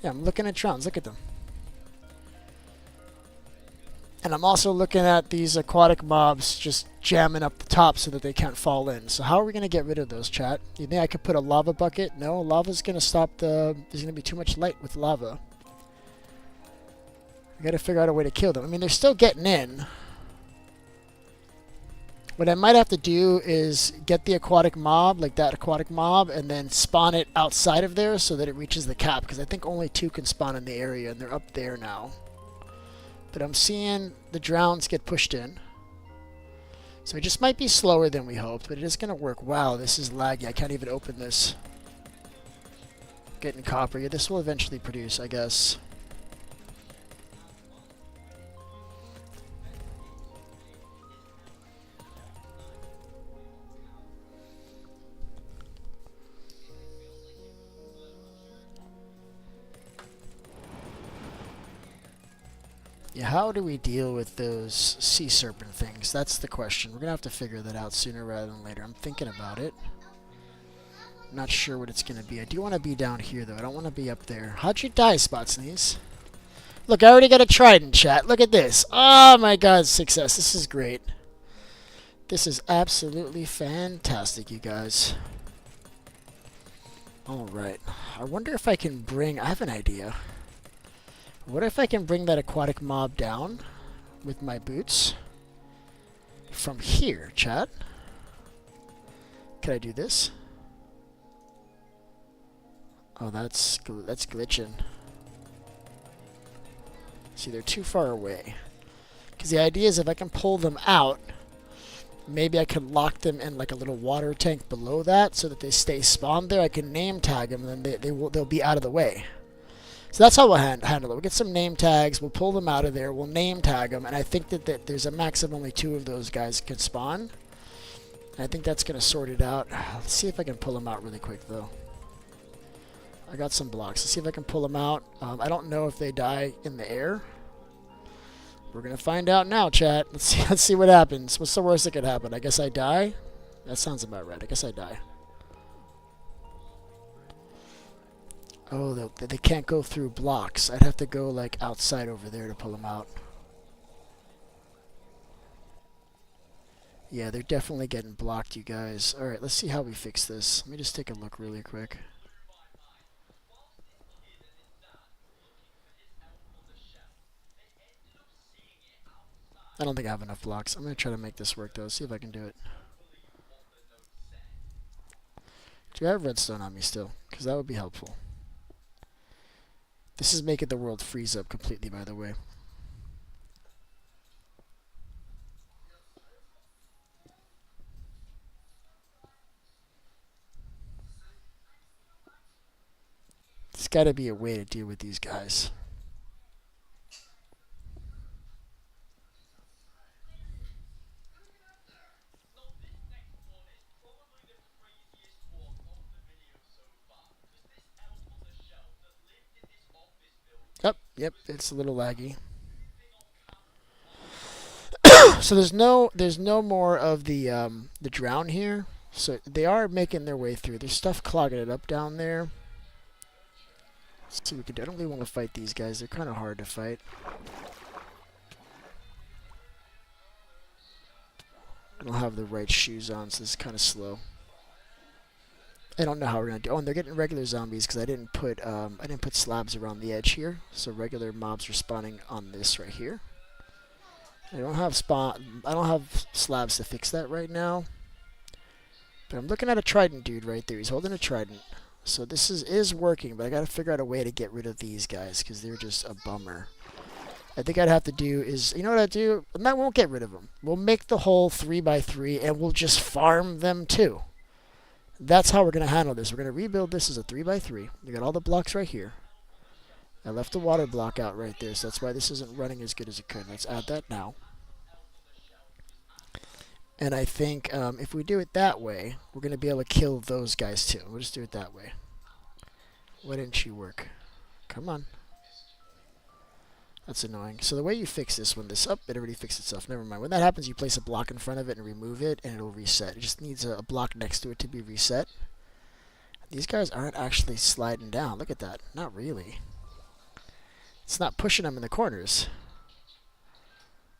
Yeah, I'm looking at drowns. Look at them. And I'm also looking at these aquatic mobs just jamming up the top so that they can't fall in. So how are we going to get rid of those, chat? You think I could put a lava bucket? No, lava's going to stop the... There's going to be too much light with lava. We got to figure out a way to kill them. I mean, they're still getting in. What I might have to do is get the aquatic mob, like that aquatic mob, and then spawn it outside of there so that it reaches the cap. Because I think only 2 can spawn in the area, and they're up there now. But I'm seeing the drowns get pushed in. So it just might be slower than we hoped, but it is going to work. Wow, this is laggy. I can't even open this. Getting copper. Yeah, this will eventually produce, I guess. Yeah, how do we deal with those sea serpent things? That's the question. We're going to have to figure that out sooner rather than later. I'm thinking about it. Not sure what it's going to be. I do want to be down here, though. I don't want to be up there. How'd you die, Spot Sneeze? Look, I already got a trident, chat. Look at this. Oh, my God, success. This is great. This is absolutely fantastic, you guys. Alright. I wonder if I can bring... I have an idea. What if I can bring that aquatic mob down with my boots from here, chat? Can I do this? Oh, that's glitching. See, they're too far away. Because the idea is if I can pull them out, maybe I can lock them in like a little water tank below that so that they stay spawned there. I can name tag them and then they'll be out of the way. So that's how we'll handle it. We'll get some name tags, we'll pull them out of there, we'll name tag them, and I think that there's a max of only 2 of those guys can spawn. And I think that's going to sort it out. Let's see if I can pull them out really quick, though. I got some blocks. Let's see if I can pull them out. I don't know if they die in the air. We're going to find out now, chat. Let's see what happens. What's the worst that could happen? I guess I die? That sounds about right. I guess I die. Oh, they can't go through blocks. I'd have to go, like, outside over there to pull them out. Yeah, they're definitely getting blocked, you guys. Alright, let's see how we fix this. Let me just take a look really quick. I don't think I have enough blocks. I'm going to try to make this work, though. See if I can do it. Do I have redstone on me still? because that would be helpful. This is making the world freeze up completely, by the way. There's got to be a way to deal with these guys. Yep, it's a little laggy. So there's no more of the drown here. So they are making their way through. There's stuff clogging it up down there. Let's see what we can do. I don't really want to fight these guys. They're kind of hard to fight. I don't have the right shoes on, so this is kind of slow. I don't know how we're gonna do. Oh, and they're getting regular zombies because I didn't put slabs around the edge here. So regular mobs are spawning on this right here. I don't have slabs to fix that right now. But I'm looking at a trident dude right there. He's holding a trident. So this is working, but I gotta figure out a way to get rid of these guys because they're just a bummer. I think I'd have to do is, you know what I'd do? I won't get rid of them. We'll make the whole 3x3 and we'll just farm them too. That's how we're going to handle this. We're going to rebuild this as a 3x3. We got all the blocks right here. I left the water block out right there, so that's why this isn't running as good as it could. Let's add that now. And I think if we do it that way, we're going to be able to kill those guys too. We'll just do it that way. Why didn't you work? Come on. That's annoying. So the way you fix this one, it already fixed itself. Never mind. When that happens, you place a block in front of it and remove it, and it'll reset. It just needs a block next to it to be reset. These guys aren't actually sliding down. Look at that. Not really. It's not pushing them in the corners.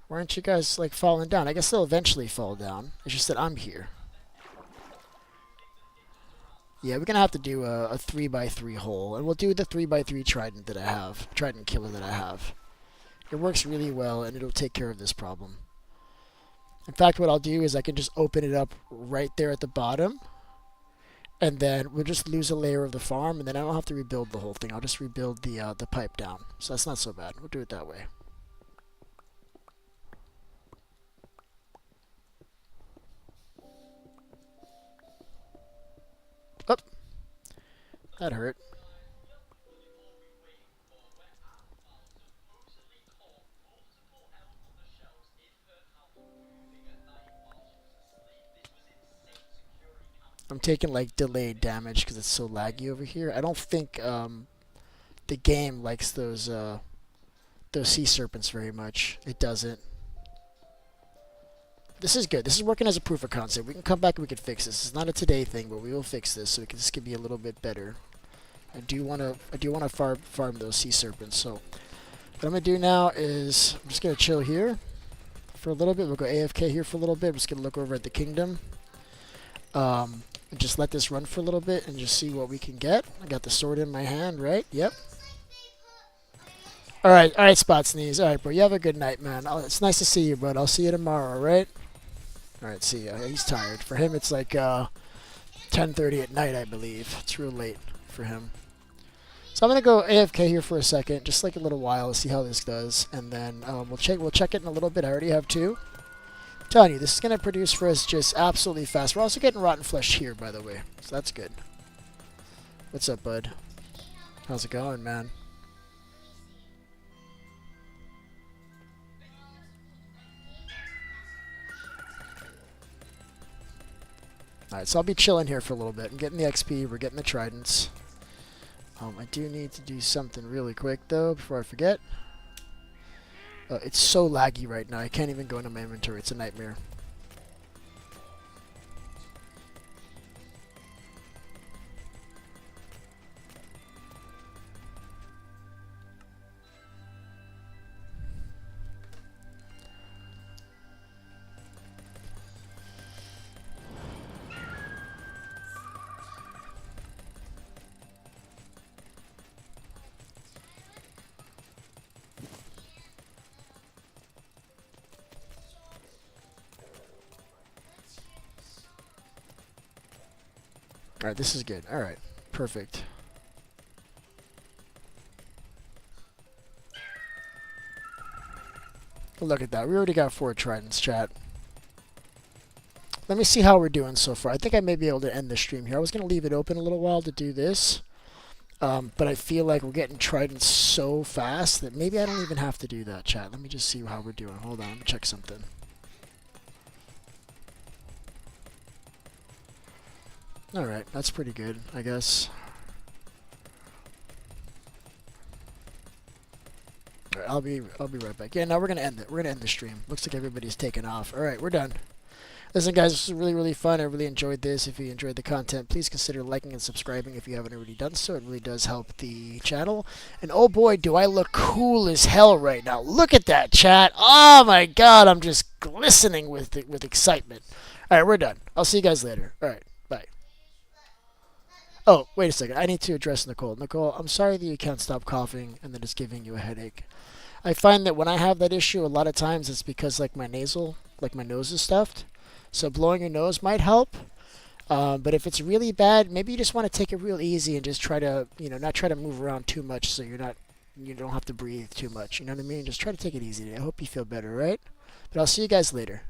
Why aren't you guys, like, falling down? I guess they'll eventually fall down. It's just that I'm here. Yeah, we're going to have to do a 3x3 hole, and we'll do the 3x3 trident that I have. Trident killer that I have. It works really well, and it'll take care of this problem. In fact, what I'll do is I can just open it up right there at the bottom, and then we'll just lose a layer of the farm, and then I don't have to rebuild the whole thing. I'll just rebuild the pipe down. So that's not so bad. We'll do it that way. Oh, that hurt. I'm taking like delayed damage because it's so laggy over here. I don't think the game likes those sea serpents very much. It doesn't. This is good. This is working as a proof of concept. We can come back and we can fix this. It's not a today thing, but we will fix this so this can be a little bit better. I do want to farm those sea serpents. So what I'm gonna do now is I'm just gonna chill here for a little bit. We'll go AFK here for a little bit. I'm just gonna look over at the kingdom. And just let this run for a little bit and just see what we can get. I got the sword in my hand, right? Yep. All right, Spot Sneeze. All right, bro. You have a good night, man. It's nice to see you, bud. I'll see you tomorrow, all right? All right, see ya. He's tired. For him, it's like 10:30 at night, I believe. It's real late for him. So I'm gonna go AFK here for a second, just like a little while, to see how this does, and then we'll check it in a little bit. I already have 2. I'm telling you, this is gonna produce for us just absolutely fast. We're also getting rotten flesh here, by the way, so that's good. What's up, bud? How's it going, man? Alright, so I'll be chilling here for a little bit. I'm getting the XP, we're getting the tridents. I do need to do something really quick, though, before I forget. It's so laggy right now, I can't even go into my inventory. It's a nightmare. Alright, this is good. Alright, Perfect. Look at that. We already got 4 tridents, chat. Let me see how we're doing so far. I think I may be able to end the stream here. I was going to leave it open a little while to do this. But I feel like we're getting tridents so fast that maybe I don't even have to do that, chat. Let me just see how we're doing. Hold on. Let me check something. Alright. That's pretty good, I guess. Alright, I'll be right back. Yeah, now we're going to end it. We're going to end the stream. Looks like everybody's taken off. Alright, we're done. Listen, guys, this was really, really fun. I really enjoyed this. If you enjoyed the content, please consider liking and subscribing if you haven't already done so. It really does help the channel. And oh boy, do I look cool as hell right now. Look at that, chat. Oh my god, I'm just glistening with excitement. Alright, we're done. I'll see you guys later. Alright, bye. Oh, wait a second. I need to address Nicole. Nicole, I'm sorry that you can't stop coughing and that it's giving you a headache. I find that when I have that issue, a lot of times it's because like my nose is stuffed. So blowing your nose might help, but if it's really bad, maybe you just want to take it real easy and just try to, not try to move around too much so you don't have to breathe too much. You know what I mean? Just try to take it easy. I hope you feel better, right? But I'll see you guys later.